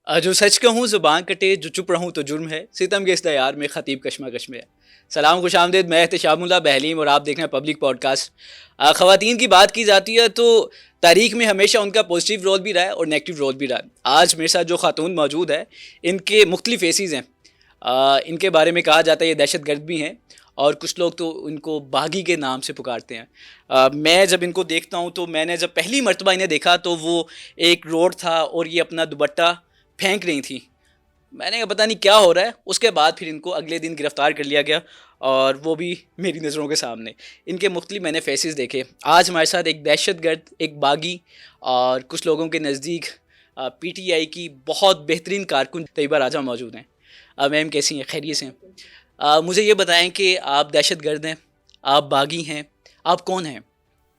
जो सच कहूँ ज़ुबान कटे, जो चुप रहूँ तो जुर्म है, सितम के इस दयार में ख़तीब कशमकश में है। सलाम खुशामदीद, मैं एहतशामुल्लाह बहलीम और आप देख रहे हैं पब्लिक पॉडकास्ट। ख़वातीन की बात की जाती है तो तारीख़ में हमेशा उनका पॉजिटिव रोल भी रहा है और नेगेटिव रोल भी रहा है। आज मेरे साथ जो ख़ातून मौजूद है, इनके मुख्तलिफ़ फेसेस हैं। इनके बारे में कहा जाता है ये दहशतगर्द भी हैं और कुछ लोग तो इनको बागी के नाम से पुकारते हैं। मैं जब इनको देखता हूँ तो मैंने जब पहली मर्तबा इन्हें देखा तो वो एक रोड था और ये अपना दुपट्टा फेंक रही थी। मैंने कहा पता नहीं क्या हो रहा है। उसके बाद फिर इनको अगले दिन गिरफ़्तार कर लिया गया और वो भी मेरी नज़रों के सामने। इनके मुख्तलिफ मैंने फेसेस देखे। आज हमारे साथ एक दहशतगर्द, एक बागी और कुछ लोगों के नज़दीक पीटीआई की बहुत बेहतरीन कारकुन तैयबा राजा मौजूद हैं। मैम कैसी हैं? खैरियत से हैं? मुझे ये बताएं कि आप दहशतगर्द हैं, आप बागी हैं, आप कौन हैं?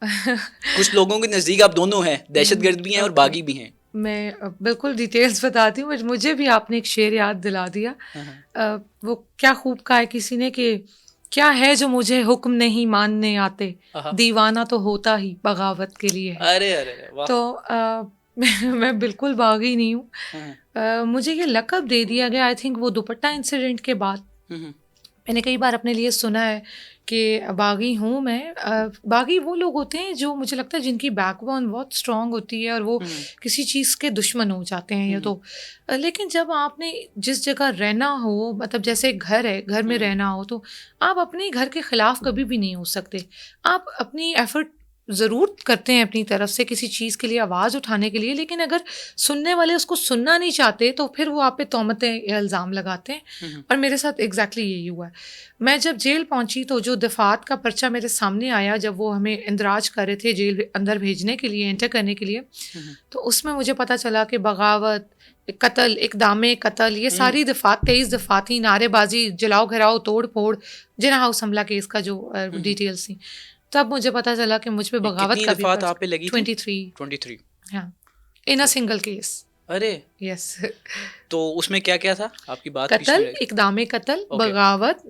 कुछ लोगों के नज़दीक आप दोनों हैं, दहशतगर्द भी हैं और बागी भी हैं। मैं बिल्कुल डिटेल्स बताती हूँ। मुझे भी आपने एक शेर याद दिला दिया। वो क्या खूब कहा है किसी ने कि क्या है जो मुझे हुक्म नहीं मानने आते, दीवाना तो होता ही बगावत के लिए है। अरे अरे वाह। तो मैं बिल्कुल बागी नहीं हूँ। मुझे ये लक़ब दे दिया गया आई थिंक वो दुपट्टा इंसिडेंट के बाद। मैंने कई बार अपने लिए सुना है कि बागी हूँ मैं। बागी वो लोग होते हैं जो मुझे लगता है जिनकी बैकबोन बहुत स्ट्रांग होती है और वो किसी चीज़ के दुश्मन हो जाते हैं या तो। लेकिन जब आपने जिस जगह रहना हो, मतलब जैसे घर है, घर में रहना हो, तो आप अपने घर के ख़िलाफ़ कभी भी नहीं हो सकते। आप अपनी एफ़र्ट ज़रूर करते हैं अपनी तरफ से किसी चीज़ के लिए आवाज़ उठाने के लिए, लेकिन अगर सुनने वाले उसको सुनना नहीं चाहते तो फिर वो आप पे तोहमतें या इल्ज़ाम लगाते हैं। और मेरे साथ एग्जैक्टली यही हुआ है। मैं जब जेल पहुंची तो जो दफ़ात का पर्चा मेरे सामने आया, जब वो हमें इंदराज कर रहे थे जेल अंदर भेजने के लिए, एंटर करने के लिए, तो उसमें मुझे पता चला कि बगावत, कत्ल, इक़दाम कत्ल, ये सारी दफ़ात 23 दफ़ात थी। नारेबाजी, जलाओ घराओ, तोड़ फोड़, जिना हाउस हमला केस का जो डिटेल्स थी, तब मुझे पता चला कि मुझ पे बगावत का भी आप पे लगी 23 हाँ, इन अ सिंगल केस। अरे यस। तो उसमें क्या क्या था आपकी बात? कत्ल, इक़दाम कत्ल, बगावत,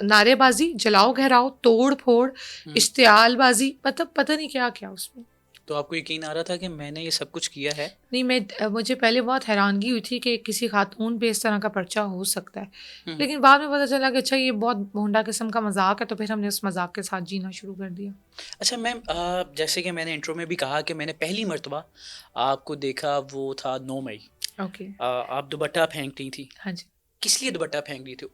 नारेबाजी, जलाओ घराओ, तोड़ फोड़, इश्तियालबाजी, मतलब पता नहीं क्या क्या उसमें। तो आपको यकीन आ रहा था कि मैंने ये सब कुछ किया है? नहीं, मुझे पहले बहुत हैरानगी हुई थी कि किसी खातून पे इस तरह का पर्चा हो सकता है। लेकिन बाद में पता चला कि अच्छा ये बहुत भोंडा किस्म का मजाक है, तो फिर हमने उस मजाक के साथ जीना शुरू कर दिया। अच्छा मैम, जैसे कि मैंने इंट्रो में भी कहा कि मैंने पहली मर्तबा आपको देखा वो था 9 मई। ओके। आप दुपट्टा फेंक रही थी। हाँ जी। किस लिए दुपट्टा फेंक रही थी?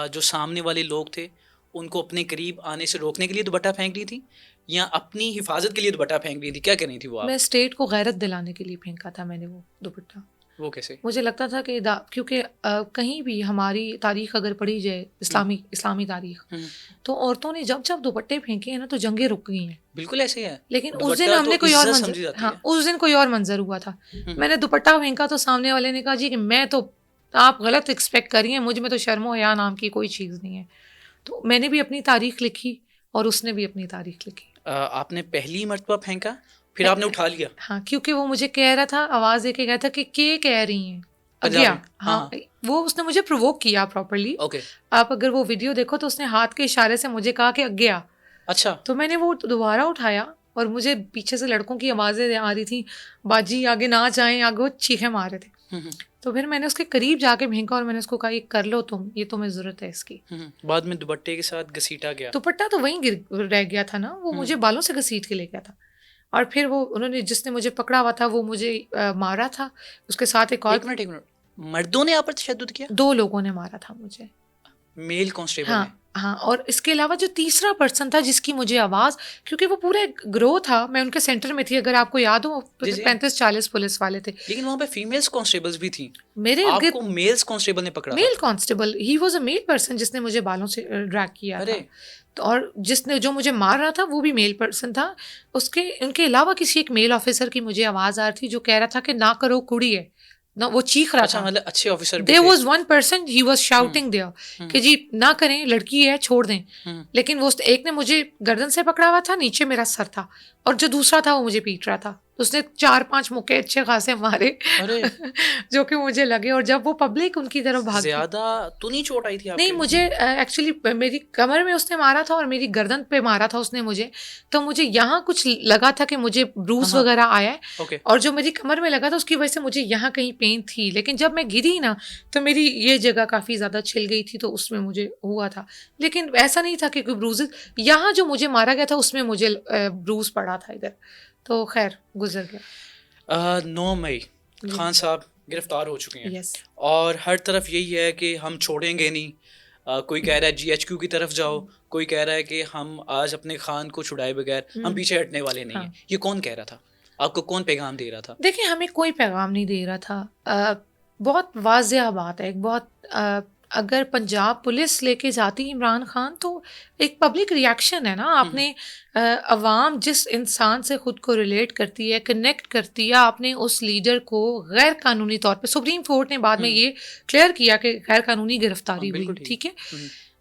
जो सामने वाले लोग थे उनको अपने करीब आने से रोकने के लिए दुपट्टा फेंक रही थी या अपनी हिफाजत के लिए दुपट्टा फेंक रही थी? क्या कर रही थी वो आप? मैं स्टेट को गैरत दिलाने के लिए फेंका था मैंने वो दुपट्टा। वो कैसे? मुझे लगता था कि क्योंकि कहीं भी हमारी तारीख अगर पढ़ी जाए, इस्लामी तारीख, तो औरतों ने जब जब दुपट्टे फेंके हैं ना तो जंगें रुक गई हैं। बिल्कुल ऐसे ही है। लेकिन उस दिन हमने कोई और मंजर, हाँ, उस दिन कोई और मंजर हुआ था। मैंने दुपट्टा फेंका तो सामने वाले ने कहा जी कि मैं तो, आप गलत एक्सपेक्ट करी हैं, मुझ में तो शर्मो हया नाम की कोई चीज़ नहीं है। तो मैंने भी अपनी तारीख लिखी और उसने भी अपनी तारीख लिखी। आपने पहली मर्तबा फेंका, फिर आपने उठा लिया? हाँ, क्योंकि वो मुझे कह रहा था, आवाज़ दे के कहा था कि के कह रही हैं अज्ञा। हाँ, वो उसने मुझे प्रोवोक किया प्रॉपर्ली। ओके। आप अगर वो वीडियो देखो तो उसने हाथ के इशारे से मुझे कहा कि अज्ञा। अच्छा। तो मैंने वो दोबारा उठाया और मुझे पीछे से लड़कों की आवाज़ें आ रही थी, बाजी आगे ना जाएं, आगे वो चीखें मार रहे थे। तो फिर मैंने उसके करीब जाके फेंका और मैंने उसको कहा ये कर लो तुम, ये तुम्हें ज़रूरत है इसकी। बाद में दुपट्टे के साथ घसीटा गया? दुपट्टा तो वहीं गिर रह गया था ना, वो मुझे बालों से घसीट के ले गया था। और फिर वो उन्होंने, जिसने मुझे पकड़ा हुआ था वो मुझे मारा था, उसके साथ एक और। एक मिनट, मर्दों ने आप पर तशद्दुद किया? 2 लोगों ने मारा था मुझे, मेल कांस्टेबल हाँ, ने? हाँ। और इसके अलावा जो तीसरा पर्सन था जिसकी मुझे आवाज़, क्योंकि वो पूरा ग्रो था, मैं उनके सेंटर में थी, अगर आपको याद हो 35-40 पुलिस वाले थे। लेकिन वहाँ पे फीमेल्स कांस्टेबल्स भी थी। मेरे आपको मेल्स कांस्टेबल ने पकड़ा? Mail constable, he was a male person जिसने मुझे बालों से ड्रैग किया था। तो और जिसने, जो मुझे मार रहा था वो भी मेल पर्सन था। उसके उनके अलावा किसी एक मेल ऑफिसर की मुझे आवाज़ आ रही थी जो कह रहा था कि ना करो कुड़ी है ना, वो चीख रहा था। मतलब अच्छे ऑफिसर भी देयर थे? Was one person he was shouting there कि जी ना करें, लड़की है, छोड़ दें। लेकिन वो एक ने मुझे गर्दन से पकड़ा हुआ था, नीचे मेरा सर था, और जो दूसरा था वो मुझे पीट रहा था। तो उसने 4-5 मुक्के अच्छे खासे मारे जो कि मुझे लगे, और जब वो पब्लिक उनकी तरफ भागी, ज्यादा तो नहीं चोट आई थी आपके? नहीं, मुझे एक्चुअली मेरी कमर में उसने मारा था और मेरी गर्दन पे मारा था उसने मुझे, तो मुझे यहाँ कुछ लगा था कि मुझे ब्रूस वगैरह आया है, ओके। और जो मेरी कमर में लगा था उसकी वजह से मुझे यहाँ कहीं पेन थी, लेकिन जब मैं गिरी ना तो मेरी ये जगह काफ़ी ज़्यादा छिल गई थी, तो उसमें मुझे हुआ था, लेकिन ऐसा नहीं था कि कोई ब्रूजेस, यहाँ जो मुझे मारा गया था उसमें मुझे ब्रूस पड़ा था इधर, तो खैर गुजर गया। 9 मई खान साहब गिरफ्तार हो चुके हैं, यस, और हर तरफ यही है कि हम छोड़ेंगे नहीं। कोई कह रहा है GHQ की तरफ जाओ, कोई कह रहा है कि हम आज अपने खान को छुड़ाए बगैर हम पीछे हटने वाले नहीं हाँ। हैं। ये कौन कह रहा था आपको, कौन पैगाम दे रहा था? देखिए, हमें कोई पैगाम नहीं दे रहा था, बहुत वाज़ेह बात है, एक बहुत अगर पंजाब पुलिस लेके जाती इमरान खान तो एक पब्लिक रिएक्शन है ना, आपने अवाम जिस इंसान से ख़ुद को रिलेट करती है, कनेक्ट करती है, आपने उस लीडर को गैर कानूनी तौर पे, सुप्रीम कोर्ट ने बाद में ये क्लियर किया कि गैर कानूनी गिरफ्तारी हुई, ठीक है,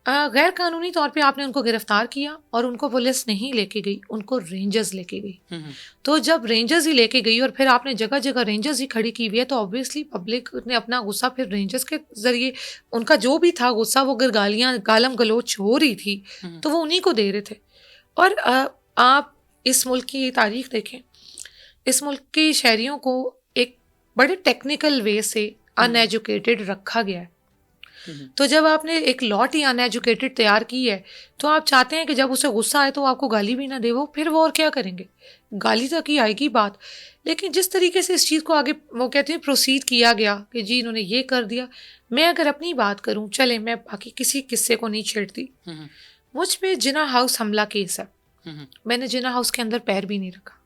गैर कानूनी तौर पे आपने उनको गिरफ्तार किया और उनको पुलिस नहीं लेके गई, उनको रेंजर्स लेके गई। तो जब रेंजर्स ही लेके गई और फिर आपने जगह जगह रेंजर्स ही खड़ी की हुई है, तो ऑब्वियसली पब्लिक ने अपना गुस्सा फिर रेंजर्स के ज़रिए, उनका जो भी था गुस्सा, वो अगर गालियाँ गालम गलोच हो रही थी तो वो उन्हीं को दे रहे थे। और आप इस मुल्क की तारीख देखें, इस मुल्क के शहरियों को एक बड़े टेक्निकल वे से अनएजुकेटेड रखा गया है। तो जब आपने एक लॉट ही अनएजुकेटेड तैयार की है, तो आप चाहते हैं कि जब उसे गुस्सा आए तो आपको गाली भी ना दे, वो फिर वो और क्या करेंगे, गाली तक ही आएगी बात। लेकिन जिस तरीके से इस चीज़ को आगे वो कहते हैं प्रोसीड किया गया कि जी इन्होंने ये कर दिया, मैं अगर अपनी बात करूं, चले मैं बाकी किसी किस्से को नहीं छेड़ती, मुझ पे जिना हाउस हमला केस है, मैंने जिना हाउस के अंदर पैर भी नहीं रखा,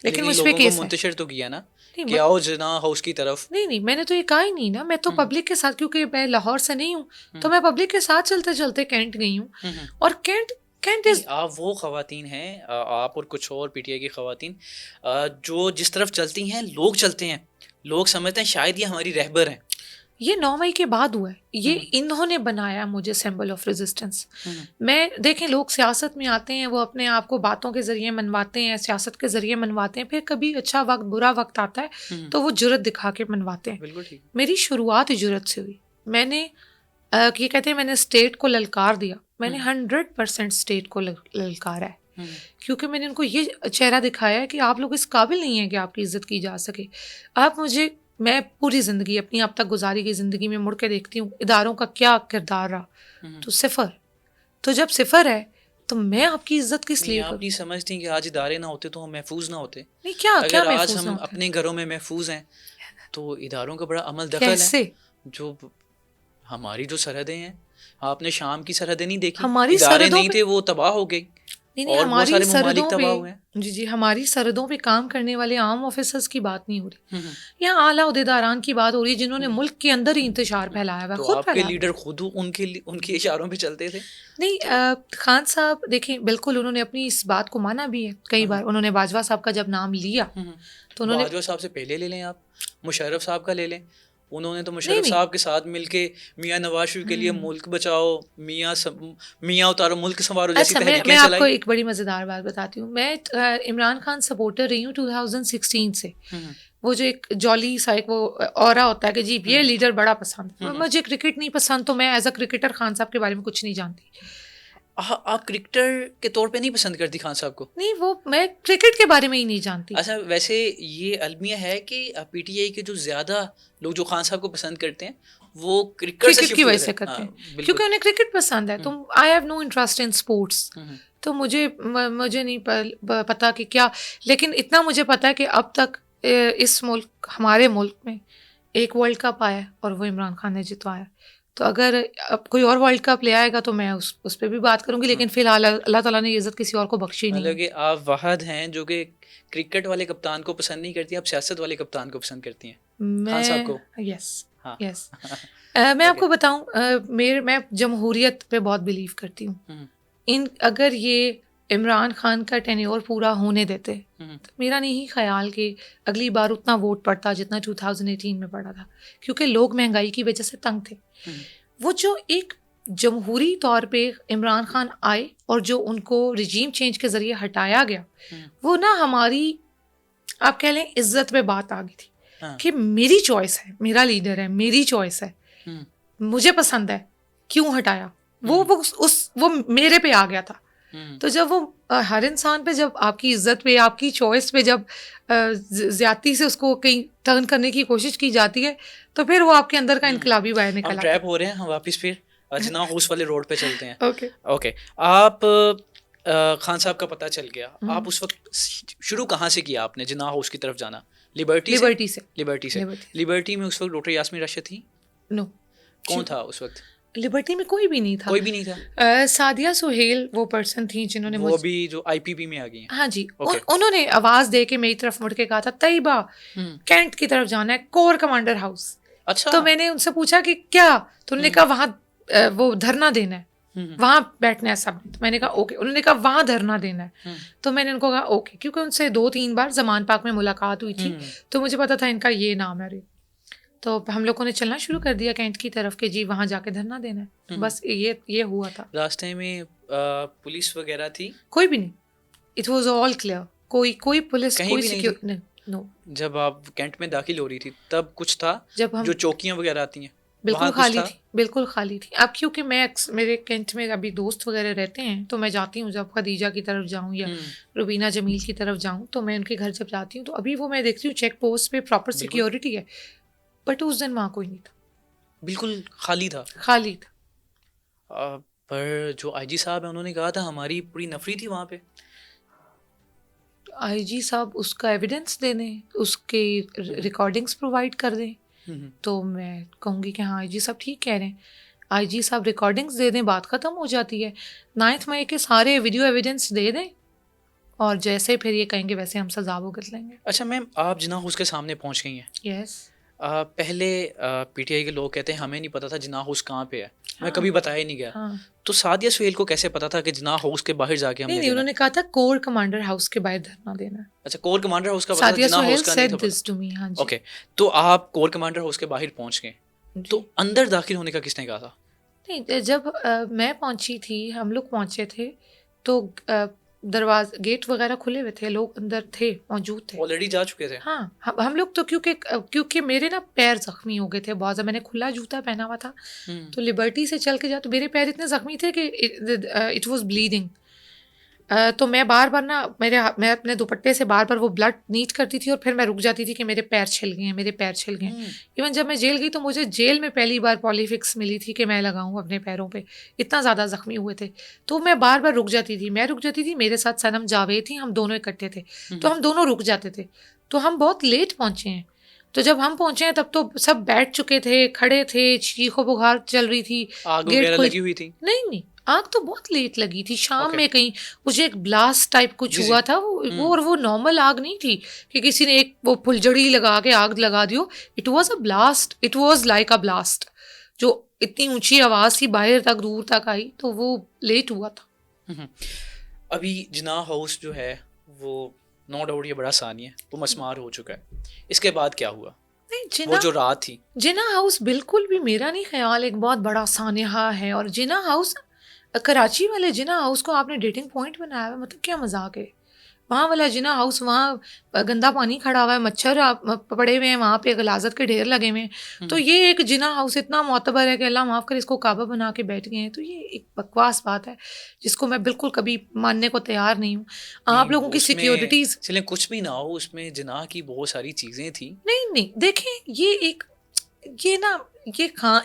लेकिन मुझ पे केस मुंतशिर तो किया ना कि आओ जिना हाउस की तरफ। नहीं, मैंने तो ये कहा ही नहीं ना, मैं तो पब्लिक के साथ, क्योंकि मैं लाहौर से नहीं हूँ तो मैं पब्लिक के साथ चलते चलते कैंट गई हूँ, और कैंट आप वो खवातीन हैं, आप और कुछ और PTI की खवातीन, जो जिस तरफ चलती हैं लोग चलते हैं, लोग समझते हैं शायद ये हमारी रहबर हैं। ये 9 मई के बाद हुआ है, ये इन्होंने बनाया मुझे सिंबल ऑफ रेजिस्टेंस। मैं देखें, लोग सियासत में आते हैं, वो अपने आप को बातों के ज़रिए मनवाते हैं, सियासत के ज़रिए मनवाते हैं, फिर कभी अच्छा वक्त बुरा वक्त आता है तो वो जुर्रत दिखा के मनवाते हैं। बिल्कुल ठीक। मेरी शुरुआत ही जुर्रत से हुई। मैंने ये कहते हैं मैंने स्टेट को ललकार दिया, मैंने 100% स्टेट को ललकारा है, क्योंकि मैंने उनको ये चेहरा दिखाया है कि आप लोग इस काबिल नहीं हैं कि आपकी इज्जत की जा सके। आप मुझे, मैं पूरी ज़िंदगी अपनी अब तक गुजारी गई ज़िंदगी में मुड़ के देखती हूँ इदारों का क्या किरदार रहा, तो सिफर। तो जब सिफर है तो मैं आपकी इज्जत किस लिए करूं? आप नहीं समझती कि आज इदारे ना होते तो हम महफूज ना होते? नहीं, क्या अगर क्या आज हम अपने घरों में महफूज हैं तो इदारों का बड़ा अमल दखल है। जो हमारी जो सरहदें हैं, आपने शाम की सरहदें नहीं देखी, हमारी इदारे नहीं थे, वो तबाह हो गई। नहीं, हमारी सरहदों पे जी हमारी सरहदों पे काम करने वाले आम ऑफिसर्स की बात नहीं हो रही, यहाँ आला उहदेदारान की बात हो रही है जिन्होंने मुल्क के अंदर ही इंतशार फैलाया हुआ। तो आपके लीडर खुद उनके इशारों पे चलते थे? नहीं, खान साहब देखें, बिल्कुल उन्होंने अपनी इस बात को माना भी है। कई बार उन्होंने बाजवा साहब का जब नाम लिया तो उन्होंने, बाजवा साहब से पहले ले लें आप, मुशर्रफ साहब का ले लें, उन्होंने तो मुशर्रफ साहब के साथ मिलके मियां नवाज शरीफ के लिए मुल्क बचाओ, मियां उतारो मुल्क संवारो जैसी तहरीकें चलाई। मैं आपको एक बड़ी मज़ेदार बात बताती हूँ। मैं इमरान खान सपोर्टर रही हूँ 2016 से। वो जो एक जॉली सा एक वो ऑरा होता है कि जी ये लीडर बड़ा पसंद है। मुझे क्रिकेट नहीं पसंद, तो मैं एज अ क्रिकेटर खान साहब के बारे में कुछ नहीं जानती। आप क्रिकेटर के तौर पे नहीं पसंद करती खान साहब को? नहीं, वो मैं क्रिकेट के बारे में ही नहीं जानती। अच्छा, वैसे ये अलमिया है कि PTI के जो ज़्यादा लोग जो खान साहब को पसंद करते हैं वो क्रिकेट की वजह से करते हैं, क्योंकि उन्हें क्रिकेट पसंद है। तो I have no interest in sports, तो मुझे नहीं पता कि क्या, लेकिन इतना मुझे पता है कि अब तक इस मुल्क, हमारे मुल्क में एक वर्ल्ड कप आया और वो इमरान खान ने जितवाया। तो अगर अब कोई और वर्ल्ड कप ले आएगा तो मैं उस पर भी बात करूंगी, लेकिन फिलहाल अल्लाह ताला ने इज्जत किसी और को बख्शी नहीं। मतलब कि आप वाहद हैं जो कि क्रिकेट वाले कप्तान को पसंद नहीं करती, आप सियासत वाले कप्तान को पसंद करती हैं, खान साहब को। Yes, yes. मैं आपको बताऊं, मैं जमहूरियत पे बहुत बिलीव करती हूँ। अगर ये इमरान खान का टेन्योर पूरा होने देते तो मेरा नहीं ख्याल कि अगली बार उतना वोट पड़ता जितना 2018 में पड़ा था, क्योंकि लोग महंगाई की वजह से तंग थे। वो जो एक जमहूरी तौर पे इमरान खान आए और जो उनको रिजीम चेंज के ज़रिए हटाया गया, वो ना हमारी आप कह लें इज्जत पे बात आ गई थी हाँ। कि मेरी चॉइस है, मेरा लीडर है, मेरी चॉइस है, मुझे पसंद है, क्यों हटाया? वो मेरे पे आ गया था। तो जब वो हर इंसान पे, जब आपकी इज्जत पे, आपकी चॉइस पे जब ज्यादती से उसको कहीं टर्न करने की कोशिश की जाती है, तो फिर वो आपके अंदर का इनकलाबी बाहर निकल आता है। हम ट्रैप हो रहे हैं, हम वापस फिर जिन्ना हाउस वाले रोड पे चलते हैं। ओके ओके, आप खान साहब का पता चल गया, आप उस वक्त शुरू कहाँ से किया आपने जिन्ना हाउस की तरफ जाना? लिबर्टी से। लिबर्टी में उस वक्त डॉक्टर यास्मीन राशिद थी? नो। कौन था उस वक्त? लिबर्टी में कोई भी नहीं था। कोई भी नहीं था। सादिया सुहेल वो पर्सन थी जिन्होंने वो भी जो आईपीपी में आ गई हैं। हाँ जी, Okay. उन्होंने आवाज दे के मेरी तरफ मुड़ के कहा था, तैयबा कैंट की तरफ जाना है, कोर कमांडर हाउस। अच्छा। तो मैंने उनसे पूछा कि क्या? तो उन्होंने कहा वहाँ वो धरना देना है, वहां बैठना है सब। तो मैंने कहा ओके। उन्होंने कहा वहां धरना देना है। तो मैंने उनको कहा ओके, क्योंकि उनसे 2-3 बार जमान पाक में मुलाकात हुई थी, तो मुझे पता था इनका ये नाम है। तो हम लोगों ने चलना शुरू कर दिया कैंट की तरफ के जी वहां जाके धरना देना है। बस ये हुआ था। रास्ते में पुलिस वगैरह थी? कोई भी नहीं, इट वाज ऑल क्लियर। कोई पुलिस, कोई सिक्योरिटी नहीं। नो। जब आप कैंट में दाखिल हो रही थी तब कुछ था? जब हम जो चौकियां वगैरह आती हैं बिल्कुल खाली थी, बिल्कुल खाली थी। अब क्योंकि मेरे कैंट में अभी दोस्त वगैरह रहते हैं, तो मैं जाती हूँ जब खदीजा की तरफ जाऊँ या रुबीना जमील की तरफ जाऊँ, तो मैं उनके घर जब जाती हूँ तो अभी वो मैं देखती हूँ चेक पोस्ट पे प्रॉपर सिक्योरिटी है, बट उस दिन वहाँ कोई नहीं था, बिल्कुल खाली था। पर जो आईजी साहब है उन्होंने कहा था हमारी पूरी नफरी थी वहाँ पे। आईजी साहब उसका एविडेंस दे दें, उसके रिकॉर्डिंग्स प्रोवाइड कर दें, तो मैं कहूँगी कि हाँ आईजी साहब ठीक कह रहे हैं। आईजी साहब रिकॉर्डिंग्स दे दें, बात ख़त्म हो जाती है। 9 मई के सारे वीडियो एविडेंस दे दें, और जैसे फिर ये कहेंगे वैसे हम सजा भुगत लेंगे। अच्छा मैम, आप जिन्ना हाउस के सामने पहुँच गई हैं। यस। पहले पीटीआई के लोग कहते हैं हमें नहीं पता था जिन्ना हाउस कहाँ पे है, मैं कभी बताया ही नहीं गया। तो सादिया सुहेल को कैसे पता था कि जिन्ना हाउस के बाहर जाके हमने नहीं, उन्होंने कहा था कोर कमांडर हाउस के बाहर धरना देना है। अच्छा, कोर कमांडर हाउस का पता था, जिन्ना हाउस का नहीं था पता। हाँ जी। ओके, तो आप कोर कमांडर हाउस के बाहर पहुंच गए, तो अंदर दाखिल होने का किसने कहा था? नहीं, जब मैं पहुंची थी, हम लोग पहुंचे थे, तो दरवाजे गेट वगैरह खुले हुए थे, लोग अंदर थे, मौजूद थे, ऑलरेडी जा चुके थे। हाँ, हम लोग तो क्योंकि मेरे ना पैर जख्मी हो गए थे बहुत ज़्यादा, मैंने खुला जूता पहना हुआ था, तो लिबर्टी से चल के जा तो मेरे पैर इतने जख्मी थे कि इट वाज ब्लीडिंग। तो मैं बार बार ना मैं अपने दुपट्टे से बार बार वो ब्लड नीच करती थी, और फिर मैं रुक जाती थी कि मेरे पैर छिल गए हैं, मेरे पैर छिल गए हैं। इवन जब मैं जेल गई तो मुझे जेल में पहली बार पॉलीफिक्स मिली थी कि मैं लगाऊं अपने पैरों पे, इतना ज़्यादा ज़ख्मी हुए थे। तो मैं बार बार रुक जाती थी, मेरे साथ सनम जावेद थी, हम दोनों इकट्ठे थे, तो हम दोनों रुक जाते थे। तो हम बहुत लेट पहुँचे हैं, तो जब हम पहुँचे हैं तब तो सब बैठ चुके थे, खड़े थे, चीखो पुकार चल रही थी, आग वगैरह लगी हुई थी? नहीं, आग तो बहुत लेट लगी थी, शाम में कहीं मुझे एक ब्लास्ट टाइप कुछ हुआ था वो, और वो नॉर्मल आग नहीं थी कि किसी ने एक वो फुलझड़ी लगा के आग लगा दियो। It was a blast, it was like a blast, जो इतनी ऊंची आवाज़ थी, बाहर तक दूर तक आई, तो वो लेट हुआ था। अभी जिन्ना हाउस जो है वो नो डाउट ये बड़ा सानी है, वो मस्मार हो चुका है, इसके बाद क्या हुआ? वो जो रात थी, जिन्ना हाउस बिल्कुल भी मेरा नहीं ख्याल एक बहुत बड़ा सानिहा है, और जिन्ना हाउस कराची वाले जिन्ना हाउस को आपने डेटिंग पॉइंट बनाया हुआ, मतलब क्या मजाक है। वहाँ वाला जिन्ना हाउस, वहाँ गंदा पानी खड़ा हुआ है, मच्छर पड़े हुए हैं, वहाँ पे गलाजत के ढेर लगे हुए हैं, तो ये एक जिन्ना हाउस इतना मोतबर है कि अल्लाह माफ़ करे इसको काबा बना के बैठ गए हैं। तो ये एक बकवास बात है जिसको मैं बिल्कुल कभी मानने को तैयार नहीं हूँ। आप लोगों की सिक्योरिटीज़, चलें कुछ भी ना हो, उसमें जिन्ना की बहुत सारी चीज़ें थी। नहीं देखें, ये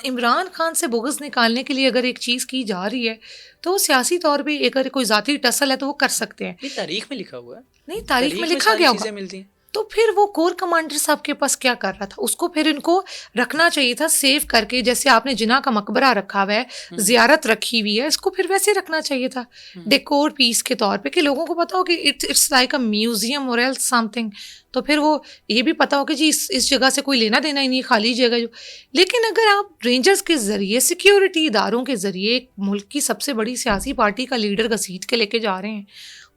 इमरान खान से बुग़्ज़ निकालने के लिए अगर एक चीज़ की जा रही है, तो सियासी तौर पे अगर कोई ज़ाती टसल है तो वो कर सकते हैं। ये तारीख में लिखा हुआ है। नहीं, तारीख में लिखा गया होगा, तो फिर वो कोर कमांडर साहब के पास क्या कर रहा था? उसको फिर इनको रखना चाहिए था सेव करके, जैसे आपने जिन्ना का मकबरा रखा हुआ है, जियारत रखी हुई है, इसको फिर वैसे रखना चाहिए था डेकोर पीस के तौर पे, कि लोगों को पता हो कि इट्स लाइक अ म्यूजियम और एल्स समथिंग। तो फिर वो ये भी पता हो कि जी इस जगह से कोई लेना देना ही नहीं, खाली जगह जो। लेकिन अगर आप रेंजर्स के ज़रिए, सिक्योरिटी इदारों के ज़रिए मुल्क की सबसे बड़ी सियासी पार्टी का लीडर घसीट के लेके जा रहे हैं,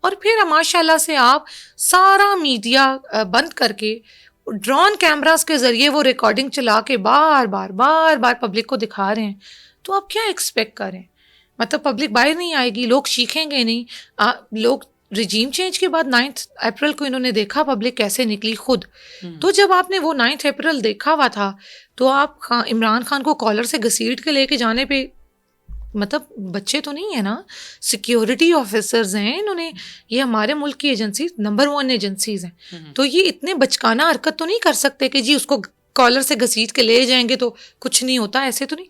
और फिर माशाल्लाह से आप सारा मीडिया बंद करके ड्रोन कैमरास के ज़रिए वो रिकॉर्डिंग चला के बार बार पब्लिक को दिखा रहे हैं, तो आप क्या एक्सपेक्ट करें? मतलब पब्लिक बाहर नहीं आएगी, लोग चीखेंगे नहीं, लोग रिजीम चेंज के बाद 9 अप्रैल को इन्होंने देखा पब्लिक कैसे निकली खुद। तो जब आपने वो 9 अप्रैल देखा हुआ था तो आप इमरान खान को कॉलर से घसीट के लेके जाने पे, मतलब बच्चे तो नहीं है ना, सिक्योरिटी ऑफिसर्स हैं इन्होंने, ये हमारे मुल्क की एजेंसी नंबर 1 एजेंसीज हैं, तो ये इतने बचकाना हरकत तो नहीं कर सकते कि जी उसको कॉलर से घसीट के ले जाएंगे तो कुछ नहीं होता, ऐसे तो नहीं।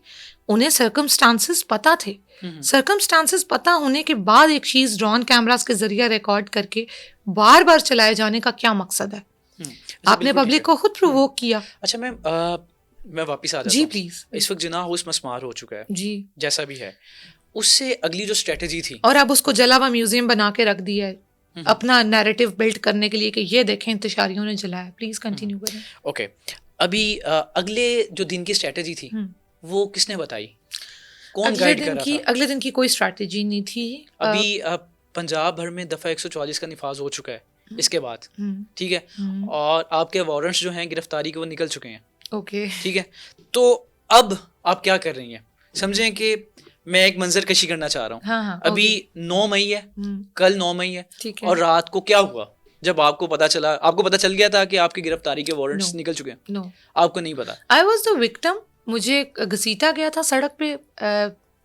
उन्हें सर्कमस्टांसेस पता थे, सर्कमस्टांसेस पता होने के बाद एक चीज़ ड्रोन कैमरास के जरिए रिकॉर्ड करके बार बार चलाए जाने का क्या मकसद है? आपने पब्लिक को खुद प्रोवोक किया। अच्छा मैम, मैं वापस आ जाता जी हूँ। प्लीज। इस वक्त जिना हाउस मस्मार हो चुका है जी, जैसा भी है, उससे अगली जो स्ट्रेटजी थी, और अब उसको जला हुआ म्यूजियम बना के रख दिया है अपना नैरेटिव बिल्ड करने के लिए कि ये देखें इंतशारियों ने जलाया। प्लीज कंटिन्यू करें। ओके, अभी अगले जो दिन की स्ट्रेटजी थी वो किसने बताई, कौन गाइड कर रहा था? अगले दिन की कोई स्ट्रैटेजी नहीं थी। अभी पंजाब भर में दफ़ा 144 का निफाज हो चुका है इसके बाद, ठीक है, और आपके वारंट्स जो हैं गिरफ्तारी के वो निकल चुके हैं, ओके, ठीक है। तो अब आप क्या कर रही हैं? समझें कि मैं एक मंजर कशी करना चाह रहा हूँ। हाँ, अभी 9 मई है, कल 9 मई है, ठीक है। और रात को क्या हुआ जब आपको पता चल गया था कि आपकी गिरफ्तारी के वारंट्स निकल चुके हैं? नो, आपको नहीं पता? आई वॉज द विक्टिम, मुझे घसीटा गया था सड़क पे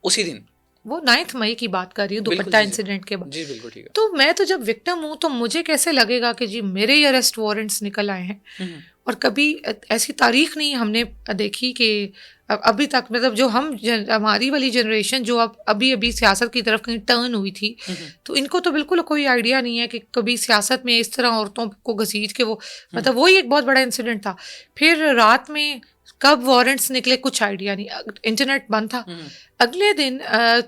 उसी दिन, वो 9 मई की बात कर रही हूँ, दुपट्टा इंसिडेंट के बाद। जी बिल्कुल ठीक है। तो मैं तो जब विक्टिम हूँ तो मुझे कैसे लगेगा कि जी मेरे ही अरेस्ट वारंट्स निकल आए हैं, और कभी ऐसी तारीख नहीं हमने देखी कि अभी तक, मतलब जो हमारी वाली जनरेशन जो अब अभी सियासत की तरफ कहीं टर्न हुई थी, तो इनको तो बिल्कुल कोई आइडिया नहीं है कि कभी सियासत में इस तरह औरतों को घसीट के वो, मतलब वही एक बहुत बड़ा इंसिडेंट था। फिर रात में कब वारंट्स निकले कुछ आइडिया नहीं, इंटरनेट बंद था। अगले दिन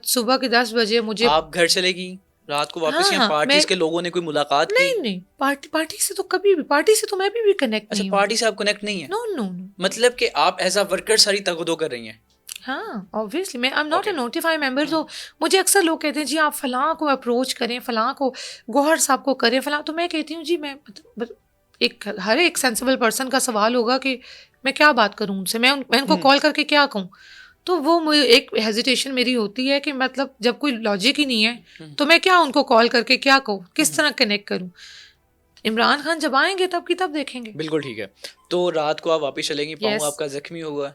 सुबह के 10 बजे मुझे, आप घर चले गई रात को वापस, या पार्टीज के लोगों ने कोई मुलाकात की? नहीं, पार्टी से तो कभी भी, पार्टी से तो मैं भी कनेक्ट नहीं हूँ। पार्टी से आप कनेक्ट नहीं है? नो, मतलब कि आप एज अ वर्कर सारी तगदो कर रही हैं? हाँ, ऑब्वियसली मैं I am not a notified member. तो मुझे अक्सर लोग कहते हैं जी आप फलां को अप्रोच करें, फलां को गौहर साहब को करें, फलां, तो मैं कहती हूँ जी मैं हर एक सेंसिबल पर्सन का सवाल होगा कि मैं क्या बात करूँ उनसे, मैं उनको कॉल करके क्या कहूँ? तो वो मुझे एक हेजिटेशन मेरी होती है कि मतलब जब कोई लॉजिक ही नहीं है तो मैं क्या उनको कॉल करके क्या कहूँ, किस तरह कनेक्ट करूँ? इमरान खान जब आएंगे तब की तब देखेंगे। बिल्कुल ठीक है। तो रात को आप वापस चलेंगी, पाँव आपका जख्मी हुआ,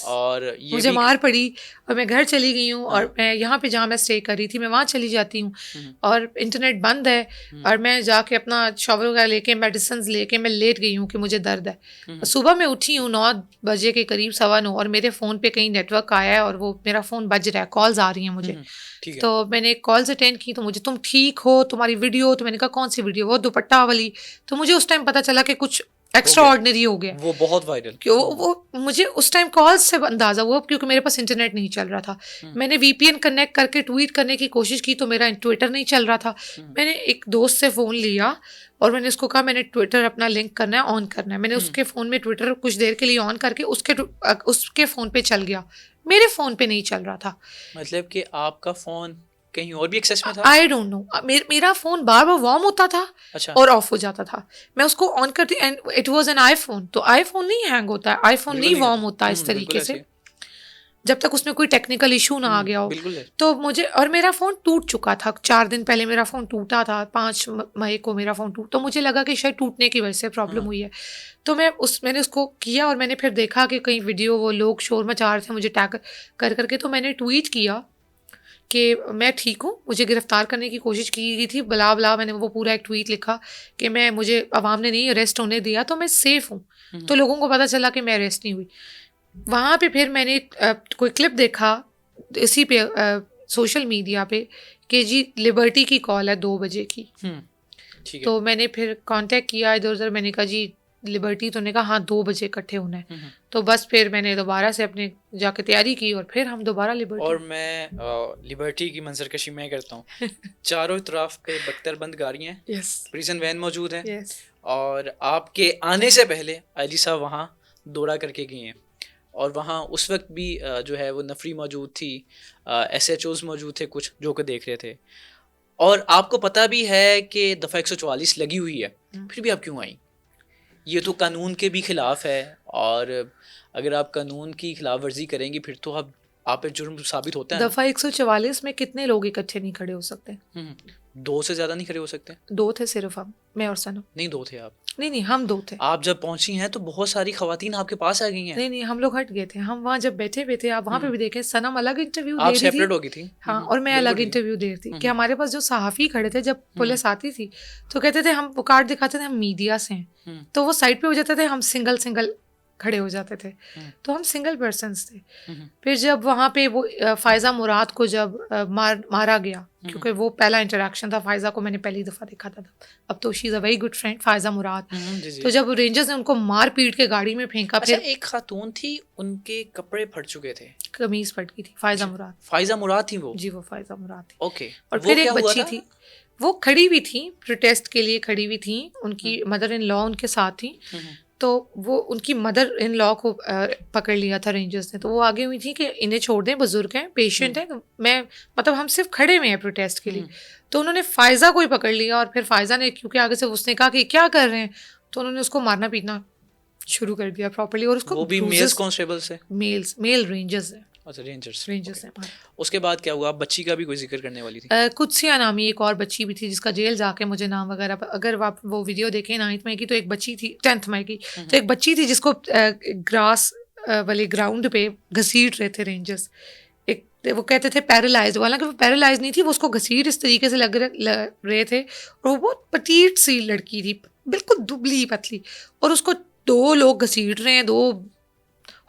और ये मुझे मार पड़ी और मैं घर चली गई हूँ, और मैं यहाँ पे जहाँ मैं स्टे कर रही थी मैं वहाँ चली जाती हूँ, और इंटरनेट बंद है, और मैं जाके अपना शॉवर वगैरह लेके मेडिसिन लेके मैं लेट गई हूँ कि मुझे दर्द है। सुबह मैं उठी हूँ 9 बजे के करीब, 9:15, और मेरे फ़ोन पे कहीं नेटवर्क आया है और वो मेरा फ़ोन बज रहा है, कॉल्स आ रही हैं मुझे। तो मैंने एक कॉल्स अटेंड की, तो मुझे तुम ठीक हो, तुम्हारी वीडियो, तो मैंने कहा कौन सी वीडियो? वो दुपट्टा वाली। तो मुझे उस टाइम पता चला कि कुछ एक्स्ट्रा ऑर्डिनरी हो गया, वो बहुत वायरल। वो मुझे उस टाइम कॉल्स से अंदाजा हुआ, क्योंकि मेरे पास इंटरनेट नहीं चल रहा था। मैंने VPN कनेक्ट करके ट्वीट करने की कोशिश की तो मेरा ट्विटर नहीं चल रहा था। मैंने एक दोस्त से फ़ोन लिया और मैंने उसको कहा मैंने ट्विटर अपना लिंक करना है, ऑन करना है। मैंने उसके फ़ोन में ट्विटर कुछ देर के लिए ऑन करके उसके फ़ोन पे चल गया, मेरे फ़ोन पे नहीं चल रहा था। मतलब कि आपका फ़ोन कहीं और भी एक्सेस में था? आई डोंट नो, मेरा फ़ोन बार बार वार्म होता था और ऑफ हो जाता था। मैं उसको ऑन करती, and it was an iPhone, तो आईफोन नहीं हैंग होता है, आईफोन नहीं वार्म होता इस तरीके से जब तक उसमें कोई टेक्निकल इशू ना आ गया हो। तो मुझे, और मेरा फ़ोन टूट चुका था 4 दिन पहले, मेरा फ़ोन टूटा था 5 मई को मेरा फ़ोन तो मुझे लगा कि शायद टूटने की वजह से प्रॉब्लम हुई है। तो मैंने उसको किया, और मैंने फिर देखा कि कहीं वीडियो वो लोग शोर मचा रहे थे मुझे टैग कर करके, तो मैंने ट्वीट किया कि मैं ठीक हूँ, मुझे गिरफ्तार करने की कोशिश की गई थी, बला बला, मैंने वो पूरा एक ट्वीट लिखा कि मुझे अवाम ने नहीं अरेस्ट होने दिया, तो मैं सेफ़ हूँ। तो लोगों को पता चला कि मैं अरेस्ट नहीं हुई। वहाँ पे फिर मैंने कोई क्लिप देखा इसी पे सोशल मीडिया पे कि जी लिबर्टी की कॉल है 2 बजे की। तो मैंने फिर कांटेक्ट किया इधर उधर, मैंने कहा जी लिबर्टी, तो ने कहा हाँ 2 बजे इकट्ठे होना है। तो बस फिर मैंने दोबारा से अपने जाके तैयारी की और फिर हम दोबारा लिबर्टी। और मैं लिबर्टी की मंजरकशी मैं करता हूँ। चारों तरफ पे बख्तरबंद गाड़ियाँ हैं, प्रिजन वैन मौजूद है, और आपके आने से पहले अली साहब वहाँ दौड़ा करके गए हैं, और वहाँ उस वक्त भी जो है वो नफरी मौजूद थी, SHOs मौजूद थे कुछ जो कि देख रहे थे, और आपको पता भी है कि दफ़ा 144 लगी हुई है, फिर भी आप क्यों आई? ये तो कानून के भी ख़िलाफ़ है, और अगर आप कानून की खिलाफ वर्जी करेंगी फिर तो आप पे जुर्म साबित होता है। दफ़ा 144 में कितने लोग इकट्ठे नहीं खड़े हो सकते? 2 से ज्यादा नहीं खड़े हो सकते? 2 थे सिर्फ हम, मैं और सनम। नहीं 2 थे आप? नहीं, हम 2 थे। आप जब पहुंची हैं तो बहुत सारी खवातीन आपके पास आ गई हैं। नहीं, हम लोग हट गए थे। हम वहाँ जब बैठे हुए थे, आप वहाँ पे भी देखें, सनम अलग इंटरव्यू आप दे रही सेपरेट थी। हो गई थी? हाँ, और मैं बिल्कुल अलग ठीक। इंटरव्यू दे रही थी कि हमारे पास जो सहाफ़ी खड़े थे, जब पुलिस आती थी तो कहते थे, हम वो कार्ड दिखाते थे हम मीडिया से हैं, तो वो साइड पे हो जाते थे, हम सिंगल खड़े हो जाते थे, तो हम सिंगल पर्सन्स थे। फिर जब वहाँ पे वो फायजा मुराद को जब मारा गया, क्योंकि वो पहला इंटरेक्शन था, फायजा को मैंने पहली दफ़ा देखा था, अब तो she is a very good friend Faiza Murad. तो जब रेंजर्स ने उनको मार पीट के गाड़ी में फेंका, अच्छा, फिर एक खातून थी, उनके कपड़े फट चुके थे, कमीज फट गई थी, फायजा मुराद। फायजा मुराद थी वो? जी, वो फायजा मुराद थी। ओके। और वो फिर एक क्या हुआ बच्ची था? थी, वो खड़ी हुई थी, प्रोटेस्ट के लिए खड़ी हुई थी, उनकी मदर इन लॉ उनके साथ थी, तो वो उनकी मदर इन लॉ को पकड़ लिया था रेंजर्स ने, तो वो आगे हुई थी कि इन्हें छोड़ दें, बुजुर्ग हैं, पेशेंट हैं, तो मैं मतलब हम सिर्फ खड़े हुए हैं प्रोटेस्ट के लिए। तो उन्होंने फायजा को ही पकड़ लिया, और फिर फायजा ने, क्योंकि आगे से उसने कहा कि क्या कर रहे हैं, तो उन्होंने उसको मारना पीटना शुरू कर दिया प्रॉपर्ली, और उसको वो भी मेल्स कांस्टेबल से? मेल रेंजर्स है। अच्छा, रेंजर्स है। उसके बाद क्या हुआ? आप बच्ची का भी कोई जिक्र करने वाली थी? कुत्सिया नामी एक और बच्ची भी थी, जिसका जेल जाके मुझे नाम वगैरह, अगर आप वो वीडियो देखें 9th मई की, तो एक बच्ची थी, 10th मई की, तो एक बच्ची थी जिसको ग्रास वाले ग्राउंड पे घसीट रहे थे रेंजर्स। एक वो कहते थे पैरालाइज, हालांकि वो पैरालाइज नहीं थी, वो उसको घसीट इस तरीके से लग रहे थे, और वो बहुत पटीट सी लड़की थी, बिल्कुल दुबली पतली, और उसको 2 लोग घसीट रहे हैं, 2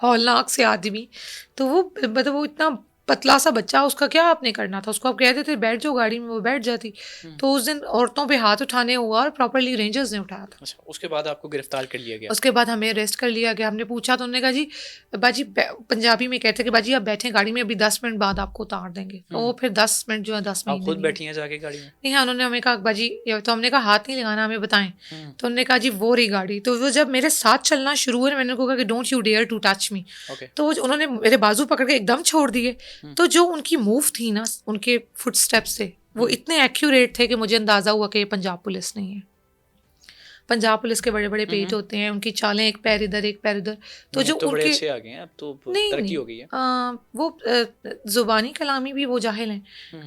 हौलनाक से आदमी। तो वो मतलब वो इतना पतला सा बच्चा, उसका क्या आपने करना था, उसको आप कहते थे बैठ जाओ गाड़ी में, वो बैठ जाती। तो उस दिन औरतों पे हाथ उठाने हुआ, और प्रॉपर्ली रेंजर्स ने उठाया था। अच्छा, उसके बाद आपको गिरफ्तार कर लिया गया? उसके बाद हमें अरेस्ट कर लिया गया। हमने पूछा तो उन्होंने कहा जी, बाजी पंजाबी में कहते कि बाजी आप बैठे गाड़ी में, अभी 10 मिनट बाद आपको उतार देंगे। तो वो फिर 10 मिनट जो है 10 मिनट आप खुद बैठी हैं जाके गाड़ी में? नहीं, हाँ, उन्होंने हमें कहा बाजी, तो हमने कहा हाथ नहीं लगाना, हमें बताएं। तो उन्होंने कहा जी वो रही गाड़ी। तो वो जब मेरे साथ चलना शुरू हुआ, मैंने उनको कहा कि don't you dare to touch me, तो उन्होंने मेरे बाजू पकड़ के एकदम छोड़ दिए। तो जो उनकी मूव थी ना, उनके फुटस्टेप्स से, वो इतने एक्यूरेट थे कि मुझे अंदाजा हुआ कि ये पंजाब पुलिस नहीं है। पंजाब पुलिस के बड़े बड़े पेज होते हैं, उनकी चालें एक पैर इधर एक पैर उधर, तो जो तो उनके बड़े अच्छे आ गए हैं अब, तो तरक्की हो गई है। वो जुबानी कलामी भी वो जाहिल हैं,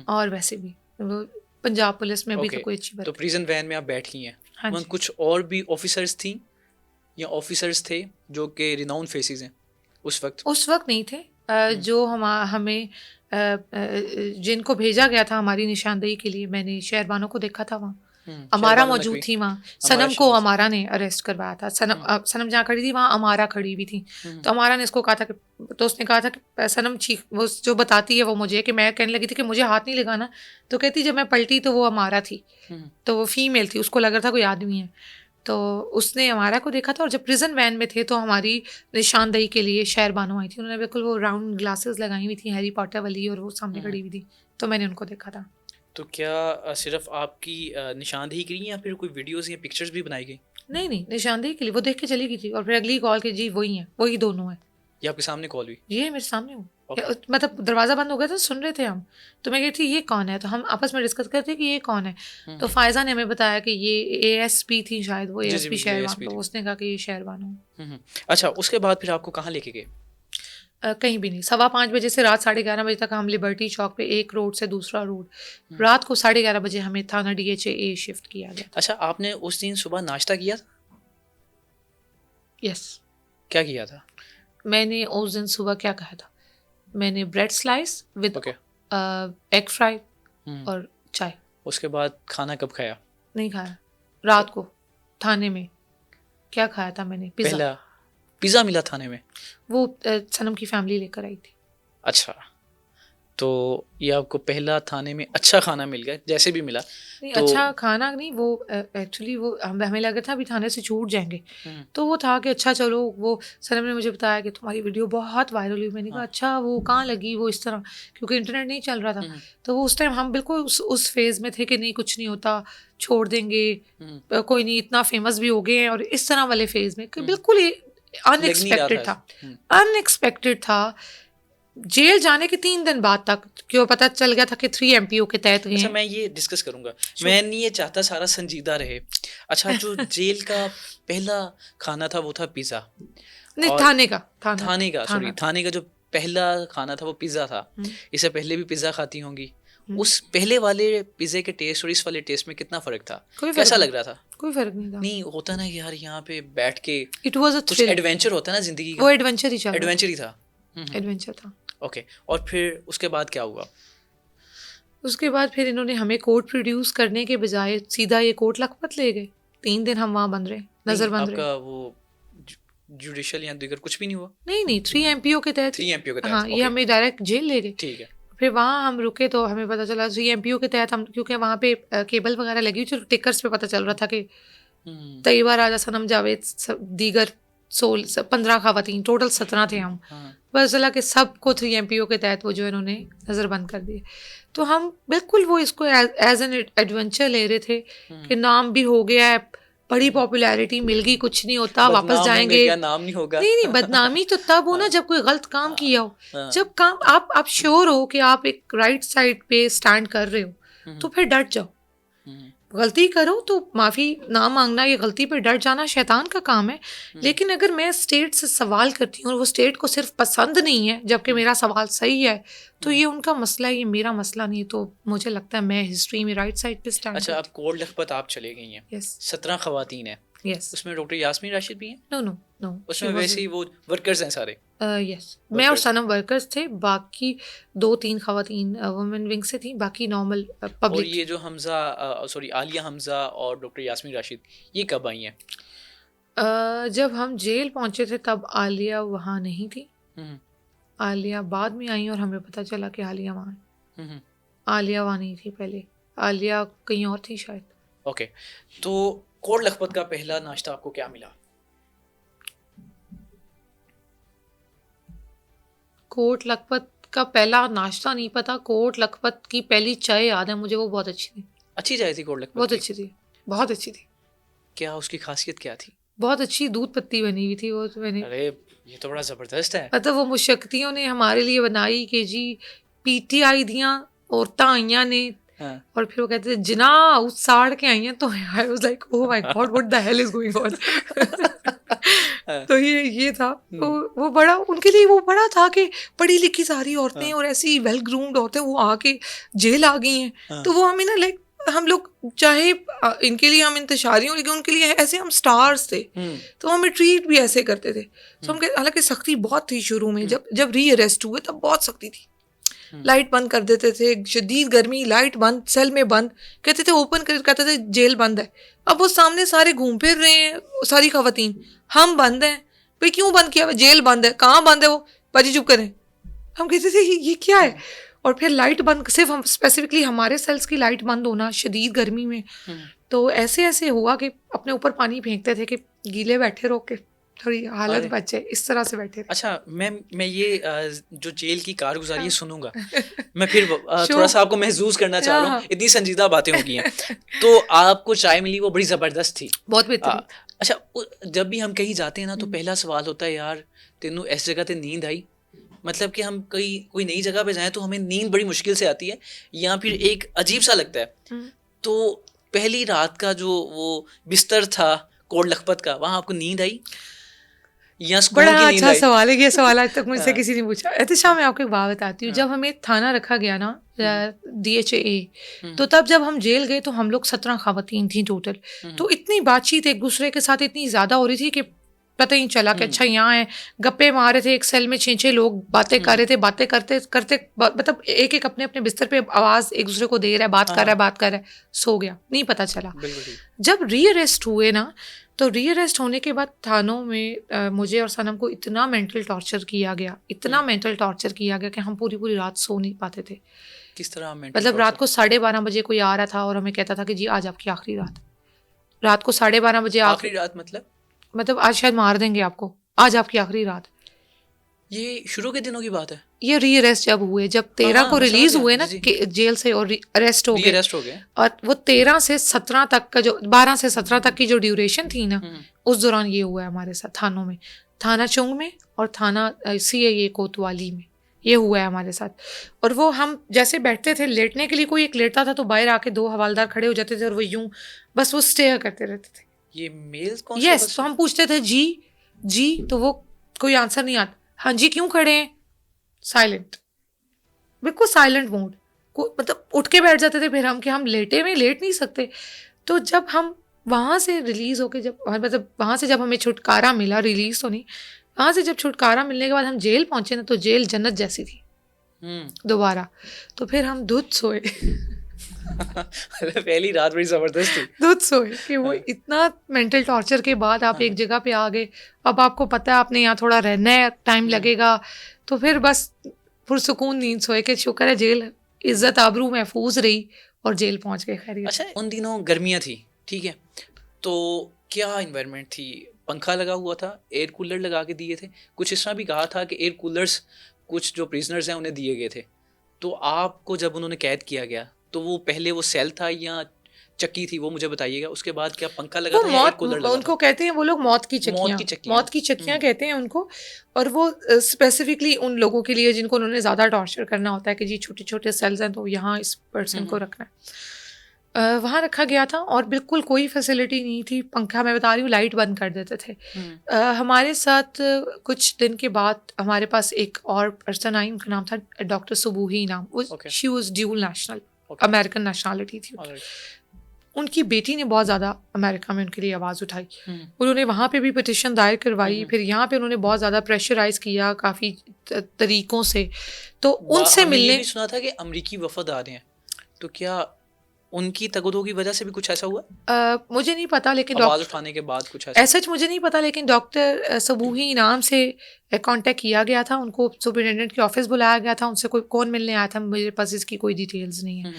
और वैसे भी वो पंजाब पुलिस में भी तो कोई अच्छी बात। तो प्रिजन वैन में आप बैठी हैं, वहाँ कुछ और भी ऑफिसर्स थी या ऑफिसर्स थे जो कि रिनाउंड फेसेस हैं उस वक्त? उस वक्त नहीं थे। जो हमें जिनको भेजा गया था हमारी निशानदेही के लिए, मैंने शहरबानों को देखा था वहाँ, अमारा मौजूद थी वहाँ। सनम को अमारा ने अरेस्ट करवाया था। सनम जहाँ खड़ी थी वहाँ अमारा खड़ी हुई थी, तो अमारा ने इसको कहा था कि, तो उसने कहा था कि सनम चीख, वो जो बताती है वो मुझे, कि मैं कहने लगी थी कि मुझे हाथ नहीं लगाना, तो कहती जब मैं पलटी तो वो अमारा थी, तो वो फीमेल थी, उसको लग रहा था कोई आदमी है, तो उसने हमारा को देखा था। और जब प्रिजन वैन में थे तो हमारी निशानदेही के लिए शहरबानो आई थी, उन्होंने बिल्कुल वो राउंड ग्लासेस लगाई हुई थी, हैरी पॉटर वाली, और वो सामने खड़ी हुई थी, तो मैंने उनको देखा था। तो क्या सिर्फ आपकी निशानदेही करी या फिर कोई वीडियोस या पिक्चर्स भी बनाई गई? नहीं, निशानदेही के लिए वो देख के चली गई थी, और फिर अगली कॉल की जी वही है, वही दोनों है। ये आपके सामने कॉल हुई? ये मेरे सामने हो, मतलब दरवाज़ा बंद हो गया था, सुन रहे थे हम, तो मैं कही थी ये कौन है, तो हम आपस में डिस्कस करते कि ये कौन है। तो फायजा ने हमें बताया कि ये ASP थी शायद, वो ASP शहरबानो, तो उसने कहा कि ये शहरबानो। अच्छा, उसके बाद फिर आपको कहाँ लेके गए? कहीं भी नहीं। 5:15 बजे से रात 11:30 बजे तक हम लिबर्टी चौक पे एक रोड से दूसरा रोड, रात को 11:30 बजे हमें थाना DHA शिफ्ट किया गया। अच्छा, आपने उस दिन सुबह नाश्ता किया था? यस। क्या किया था? मैंने उस दिन सुबह क्या कहा था, मैंने bread slice with egg fry और चाय। उसके बाद खाना कब खाया? नहीं खाया, रात को थाने में। क्या खाया था मैंने? पिज़्ज़ा मिला थाने में? वो सनम की फैमिली लेकर आई थी। अच्छा, तो ये आपको पहला थाने में अच्छा खाना मिल गया, जैसे भी मिला? नहीं, तो अच्छा खाना नहीं, वो एक्चुअली वो हमें लगा था अभी थाने से छूट जाएंगे, तो वो था कि अच्छा चलो, वो सनम ने मुझे बताया कि तुम्हारी वीडियो बहुत वायरल हुई। मैंने कहा अच्छा, वो कहाँ लगी वो, इस तरह, क्योंकि इंटरनेट नहीं चल रहा था। तो वो उस टाइम हम बिल्कुल उस फेज़ में थे कि नहीं कुछ नहीं होता, छोड़ देंगे, कोई नहीं, इतना फेमस भी हो गए हैं, और इस तरह वाले फेज़ में बिल्कुल अनएक्सपेक्टेड था। जेल जाने के 3 दिन बाद तक क्यों पता चल गया था कि 3 MPO के तहत गए। अच्छा, मैं ये डिस्कस करूंगा, मैं नहीं ये चाहता सारा संजीदा रहे। अच्छा, जो जेल का पहला खाना था वो था पिज़्ज़ा? नहीं, थाने का जो पहला खाना था वो पिज़्ज़ा था। इससे पहले भी पिज़्ज़ा खाती होंगी, उस पहले वाले पिज़्ज़े के टेस्ट और इस वाले टेस्ट में कितना फ़र्क था? कोई फर्क कैसा नहीं, लग रहा था? कोई फर्क नहीं था। नहीं होता ना कि यार यहाँ पे बैठ के इट वाज अ कुछ थ्रिल, एडवेंचर होता है ना ज़िंदगी वो का, एडवेंचर ही चल रहा एडवेंचर ही था। था, एडवेंचर था। ओके, और फिर उसके बाद क्या हुआ? उसके बाद फिर इन्होंने हमें कोर्ट प्रोड्यूस करने के बजाय सीधा ये कोर्ट लखपत ले गए। 3 दिन हम वहाँ बंद रहे, नजर नहीं, बंद रहे। आपका वो जुडिशियल या दीगर कुछ भी नहीं हुआ? नहीं 3 MPO के तहत, 3 MPO के तहत, हाँ, ये ओके, हमें डायरेक्ट जेल ले गए। ठीक है। फिर वहाँ हम रुके तो हमें पता चला 3 MPO के तहत हम, क्योंकि वहाँ पे केबल वगैरह लगी हुई थी, टिकर्स पे पता चल रहा था कि तैयबा राजा सनम जावेद दीगर 15 खवातीन, टोटल 17 थे हम। पता चला कि सबको 3 MPO के तहत वो जो इन्होंने नज़रबंद कर दिए। तो हम बिल्कुल वो इसको एज एन एडवेंचर ले रहे थे कि नाम भी हो गया है, बड़ी पॉपुलैरिटी मिल गई, कुछ नहीं होता, वापस जाएंगे। क्या नाम नहीं होगा? नहीं बदनामी तो तब हो ना जब कोई गलत काम किया हो। जब काम आप श्योर हो कि आप एक राइट साइड पे स्टैंड कर रहे हो तो फिर डट जाओ। गलती करो तो माफ़ी ना मांगना, ये गलती पे डट जाना शैतान का काम है। लेकिन अगर मैं स्टेट से सवाल करती हूँ और वो स्टेट को सिर्फ पसंद नहीं है जबकि मेरा सवाल सही है, तो ये उनका मसला है, ये मेरा मसला नहीं। तो मुझे लगता है मैं हिस्ट्री में राइट साइड पे स्टैंड। अच्छा, आप कोर्ट लखपत आप चले गई हैं। यस, 17 खवातीन हैं। यस। उसमें डॉक्टर यास्मीन राशिद भी हैं? नो नो नो, उसमें वैसे ही वो वर्कर्स हैं सारे? यस, मैं और सनम वर्कर्स थे, बाकी 2-3 खवातीन वुमेन विंग से थी, बाकी नॉर्मल और पब्लिक। ये जो आलिया हमजा और डॉक्टर यास्मीन राशिद, ये कब आई हैं? जब हम जेल पहुंचे थे तब आलिया वहाँ नहीं थी। आलिया बाद में आई और हमें पता चला कि आलिया वहाँ है। आलिया वहाँ नहीं थी पहले, आलिया कहीं और थी शायद। ओके, तो कोर्ट लखपत का पहला नाश्ता आपको क्या मिला? कोट लखपत का पहला नाश्ता नहीं पता, कोट लखपत की पहली चाय याद है मुझे, वो बहुत अच्छी थी। अच्छी चाय थी कोर्ट लखपत बहुत की? अच्छी थी, बहुत अच्छी थी। क्या उसकी खासियत क्या थी? बहुत अच्छी दूध पत्ती बनी हुई थी वो, तो मैंने, अरे ये तो बड़ा जबरदस्त है। मतलब वो मुशक्तियों ने हमारे लिए बनाई कि जी PTI दियाँ औरतां आइयां ने, हाँ। और फिर वो कहते थे जिना उस साड़ के आई हैं, तो I was like oh my God what the hell is going on. तो ये था, तो वो बड़ा उनके लिए वो बड़ा था कि पढ़ी लिखी सारी औरतें और ऐसी वेल ग्रूम्ड औरतें वो आके जेल आ गई हैं। तो वो हमें ना लाइक, हम लोग चाहे इनके लिए हम इंतशारी हों लेकिन उनके लिए ऐसे हम स्टार्स थे, तो हमें ट्रीट भी ऐसे करते थे। तो हम हालांकि सख्ती बहुत थी शुरू में, जब री अरेस्ट हुए तब बहुत सख्ती थी। लाइट बंद कर देते थे, शदीद गर्मी, लाइट बंद, सेल में बंद, कहते थे ओपन कर, कहते थे जेल बंद है। अब वो सामने सारे घूम फिर रहे हैं, सारी खवातीन, हम बंद हैं, भाई क्यों बंद किया? जेल बंद है, कहाँ बंद है वो? बाजी चुप करें। हम कहते थे ये क्या है? और फिर लाइट बंद, सिर्फ हम स्पेसिफिकली हमारे सेल्स की लाइट बंद होना शदीद गर्मी में। तो ऐसे ऐसे हुआ कि अपने ऊपर पानी फेंकते थे कि गीले बैठे रहो के थोड़ी हालत बचे, इस तरह से बैठे थे। अच्छा, मैं ये जो जेल की कारगुजारी सुनूंगा, मैं फिर थोड़ा सा आपको महसूस करना चाह रहा हूँ, इतनी संजीदा बातें हो गई हैं। तो आपको चाय मिली, वो बड़ी ज़बरदस्त थी, बहुत बेहतरीन। अच्छा, जब भी हम कहीं जाते हैं ना तो पहला सवाल होता है यार तेनू इस जगह ते नींद आई? मतलब कि हम कोई नई जगह पे जाएं तो हमें नींद बड़ी मुश्किल से आती है या फिर एक अजीब सा लगता है। तो पहली रात का जो वो बिस्तर था कोट लखपत का, वहाँ आपको नींद आई या सुकून की नींद आई? अच्छा सवाल है ये, सवाल आज तक मुझसे किसी ने पूछा। एहतिशाम, मैं आपको एक बात बताती हूँ। जब हमें थाना रखा गया ना, DHA, तो तब जब हम जेल गए तो हम लोग 17 खवातीन थी टोटल। तो इतनी बातचीत एक दूसरे के साथ इतनी ज़्यादा हो रही थी कि पता ही नहीं चला कि अच्छा यहाँ है। गप्पे मार रहे थे, एक सेल में 6-6 लोग बातें कर रहे थे, बातें करते करते मतलब एक एक अपने अपने बिस्तर पे आवाज़ एक दूसरे को दे रहा है, बात कर रहा है, सो गया, नहीं पता चला। जब री अरेस्ट हुए ना, तो री अरेस्ट होने के बाद थानों में मुझे और सनम को इतना मेंटल टॉर्चर किया गया, इतना मेंटल टॉर्चर किया गया कि हम पूरी पूरी रात सो नहीं पाते थे। किस तरह? मतलब रात को 12:30 बजे कोई आ रहा था और हमें कहता था कि जी आज आपकी आखिरी रात। रात को 12:30 बजे आखिरी रात मतलब आज शायद मार देंगे आपको, आज आपकी आखिरी रात। ये शुरू के दिनों की बात है? ये री अरेस्ट जब हुए, जब 13 को रिलीज हुए ना जेल से और अरेस्ट हो गए, और वो 13 से 17 तक का जो 12 से 17 तक की जो ड्यूरेशन थी ना, उस दौरान ये हुआ है हमारे साथ थानों में, थाना चुंग में और थाना CIA कोतवाली में, ये हुआ है हमारे साथ। और वो हम जैसे बैठते थे लेटने के लिए, कोई एक लेटता था तो बाहर आके 2 हवालदार खड़े हो जाते थे और वो यूं बस वो स्टेयर करते रहते थे। ये मेल्स कौन? यस, तो हम पूछते थे जी, तो वो कोई आंसर नहीं आता। हाँ जी, क्यों खड़े हैं? साइलेंट, बिल्कुल साइलेंट मोड। मतलब उठ के बैठ जाते थे फिर हम कि हम लेटे में लेट नहीं सकते। तो जब हम वहाँ से रिलीज़ होके जब मतलब वहाँ से जब हमें छुटकारा मिला, रिलीज़ तो नहीं, वहाँ से जब छुटकारा मिलने के बाद हम जेल पहुँचे ना, तो जेल जन्नत जैसी थी दोबारा। तो फिर हम दूध सोए पहली रात बड़ी जबरदस्त थी। दूध सोए कि वो इतना मेंटल टॉर्चर के बाद आप एक जगह पे आ गए, अब आपको पता है आपने यहाँ थोड़ा रहना है, टाइम लगेगा, तो फिर बस पुरसुकून नींद सोए कि शुक्र है जेल इज्जत आबरू महफूज रही और जेल पहुँच गए खैरियत। अच्छा, उन दिनों गर्मियाँ थी, ठीक है, तो क्या इन्वायरमेंट थी? पंखा लगा हुआ था, एयर कूलर लगा के दिए थे, कुछ इस तरह भी कहा था कि एयर कूलर्स कुछ जो प्रिजनर्स हैं उन्हें दिए गए थे। तो आपको जब उन्होंने कैद किया गया तो वो पहले वो सेल था या चक्की थी, वो मुझे बताइएगा। उसके बाद क्या पंखा लगा था या एयर कूलर लगा उनको था? कहते हैं वो लोग मौत की चक्कियाँ कहते हैं उनको। और वो स्पेसिफिकली उन लोगों के लिए जिनको उन्होंने ज़्यादा टॉर्चर करना होता है कि जी छोटे छोटे सेल्स हैं तो यहाँ इस पर्सन को रखना है, वहाँ रखा गया था। और बिल्कुल कोई फैसिलिटी नहीं थी, पंखा मैं बता रही हूँ लाइट बंद कर देते थे। हमारे साथ कुछ दिन के बाद हमारे पास एक और पर्सन आई, उनका नाम था डॉक्टर सुबूही नाम, she was dual national, American nationality थी। उनकी बेटी ने बहुत ज़्यादा अमेरिका में उनके लिए आवाज़ उठाई, उन्होंने वहाँ पे भी पिटिशन दायर करवाई, फिर यहाँ पे उन्होंने बहुत ज़्यादा प्रेशराइज किया काफ़ी तरीक़ों से। तो उनसे मिलने, ये भी सुना था कि अमरीकी वफद आ रहे हैं, तो क्या उनकी तगदो की वजह से भी कुछ ऐसा हुआ? मुझे नहीं पता, लेकिन आवाज़ उठाने के बाद कुछ ऐसा मुझे नहीं पता, लेकिन डॉक्टर सबूही नाम से कांटेक्ट किया गया था, उनको सुपरिटेंडेंट के ऑफिस बुलाया गया था, उनसे कोई कौन मिलने आया था, मेरे पास इसकी कोई डिटेल्स नहीं है।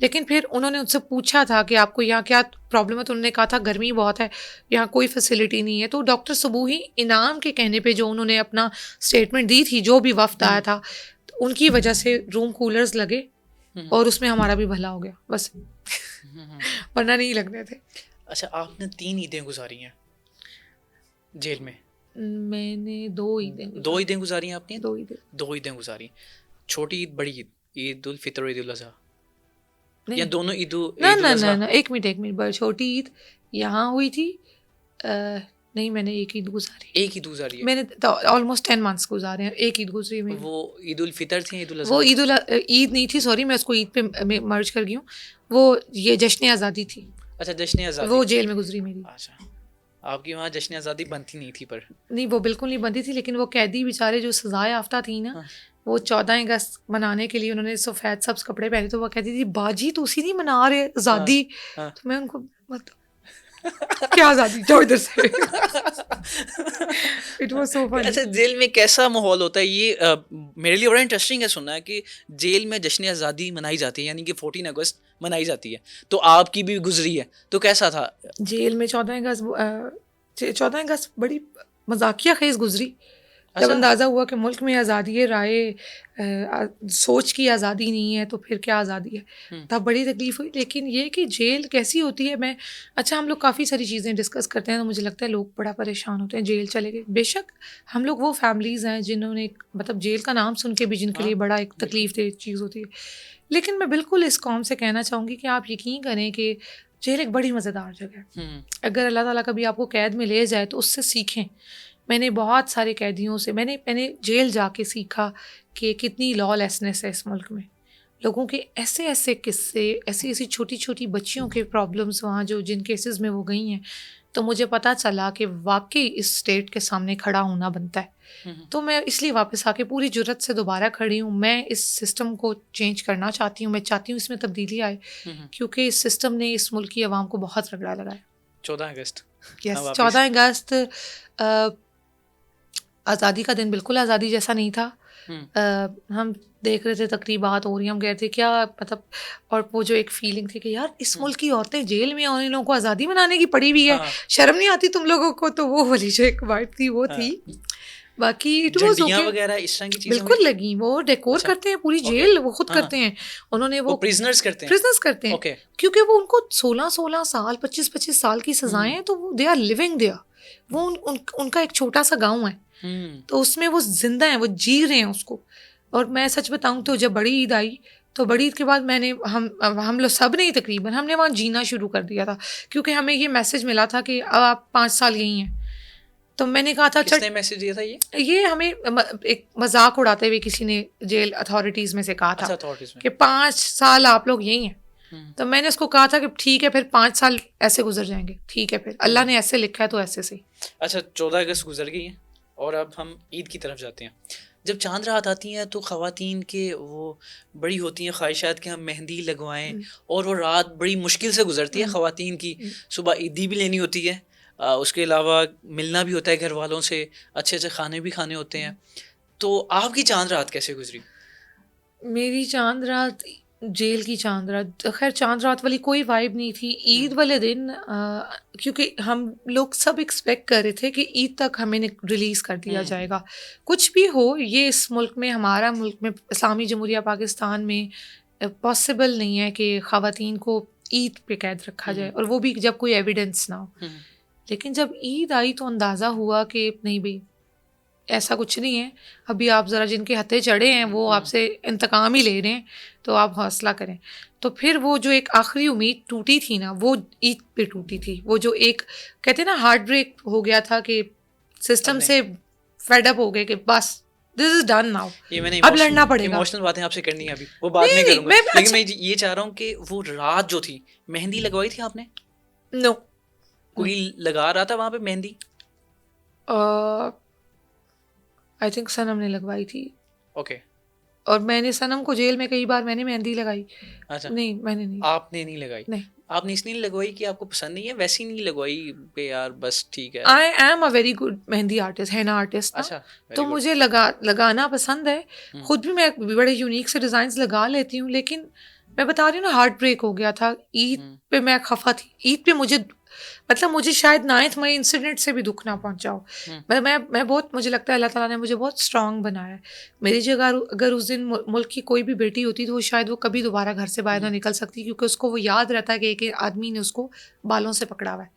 लेकिन फिर उन्होंने उनसे पूछा था कि आपको यहाँ क्या प्रॉब्लम है, तो उन्होंने कहा था गर्मी बहुत है, यहाँ कोई फैसिलिटी नहीं है। तो डॉक्टर सबूही इनाम के कहने पे जो उन्होंने अपना स्टेटमेंट दी थी, जो भी वफ्द आया था, तो उनकी वजह से रूम कूलर्स लगे और उसमें हमारा भी भला हो गया बस, वरना नहीं लगने थे। अच्छा, आपने 3 ईदें गुजारी हैं जेल में? मैंने 2 ईदें गुजारी हैं आपने? 2 ईदें गुजारी। छोटी ईद, बड़ी ईद, ईद उल फितर, ईद उल अज़हा, या दोनों ईद? ना, एक मिनट, बड़ी छोटी ईद यहाँ हुई थी, नहीं मैंने एक ईद गुजारी है। मैंने तो ऑलमोस्ट 10 मंथ्स गुजारे हैं, एक ईद गुजरी में। वो ईद उल फितर थी, ईद उल अज़हा? वो ईद नहीं थी, सॉरी, मैं उसको ईद पे मर्ज कर गई हूँ। वो ये जश्न आज़ादी थी। अच्छा, जश्न आज़ादी वो जेल में गुजरी मेरी। अच्छा, आपकी वहाँ जश्न आज़ादी बनती नहीं थी? पर नहीं, वो बिल्कुल नहीं बनती थी, लेकिन वो कैदी बेचारे जो सज़ा याफ्ता थी ना, वो 14 अगस्त मनाने के लिए उन्होंने सफ़ेद सब्ज़ कपड़े पहने, तो वो कहती थी बाजी तो उसी नहीं मना रहे आज़ादी। तो मैं उनको क्या आज़ादी, जाओ इधर से। It was so funny. अच्छा, जेल में कैसा माहौल होता है? ये मेरे लिए बड़ा इंटरेस्टिंग है सुनना है कि जेल में जश्न आज़ादी मनाई जाती है, यानी कि 14 अगस्त मनाई जाती है, तो आपकी भी गुजरी है, तो कैसा था जेल में 14 अगस्त? बड़ी मजाकिया खेज गुजरी। जब अंदाज़ा हुआ कि मुल्क में आज़ादी है, राय सोच की आज़ादी नहीं है, तो फिर क्या आज़ादी है, तब बड़ी तकलीफ़ हुई। लेकिन ये कि जेल कैसी होती है, अच्छा हम लोग काफ़ी सारी चीज़ें डिस्कस करते हैं, तो मुझे लगता है लोग बड़ा परेशान होते हैं जेल चले गए। बेशक हम लोग वो फैमिलीज़ हैं जिन्होंने मतलब जेल का नाम सुन के भी जिनके लिए बड़ा एक तकलीफ़ दे चीज़ होती है, लेकिन मैं बिल्कुल इस कौम से कहना चाहूँगी कि आप यकीन करें कि जेल एक बड़ी मज़ेदार जगह है। अगर अल्लाह ताला कभी आपको कैद में ले जाए तो उससे सीखें। मैंने बहुत सारे कैदियों से मैंने जेल जाके सीखा कि कितनी लॉलेसनेस है इस मुल्क में। लोगों के ऐसे ऐसे किस्से, ऐसी ऐसी छोटी छोटी बच्चियों के प्रॉब्लम्स वहाँ जो जिन केसेस में वो गई हैं, तो मुझे पता चला कि वाकई इस स्टेट के सामने खड़ा होना बनता है। तो मैं इसलिए वापस आके पूरी जुर्रत से दोबारा खड़ी हूँ। मैं इस सिस्टम को चेंज करना चाहती हूँ, मैं चाहती हूँ इसमें तब्दीली आए, क्योंकि इस सिस्टम ने इस मुल्क की आवाम को बहुत रगड़ा लगाया। 14 अगस्त, यस, 14 अगस्त आज़ादी का दिन बिल्कुल आज़ादी जैसा नहीं था। हम देख रहे थे तकरीबात हो रही, हम गए थे क्या मतलब, और वो जो एक फीलिंग थी कि यार इस मुल्क की औरतें जेल में और इन लोगों को आज़ादी मनाने की पड़ी हुई है, शर्म नहीं आती तुम लोगों को? तो वो वाली जो एक वाइब थी वो थी। बाकी झंडियाँ वगैरह इस तरह की चीजें बिल्कुल लगी। वो डेकोर करते हैं पूरी जेल, वो खुद करते हैं। उन्होंने वो प्रिजनर्स करते हैं, क्योंकि वो उनको 16-16 साल 25-25 साल की सजाएं हैं, तो वो दे आर लिविंग देयर। वो उनका एक छोटा सा गाँव है, तो उसमें वो जिंदा हैं, वो जी रहे हैं उसको। और मैं सच बताऊं तो जब बड़ी ईद आई, तो बड़ी ईद के बाद हम लोग सब ने तकरीबन हमने वहाँ जीना शुरू कर दिया था, क्योंकि हमें ये मैसेज मिला था कि अब आप 5 साल यहीं हैं। तो मैंने कहा था अच्छा, किसने मैसेज दिया था ये हमें एक मजाक उड़ाते हुए किसी ने जेल अथॉरिटीज में से कहा था अथॉरिटीज में कि 5 साल आप लोग यही हैं। तो मैंने उसको कहा था कि ठीक है फिर 5 साल ऐसे गुजर जाएंगे, ठीक है फिर अल्लाह ने ऐसे लिखा है तो ऐसे से। अच्छा 14 अगस्त गुजर गई है और अब हम ईद की तरफ जाते हैं। जब चांद रात आती हैं तो ख़वातीन के वो बड़ी होती हैं ख्वाहिशात कि हम मेहंदी लगवाएं, और वो रात बड़ी मुश्किल से गुजरती है ख़वातीन की। सुबह ईदी भी लेनी होती है, उसके अलावा मिलना भी होता है घर वालों से, अच्छे अच्छे खाने भी खाने होते हैं। तो आपकी चांद रात कैसे गुजरी? मेरी चांद रात जेल की चांद रात, खैर चांद रात वाली कोई वाइब नहीं थी। ईद वाले दिन क्योंकि हम लोग सब एक्सपेक्ट कर रहे थे कि ईद तक हमें रिलीज़ कर दिया जाएगा। कुछ भी हो, ये इस मुल्क में, हमारा मुल्क में, इस्लामी जमहूरिया पाकिस्तान में पॉसिबल नहीं है कि ख़वातीन को ईद पे कैद रखा जाए, और वो भी जब कोई एविडेंस ना हो। लेकिन जब ईद आई तो अंदाज़ा हुआ कि नहीं भाई, ऐसा कुछ नहीं है। अभी आप ज़रा जिनके हत्थे चढ़े हैं वो आपसे इंतकाम ही ले रहे हैं, तो आप हौसला करें। तो फिर वो जो एक आखिरी उम्मीद टूटी थी ना, वो ईद पे टूटी थी। वो जो एक कहते हैं ना हार्ट ब्रेक हो गया था कि सिस्टम से फेड अप हो गए कि बस दिस इज डन नाउ, अब लड़ना पड़ेगा। इमोशनल बातें आपसे करनी है अभी, वो बाद में करूंगा। लेकिन मैं ये चाह रहा हूँ कि वो रात जो थी, मेहंदी लगवाई थी आपने? नो, कोई लगा रहा था वहां पे मेहंदी? आई थिंक सनम ने लगवाई थी। ओके। और मैंने सनम को जेल में कई बार मैंने मेहंदी लगाई। अच्छा, नहीं मैंने नहीं। आपने नहीं लगाई? नहीं। आपने इसलिए नहीं लगवाई कि आपको पसंद नहीं है? वैसी नहीं लगवाई पे यार बस ठीक है। I am a very good mehndi artist, हैना आर्टिस्ट। अच्छा, तो मुझे लगाना पसंद है। खुद भी मैं बड़े यूनिक से डिज़ाइंस लगा लेती हूँ। लेकिन मैं बता रही हूँ ना, हार्ट ब्रेक हो गया था ईद पे। मैं खफा थी ईद पे। मुझे शायद 9 मई इंसिडेंट से भी दुख ना पहुंचाओ। मैं बहुत, मुझे लगता है अल्लाह ताला ने मुझे बहुत स्ट्रांग बनाया है। मेरी जगह अगर उस दिन मुल्क की कोई भी बेटी होती तो शायद वो कभी दोबारा घर से बाहर ना निकल सकती, क्योंकि उसको वो याद रहता है कि एक आदमी ने उसको बालों से पकड़ा हुआ है।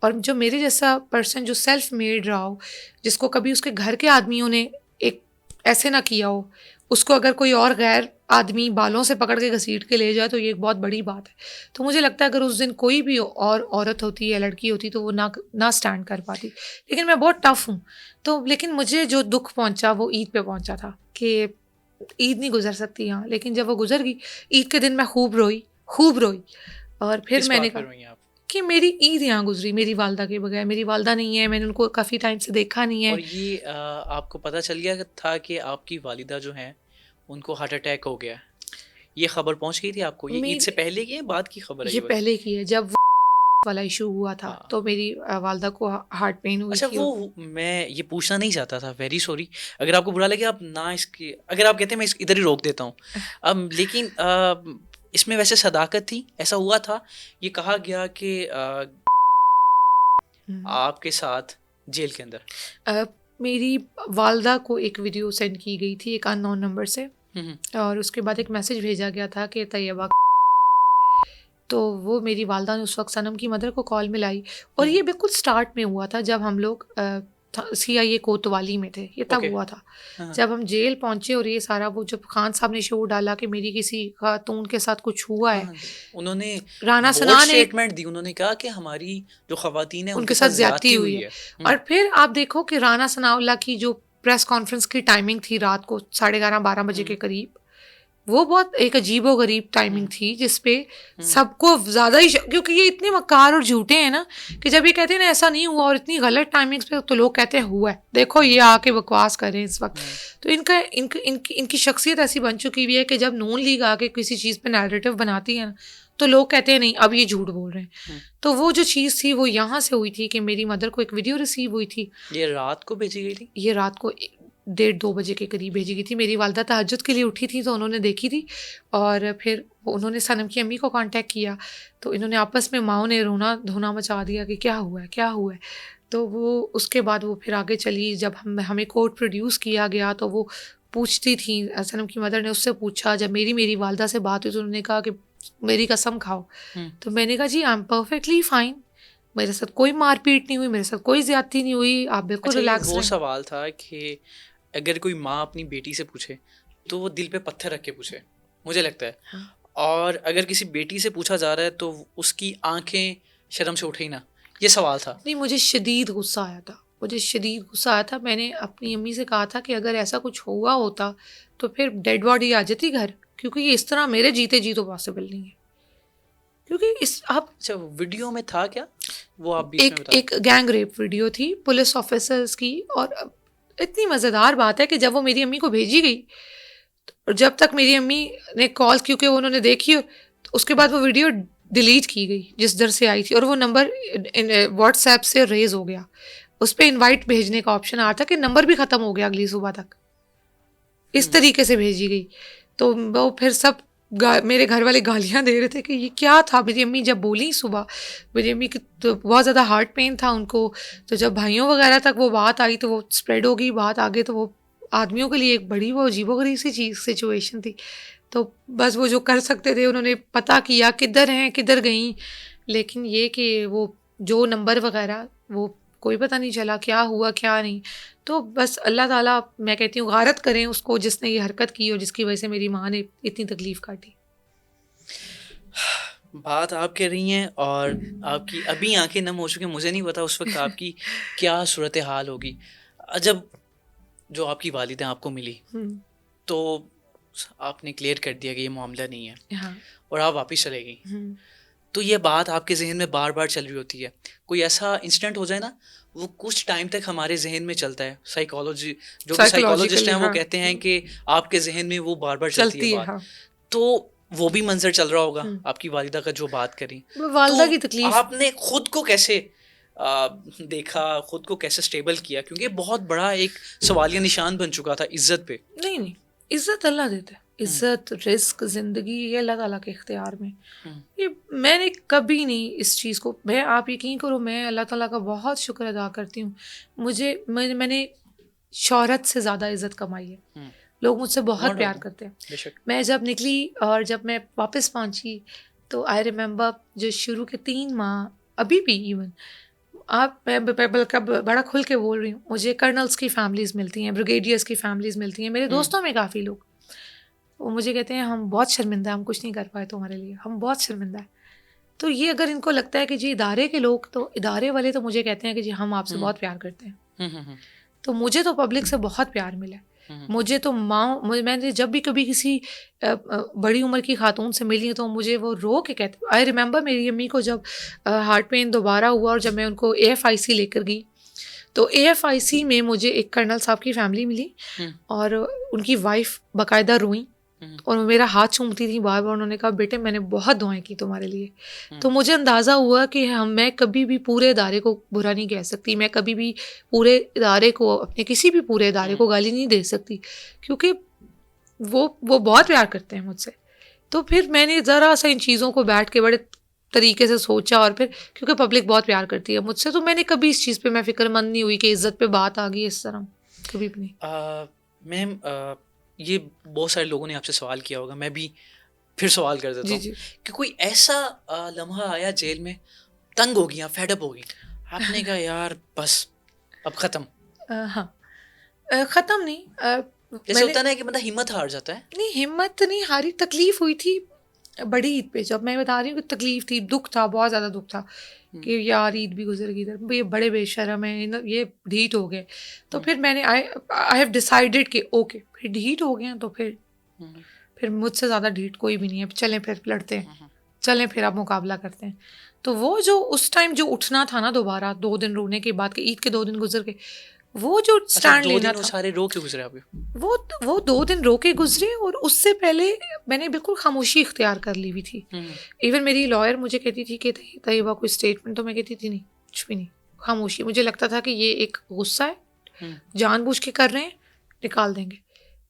और जो मेरे जैसा पर्सन जो सेल्फ मेड रहा हो, जिसको कभी उसके घर के आदमियों ने एक ऐसे ना किया हो, उसको अगर कोई और गैर आदमी बालों से पकड़ के घसीट के ले जाए तो ये एक बहुत बड़ी बात है। तो मुझे लगता है अगर उस दिन कोई भी और औरत होती या लड़की होती तो वो ना स्टैंड कर पाती। लेकिन मैं बहुत टफ हूँ। तो लेकिन मुझे जो दुख पहुँचा वो ईद पे पहुँचा था कि ईद नहीं गुजर सकती यहाँ। लेकिन जब वो गुजर गई, ईद के दिन मैं खूब रोई। और फिर मैंने कहा कि मेरी ईद यहाँ गुजरी मेरी वालदा के बगैर। मेरी वालदा नहीं है, मैंने उनको काफ़ी टाइम से देखा नहीं है। और ये आपको पता चल गया था कि आपकी वालिदा जो हैं उनको हार्ट अटैक हो गया? ये खबर पहुंच गई थी आपको? ये ईद से पहले की है, बाद की खबर है? ये पहले की है। जब वाला इशू हुआ था तो मेरी वालदा को हार्ट पेन हुई थी। वो मैं ये पूछना नहीं चाहता था, वेरी सॉरी। अगर आपको बुरा लगे आप ना इसकी, अगर आप कहते हैं मैं इधर ही रोक देता हूँ। अब लेकिन इसमें वैसे सदाकत थी, ऐसा हुआ था। ये कहा गया कि आपके साथ जेल के अंदर मेरी वालदा को एक वीडियो सेंड की गई थी एक अननोन नंबर से, और उसके बाद एक मैसेज भेजा गया था कि तैयबा। तो वो मेरी वालदा ने उस वक्त सनम की मदर को कॉल मिलाई। और ये बिल्कुल स्टार्ट में हुआ था जब हम लोग CIA कोतवाली में थे, ये तब हुआ था। जब हम जेल पहुंचे और ये सारा वो जब खान साहब ने शो डाला कि मेरी किसी खातून के साथ कुछ हुआ है, उन्होंने राना सना ने स्टेटमेंट दी। उन्होंने कहा कि हमारी जो खवातीन है उनके साथ ज्यादती हुई है। और फिर आप देखो कि राना सनाउल्लाह की जो प्रेस कॉन्फ्रेंस की टाइमिंग थी रात को 11:30-12 बजे के करीब, वो बहुत एक अजीबो गरीब टाइमिंग थी जिसपे सबको ज़्यादा ही क्योंकि ये इतने मक्कार और झूठे हैं ना कि जब ये कहते हैं ना ऐसा नहीं हुआ, और इतनी गलत टाइमिंग्स पे तो लोग कहते हैं हुआ है। देखो ये आके बकवास कर रहे हैं इस वक्त। तो इनकी शख्सियत ऐसी बन चुकी हुई है कि जब नून लीग आके किसी चीज़ पे नैरेटिव बनाती है ना तो लोग कहते हैं नहीं अब ये झूठ बोल रहे हैं। तो वो जो चीज़ थी वो यहाँ से हुई थी कि मेरी मदर को एक वीडियो रिसीव हुई थी। ये रात को भेजी गई थी? ये रात को 1:30-2 बजे के करीब भेजी गई थी। मेरी वालदा तहज्जुद के लिए उठी थी तो उन्होंने देखी थी, और फिर उन्होंने सनम की अम्मी को कांटेक्ट किया। तो इन्होंने आपस में माओ ने रोना धोना मचा दिया कि क्या हुआ है। तो वो उसके बाद वो फिर आगे चली। जब हमें कोर्ट प्रोड्यूस किया गया तो वो पूछती थी, सनम की मदर ने उससे पूछा, जब मेरी वालदा से बात हुई तो उन्होंने कहा कि मेरी कसम खाओ। तो मैंने कहा जी आई एम परफेक्टली फाइन, मेरे साथ कोई मारपीट नहीं हुई, मेरे साथ कोई ज्यादती नहीं हुई, आप बिल्कुल रिलैक्स वो सवाल था कि अगर कोई माँ अपनी बेटी से पूछे तो वो दिल पे पत्थर रख के पूछे, मुझे लगता है। और अगर किसी बेटी से पूछा जा रहा है तो उसकी आंखें शर्म से उठे ही ना, ये सवाल था। नहीं, मुझे शदीद गुस्सा आया था। मुझे शदीद गुस्सा आया था। मैंने अपनी अम्मी से कहा था कि अगर ऐसा कुछ हुआ होता तो फिर डेड बॉडी आ जाती घर, क्योंकि ये इस तरह मेरे जीते जी तो पॉसिबल नहीं है। क्योंकि इस आप अच्छा, वीडियो में था क्या वो, आप बीच में एक बता। एक गैंग रेप वीडियो थी पुलिस ऑफिसर्स की, और इतनी मज़ेदार बात है कि जब वो मेरी अम्मी को भेजी गई, और जब तक मेरी अम्मी ने कॉल, क्योंकि उन्होंने देखी, तो उसके बाद वो वीडियो डिलीट की गई जिस दर से आई थी, और वो नंबर व्हाट्सएप से रेज हो गया। उस पर इनवाइट भेजने का ऑप्शन आ रहा था कि नंबर भी ख़त्म हो गया अगली सुबह तक, इस तरीके से भेजी गई। तो वो फिर सब मेरे घर वाले गालियां दे रहे थे कि ये क्या था। मेरी अम्मी जब बोली सुबह, मेरी अम्मी की तो बहुत ज़्यादा हार्ट पेन था उनको, तो जब भाइयों वगैरह तक वो बात आई तो वो स्प्रेड हो गई बात आगे, तो वो आदमियों के लिए एक बड़ी वो अजीबोगरीब सी चीज़ सिचुएशन थी। तो बस वो जो कर सकते थे उन्होंने पता किया किधर हैं किधर गई, लेकिन ये कि वो जो नंबर वगैरह वो कोई पता नहीं चला क्या हुआ क्या नहीं। तो बस अल्लाह ताला, मैं कहती हूँ गारत करें उसको जिसने ये हरकत की और जिसकी वजह से मेरी माँ ने इतनी तकलीफ़ काटी। बात आप कह रही हैं और आपकी अभी आंखें नम हो चुकी हैं। मुझे नहीं पता उस वक्त आपकी क्या सूरत हाल होगी जब जो आपकी वालिदा आपको मिली, तो आपने क्लियर कर दिया कि ये मामला नहीं है हाँ। और आप वापस चले गई। तो ये बात आपके जहन में बार बार चल रही होती है। कोई ऐसा इंसिडेंट हो जाए ना, वो कुछ टाइम तक हमारे जहन में चलता है। साइकोलॉजी, जो भी साइकोलॉजिस्ट हैं वो कहते हैं कि आपके जहन में वो बार बार चलती है बात। हाँ। तो वो भी मंजर चल रहा होगा आपकी वालिदा का जो बात करी। वालिदा तो की तकलीफ आपने खुद को कैसे देखा, खुद को कैसे स्टेबल किया, क्योंकि बहुत बड़ा एक सवालिया निशान बन चुका था इज्जत पे। नहीं, इज्जत अल्लाह देता है। इज्जत, रिस्क, ज़िंदगी, ये अल्लाह ताला के इख्तियार में। ये मैंने कभी नहीं इस चीज़ को, मैं आप यकीन करो, मैं अल्लाह ताला का बहुत शुक्र अदा करती हूँ। मैंने शोहरत से ज़्यादा इज्जत कमाई है। लोग मुझसे बहुत प्यार करते हैं। मैं जब निकली और जब मैं वापस पहुँची, तो आई रिमेंबर जो शुरू के 3 माह, अभी भी इवन मैं बड़ा खुल के बोल रही हूँ, मुझे कर्नल्स की फैमिलीज़ मिलती हैं, ब्रिगेडियर्स की फैमिलीज़ मिलती हैं, मेरे दोस्तों में काफ़ी लोग, वो मुझे कहते हैं हम बहुत शर्मिंदा हैं, हम कुछ नहीं कर पाए तुम्हारे लिए, हम बहुत शर्मिंदा हैं। तो ये अगर इनको लगता है कि जी इदारे के लोग, तो इदारे वाले तो मुझे कहते हैं कि जी हम आपसे बहुत प्यार करते हैं। तो मुझे तो पब्लिक से बहुत प्यार मिला है। मुझे तो मैंने जब भी कभी किसी बड़ी उम्र की खातून से मिली तो मुझे वो रो के कहते। आई रिमेंबर मेरी अम्मी को जब हार्ट पेन दोबारा हुआ और जब मैं उनको AFIC लेकर गई, तो AFIC में मुझे एक कर्नल साहब की फैमिली मिली और उनकी वाइफ बाकायदा रोई और मेरा हाथ चूमती थी बार बार। उन्होंने कहा बेटे मैंने बहुत दुआएं की तुम्हारे लिए। तो मुझे अंदाज़ा हुआ कि मैं कभी भी पूरे इदारे को बुरा नहीं कह सकती, मैं कभी भी पूरे इदारे को, अपने किसी भी पूरे इदारे को गाली नहीं दे सकती, क्योंकि वो बहुत प्यार करते हैं मुझसे। तो फिर मैंने ज़रा सा इन चीज़ों को बैठ के बड़े तरीके से सोचा, और फिर क्योंकि पब्लिक बहुत प्यार करती है मुझसे, तो मैंने कभी इस चीज़ पे मैं फ़िक्रमंद नहीं हुई कि इज़्ज़त पे बात आ गई इस तरह, कभी भी नहीं। मैम, ये बहुत सारे लोगों ने आपसे सवाल किया होगा, मैं भी फिर सवाल कर देता हूँ कि कोई ऐसा लम्हा आया जेल में, तंग हो गया, फेडअप हो गई, आपने कहा यार बस अब ख़त्म? हाँ, ख़त्म नहीं, जैसे होता है ना कि मतलब हिम्मत हार जाता है। नहीं, हिम्मत नहीं हारी, तकलीफ हुई थी बड़ी ईद पे, जब मैं बता रही हूँ कि तकलीफ थी, दुख था, बहुत ज़्यादा दुख था कि यार ईद भी गुजर गई इधर, ये बड़े बेशर्म है, ये ढीठ हो गए। तो फिर मैंने आई हैव डिसाइडेड कि ओके फिर ढीठ हो गए हैं तो फिर मुझसे ज़्यादा ढीठ कोई भी नहीं है, चलें फिर लड़ते हैं, चलें फिर आप मुकाबला करते हैं। तो वो जो उस टाइम जो उठना था ना दोबारा 2 दिन रोने के बाद, के ईद के 2 दिन गुजर गए, वो जो स्टैंड लेना था, सारे रो के गुजरे आपके? वो 2 दिन रो के गुजरे, और उससे पहले मैंने बिल्कुल खामोशी इख्तियार कर ली हुई थी। इवन मेरी लॉयर मुझे कहती थी कि तैयबा कोई स्टेटमेंट, तो मैं कहती थी नहीं, कुछ भी नहीं, खामोशी। मुझे लगता था कि ये एक गुस्सा है, जानबूझ के कर रहे हैं, निकाल देंगे।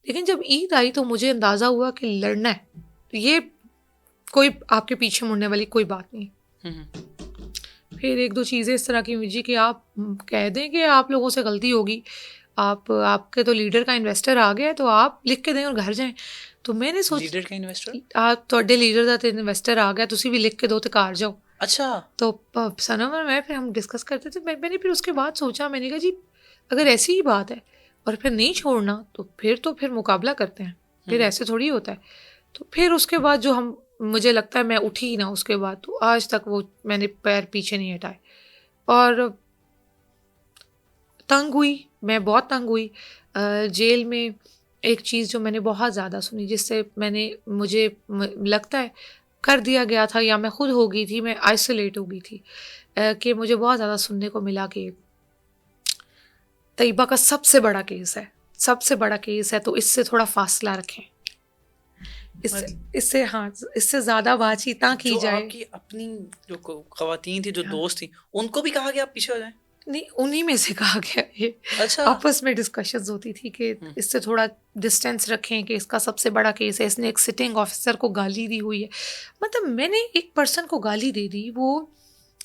लेकिन जब ईद आई तो मुझे अंदाज़ा हुआ कि लड़ना है, ये कोई आपके पीछे मुड़ने वाली कोई बात नहीं। फिर 1-2 चीज़ें इस तरह की हुई जी कि आप कह दें कि आप लोगों से गलती होगी, आपके तो लीडर का इन्वेस्टर आ गया है, तो आप लिख के दें और घर जाएं। तो मैंने सोचा लीडर का इन्वेस्टर, आप ਤੁਹਾਡੇ लीडर ਦਾ इन्वेस्टर आ गया, ਤੁਸੀਂ भी लिख के दो तो कार जाओ। अच्छा। तो सनम और मैं फिर हम डिस्कस करते थे, मैंने फिर उसके बाद सोचा, मैंने कहा जी अगर ऐसी ही बात है और फिर नहीं छोड़ना तो फिर मुकाबला करते हैं, फिर ऐसे थोड़ी होता है। तो फिर उसके बाद जो मुझे लगता है मैं उठी ही ना उसके बाद, तो आज तक वो मैंने पैर पीछे नहीं हटाए। और तंग हुई, मैं बहुत तंग हुई। जेल में एक चीज़ जो मैंने बहुत ज़्यादा सुनी, जिससे मुझे लगता है कर दिया गया था या मैं खुद हो गई थी, मैं आइसोलेट हो गई थी, कि मुझे बहुत ज़्यादा सुनने को मिला कि तैयबा का सबसे बड़ा केस है, सबसे बड़ा केस है, तो इससे थोड़ा फासला रखें, इससे हाँ, इससे ज़्यादा बातचीत ना की जो जाए। आपकी अपनी जो खवातीन थी, जो हाँ। दोस्त थी, उनको भी कहा कि आप पीछे हो जाएं? नहीं, उन्हीं में से कहा गया ये। अच्छा। आपस में डिस्कशंस होती थी कि इससे थोड़ा डिस्टेंस रखें, कि इसका सबसे बड़ा केस है, इसने एक सिटिंग ऑफिसर को गाली दी हुई है। मतलब मैंने एक पर्सन को गाली दे दी, वो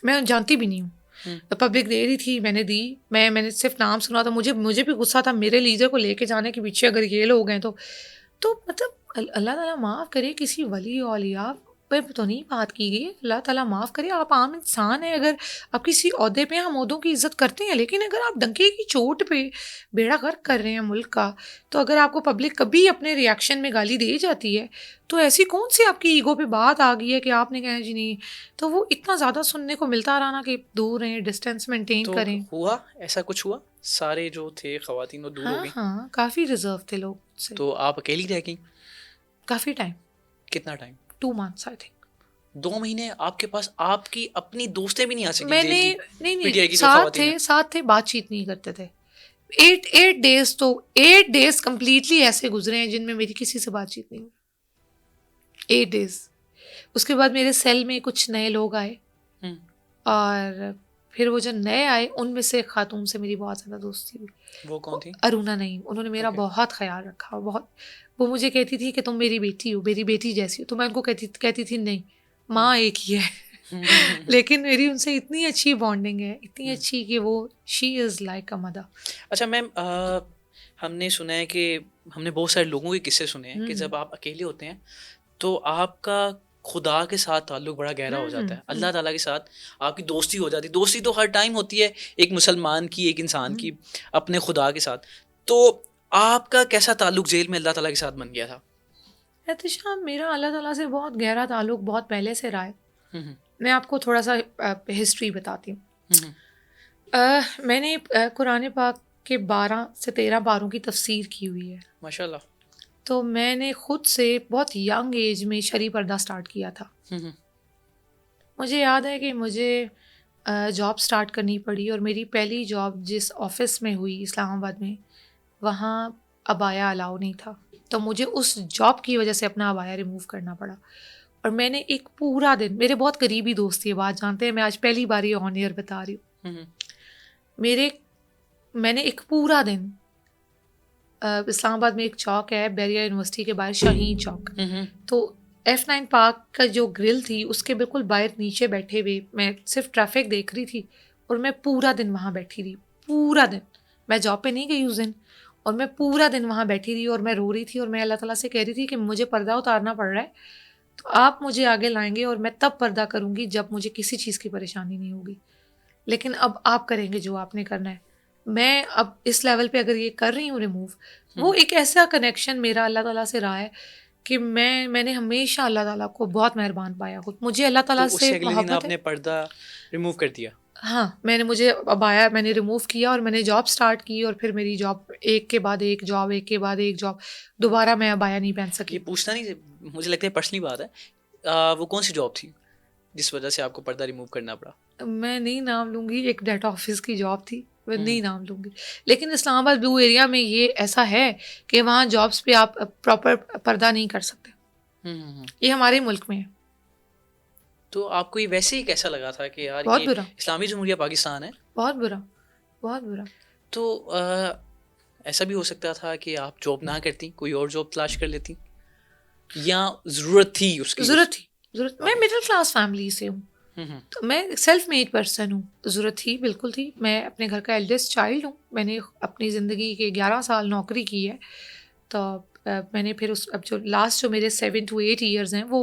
मैं जानती भी नहीं हूँ, तो पब्लिक दे रही थी, मैंने दी। मैंने सिर्फ नाम सुना था, मुझे भी गुस्सा था, मेरे लीडर को लेके जाने के पीछे अगर ये लोग हैं तो मतलब अल्लाह ताला माफ़ करे, किसी वली औलिया पे तो नहीं बात की गई। अल्लाह ताला माफ़ करे, आप आम इंसान हैं, अगर आप किसी ओहदे पे, हम ओहदों की इज़्ज़त करते हैं, लेकिन अगर आप डंके की चोट पे बेड़ा गर्क कर रहे हैं मुल्क का, तो अगर आपको पब्लिक कभी अपने रिएक्शन में गाली दे जाती है, तो ऐसी कौन सी आपकी ईगो पे बात आ गई है कि आपने कहा जी नहीं। तो वो इतना ज़्यादा सुनने को मिलता रहा ना कि दूर रहें, डिस्टेंस मेंटेन तो करें। हुआ ऐसा कुछ हुआ? सारे जो थे खवातीन वो दूर हो हाँ गई? हाँ, काफ़ी रिजर्व थे लोग से, तो आप अकेली रह गई? काफ़ी टाइम, कितना टाइम? 2 months I think. 2 महीने आपके पास आपकी अपनी दोस्तें भी नहीं आ सकी मैंने जेल की? नहीं पीटीआई की जो साथ खवातीन है? साथ थे, बातचीत नहीं करते थे। 8 डेज, तो 8 डेज कंप्लीटली ऐसे गुजरे हैं जिनमें मेरी किसी से बातचीत नहीं हुई। 8 डेज। उसके बाद मेरे सेल में कुछ नए लोग आए, हम्म, और फिर वो जो नए आए उनमें से एक खातून से मेरी बहुत ज़्यादा दोस्ती हुई, वो कौन थी? अरुणा नईम। उन्होंने मेरा ओके। बहुत ख्याल रखा, बहुत। वो मुझे कहती थी कि तुम मेरी बेटी हो, मेरी बेटी जैसी हो, तो मैं उनको कहती थी नहीं, माँ एक ही है। लेकिन मेरी उनसे इतनी अच्छी बॉन्डिंग है, इतनी अच्छी, कि वो she is like a mother. अच्छा मैम, हमने सुना है कि हमने बहुत सारे लोगों के किस्से सुने हैं कि हम्म जब आप अकेले होते हैं तो आपका खुदा के साथ ताल्लुक बड़ा गहरा हो जाता है, अल्लाह ताला के साथ आपकी दोस्ती हो जाती है। दोस्ती तो हर टाइम होती है एक मुसलमान की, एक इंसान की अपने खुदा के साथ। तो आपका कैसा ताल्लुक जेल में अल्लाह ताला के साथ बन गया था? एहतशाम, मेरा अल्लाह ताला से बहुत गहरा ताल्लुक बहुत पहले से रहा है। हम्म, मैं आपको थोड़ा सा हिस्ट्री बताती हूँ। हम्म, मैंने कुरान पाक के 12 से 13 पारों की तफसीर की हुई है। माशाल्लाह। तो मैंने खुद से बहुत यंग एज में शरी पर्दा स्टार्ट किया था। हम्म, मुझे याद है कि मुझे जॉब स्टार्ट करनी पड़ी, और मेरी पहली जॉब जिस ऑफिस में हुई इस्लामाबाद में, वहाँ अबाया अलाउ नहीं था, तो मुझे उस जॉब की वजह से अपना अबाया रिमूव करना पड़ा। और मैंने एक पूरा दिन, मेरे बहुत करीबी दोस्त ये बात जानते हैं, मैं आज पहली बार ये ऑन एयर बता रही हूँ। हम्म, मैंने एक पूरा दिन इस्लामाबाद में एक चौक है बैरिया यूनिवर्सिटी के बाहर, शाहीन चौक, हम्म, तो F9 पार्क का जो ग्रिल थी उसके बिल्कुल बाहर नीचे बैठे हुए मैं सिर्फ ट्रैफिक देख रही थी, और मैं पूरा दिन वहाँ बैठी रही, पूरा दिन। मैं जॉब पे नहीं गई उस दिन, और मैं पूरा दिन वहाँ बैठी रही, और मैं रो रही थी, और मैं अल्लाह ताला से कह रही थी कि मुझे पर्दा उतारना पड़ रहा है, तो आप मुझे आगे लाएंगे, और मैं तब पर्दा करूँगी जब मुझे किसी चीज़ की परेशानी नहीं होगी, लेकिन अब आप करेंगे जो आपने करना है। मैं अब इस लेवल पे अगर ये कर रही हूँ रिमूव, वो एक ऐसा कनेक्शन मेरा अल्लाह ताला से रहा है कि मैंने हमेशा अल्लाह ताला को बहुत मेहरबान पाया खुद। मुझे अल्लाह तो ताला उससे से अगले दिन मोहब्बत आपने है। पर्दा रिमूव कर दिया? हाँ, मुझे अबाया मैंने रिमूव किया, और मैंने जॉब स्टार्ट की, और फिर मेरी जॉब एक के बाद एक जॉब, एक के बाद एक जॉब, दोबारा मैं अबाया नहीं पहन ये सकी। पूछना नहीं, मुझे लगता है पर्सनली बात है। वो कौन सी जॉब थी जिस वजह से आपको पर्दा रिमूव करना पड़ा? मैं नहीं नाम लूँगी, एक डेटा ऑफिस की जॉब थी, मैं हम्म, नहीं नाम लूँगी। लेकिन इस्लामाबाद ब्लू एरिया में ये ऐसा है कि वहाँ जॉब्स पे आप प्रॉपर पर्दा नहीं कर सकते, हम्म। ये हमारे मुल्क में है। तो आपको ये वैसे ही कैसा लगा था कि यार बहुत ये बुरा, इस्लामी जमहूरिया पाकिस्तान है? बहुत बुरा, बहुत बुरा। तो ऐसा भी हो सकता था कि आप जॉब ना करती, कोई और जॉब तलाश कर लेती, या ज़रूरत थी उसकी? ज़रूरत मैं ओके। मिडिल क्लास फैमिली से हूँ, हम्म, तो मैं सेल्फ मेड पर्सन हूँ। ज़रूरत थी, बिल्कुल थी। मैं अपने घर का एल्डेस्ट चाइल्ड हूँ। मैंने अपनी ज़िंदगी के 11 साल नौकरी की है, तो मैंने फिर अब जो लास्ट जो मेरे 7 to 8 ईयर्स हैं वो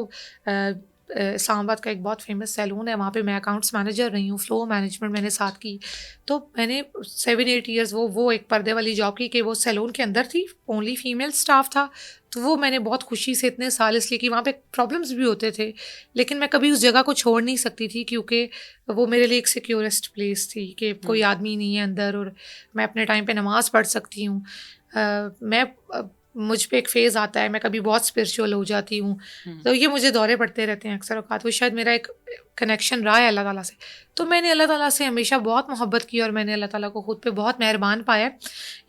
इस्लामाबाद का एक बहुत फेमस सैलून है, वहाँ पे मैं अकाउंट्स मैनेजर रही हूँ, फ्लो मैनेजमेंट मैंने साथ की। तो मैंने 7-8 ईयर्स वो एक पर्दे वाली जॉब की कि वो सैलून के अंदर थी, ओनली फीमेल स्टाफ था। तो वो मैंने बहुत खुशी से इतने साल इसलिए कि वहाँ पे प्रॉब्लम्स भी होते थे, लेकिन मैं कभी उस जगह को छोड़ नहीं सकती थी क्योंकि वो मेरे लिए एक सिक्योरेस्ट प्लेस थी कि कोई आदमी नहीं है अंदर और मैं अपने टाइम पे नमाज़ पढ़ सकती हूँ। मुझ पे एक फ़ेज़ आता है, मैं कभी बहुत स्पिरिचुअल हो जाती हूँ, तो ये मुझे दौरे पड़ते रहते हैं अक्सर औक़ात। वो शायद मेरा एक कनेक्शन रहा है अल्लाह ताला से। तो मैंने अल्लाह ताला से हमेशा बहुत मोहब्बत की और मैंने अल्लाह ताला को खुद पे बहुत मेहरबान पाया।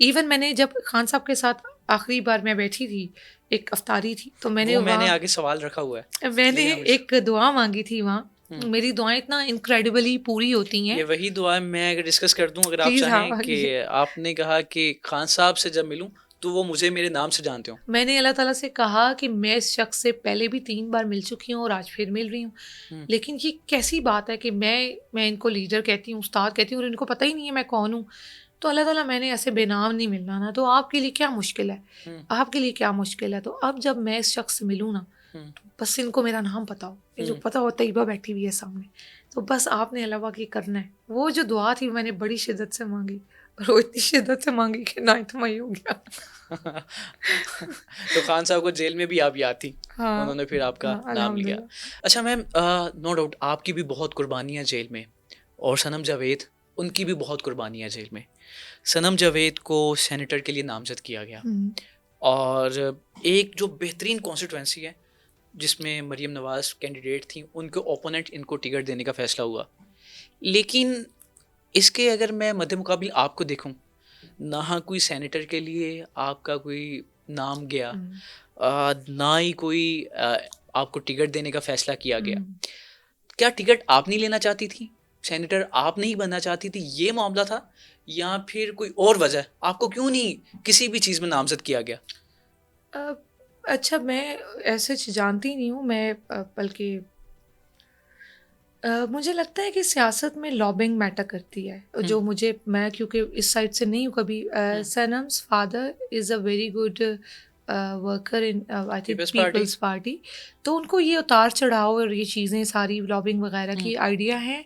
इवन मैंने जब खान साहब के साथ आखिरी बार मैं बैठी थी, एक अफ्तारी थी, तो मैंने आगे सवाल रखा हुआ है, मैंने एक दुआ मांगी थी वहाँ। मेरी दुआएं इतना इनक्रेडिबली पूरी होती हैं। ये वही दुआ मैं अगर डिस्कस कर दूं अगर आप चाहें कि आपने कहा कि खान साहब से जब मिलूं तो वो मुझे मेरे नाम से जानते हो। मैंने अल्लाह ताला से कहा कि मैं इस शख्स से पहले भी 3 बार मिल चुकी हूँ और आज फिर मिल रही हूँ, लेकिन ये कैसी बात है कि मैं इनको लीडर कहती हूँ, उस्ताद कहती हूँ और इनको पता ही नहीं है मैं कौन हूँ। तो अल्लाह ताला मैंने ऐसे बेनाम नहीं मिलना ना, तो आपके लिए क्या मुश्किल है, आपके लिए क्या मुश्किल है। तो अब जब मैं इस शख्स से मिलूँ ना, तो बस इनको मेरा नाम पता हो, इनको पता हो तैयबा बैठी हुई है सामने, तो बस आपने अलावा की करना है। वो जो दुआ थी मैंने बड़ी शिद्दत से मांगी और वो इतनी शिद्दत से मांगी कि 9 मई हो गया। तो खान साहब को जेल में भी आप याद थी। हाँ, उन्होंने फिर आपका नाम लिया। अच्छा मैम, नो डाउट आपकी भी बहुत कुर्बानियाँ जेल में, और सनम जावेद उनकी भी बहुत कुर्बानियाँ जेल में। सनम जावेद को सेनेटर के लिए नामजद किया गया और एक जो बेहतरीन कॉन्स्टिट्यूंसी है जिसमें मरियम नवाज़ कैंडिडेट थी, उनके ओपोनेंट इनको टिकट देने का फैसला हुआ। लेकिन इसके अगर मैं मध्य मुकाबले आपको देखूं, ना कोई सेनेटर के लिए आपका कोई नाम गया, ना ही कोई आपको टिकट देने का फैसला किया गया। क्या टिकट आप नहीं लेना चाहती थी, सेनेटर आप नहीं बनना चाहती थी, ये मामला था, या फिर कोई और वजह आपको क्यों नहीं किसी भी चीज़ में नामजद किया गया? अच्छा, मैं ऐसे जानती नहीं हूँ, मैं बल्कि मुझे लगता है कि सियासत में लॉबिंग मैटर करती है, जो मैं क्योंकि इस साइड से नहीं हूँ कभी। Sanam's father is a very good worker in I think Peoples Party, तो उनको ये उतार चढ़ाव और ये चीज़ें सारी लॉबिंग वगैरह की आइडिया है,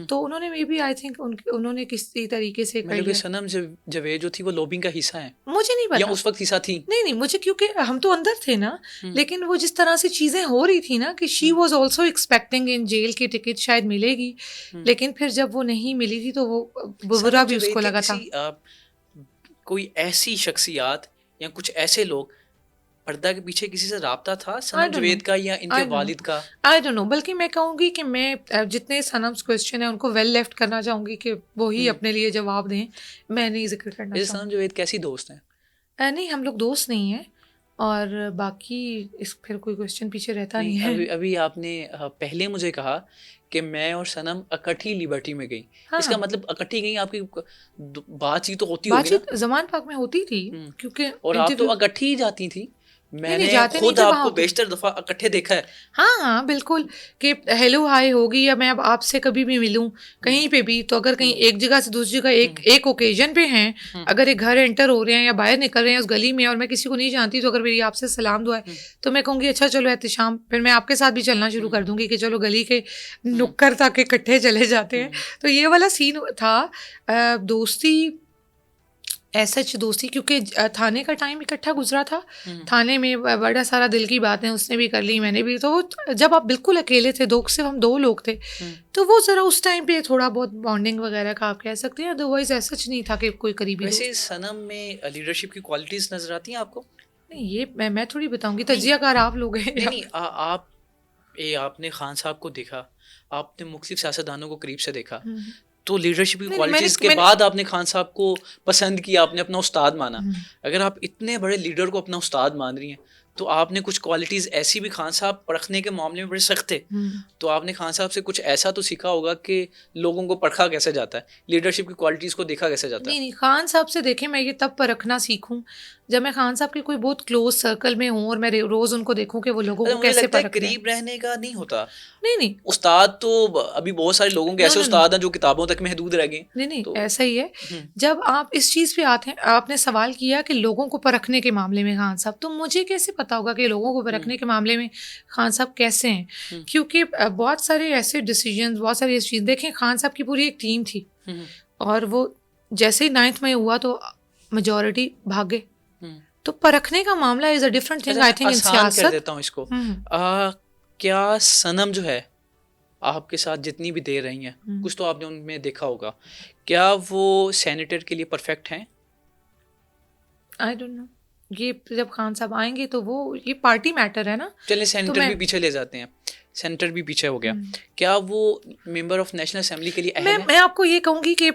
तो उन्होंने मे बी आई थिंक उन्होंने किसी तरीके से सनम जावेद जो थी वो लॉबिंग का हिस्सा है, मुझे नहीं पता, या उस वक्त हिस्सा थी? नहीं मुझे, क्योंकि हम तो अंदर थे ना, लेकिन वो जिस तरह से चीज़ें हो रही थी ना कि she was also expecting in jail की टिकट शायद मिलेगी, लेकिन फिर जब वो नहीं मिली थी तो वो बुरा भी उसको लगा था। कोई ऐसी शख्सियात या कुछ ऐसे लोग पर्दा के पीछे किसी से राब्ता था सनम जावेद का या इनके वालिद का? आई डोंट नो, बल्कि मैं कहूँगी कि मैं जितने सनम्स क्वेश्चन है उनको वेल लेफ्ट करना चाहूँगी कि वो ही अपने लिए जवाब दें, मैं नहीं जिक्र करना चाहूँगी। सनम जावेद कैसी दोस्त हैं? नहीं, हम लोग दोस्त नहीं हैं, और बाकी इस फिर कोई क्वेश्चन पीछे रहता नहीं है। अभी आपने पहले मुझे कहा कि मैं और सनम इकट्ठी लिबर्टी में गई। हाँ। इसका मतलब इकट्ठी गई, आपकी बातचीत तो होती होगी ना? बातचीत ज़मान पाक में होती थी, क्योंकि और आप तो इकट्ठी ही जाती थी। मैंने खुद आपको बेशतर दफ़ा इकट्ठे देखा है। हाँ बिल्कुल, कि हेलो हाय होगी, या मैं अब आपसे कभी भी मिलूं कहीं पे भी, तो अगर कहीं एक जगह से दूसरी जगह एक ओकेजन पे हैं, अगर एक घर एंटर हो रहे हैं या बाहर निकल रहे हैं उस गली में और मैं किसी को नहीं जानती, तो अगर मेरी आपसे सलाम दुआ है तो मैं कहूँगी अच्छा चलो एहतिशाम, फिर मैं आपके साथ भी चलना शुरू कर दूंगी कि चलो गली के नुक्कड़ तक इकट्ठे चले जाते हैं। तो ये वाला सीन था। दोस्ती ऐसा दोस्ती, क्योंकि थाने का टाइम इकट्ठा गुजरा था, थाने में बड़ा सारा दिल की बातें उसने भी कर ली, मैंने भी। तो जब आप बिल्कुल अकेले थे, सिर्फ हम 2 लोग थे, तो वो ज़रा उस टाइम पे थोड़ा बहुत बॉन्डिंग वगैरह का आप कह सकते हैं, अदरवाइज ऐसा नहीं था कि कोई करीबी। वैसे सनम में लीडरशिप की क्वालिटीज़ नज़र आती हैं आपको? नहीं, ये मैं थोड़ी बताऊँगी, तजियाकार आप लोग हैं। नहीं, आपने खान साहब को देखा, आपने मुख्तलिफ सियासतदानों को करीब से देखा, तो लीडरशिप की क्वालिटीज़ के बाद आपने खान साहब को पसंद किया, आपने अपना उस्ताद माना। अगर आप इतने बड़े लीडर को अपना उस्ताद मान रही हैं, तो आपने कुछ क्वालिटीज़ ऐसी भी, खान साहब परखने के मामले में बड़े सख्त थे, तो आपने खान साहब से कुछ ऐसा तो सीखा होगा कि लोगों को परखा कैसे जाता है, लीडरशिप की क्वालिटीज़ को देखा कैसे जाता है। नहीं, खान साहब से देखें, मैं ये तब परखना सीखूं जब मैं खान साहब के कोई बहुत क्लोज सर्कल में हूँ और मैं रोज़ उनको देखूं कि वो लोगों को कैसे परखते हैं। करीब रहने का नहीं होता। नहीं, उस्ताद तो अभी बहुत सारे लोगों के ऐसे उस्ताद हैं जो किताबों तक महदूद रह गए। नहीं, ऐसा ही है। जब आप इस चीज़ पे आते हैं, आपने सवाल किया कि लोगों को परखने के मामले में खान साहब, तो मुझे कैसे पता होगा कि लोगों को परखने के मामले में खान साहब कैसे हैं, क्योंकि बहुत सारे ऐसे डिसीजंस, बहुत सारी ऐसी चीज़, देखें खान साहब की पूरी एक टीम थी और वो जैसे ही 9th में हुआ तो मेजॉरिटी भागे, तो परखने का मामला is a different thing I think in सियासत। कर देता हूँ इसको। क्या सनम जो है आपके साथ जितनी भी देर रही हैं, कुछ तो आपने उनमें देखा होगा, क्या वो सेनेटर के लिए परफेक्ट हैं? आई डोंट नो, ये जब खान साहब आएंगे तो वो, ये पार्टी मैटर है ना। चलिए सेनेटर भी पीछे ले जाते हैं, सेनेटर भी पीछे हो गया, क्या वो मेंबर ऑफ नेशनल असेंबली के लिए अहल है? मैं आपको ये कहूँगी कि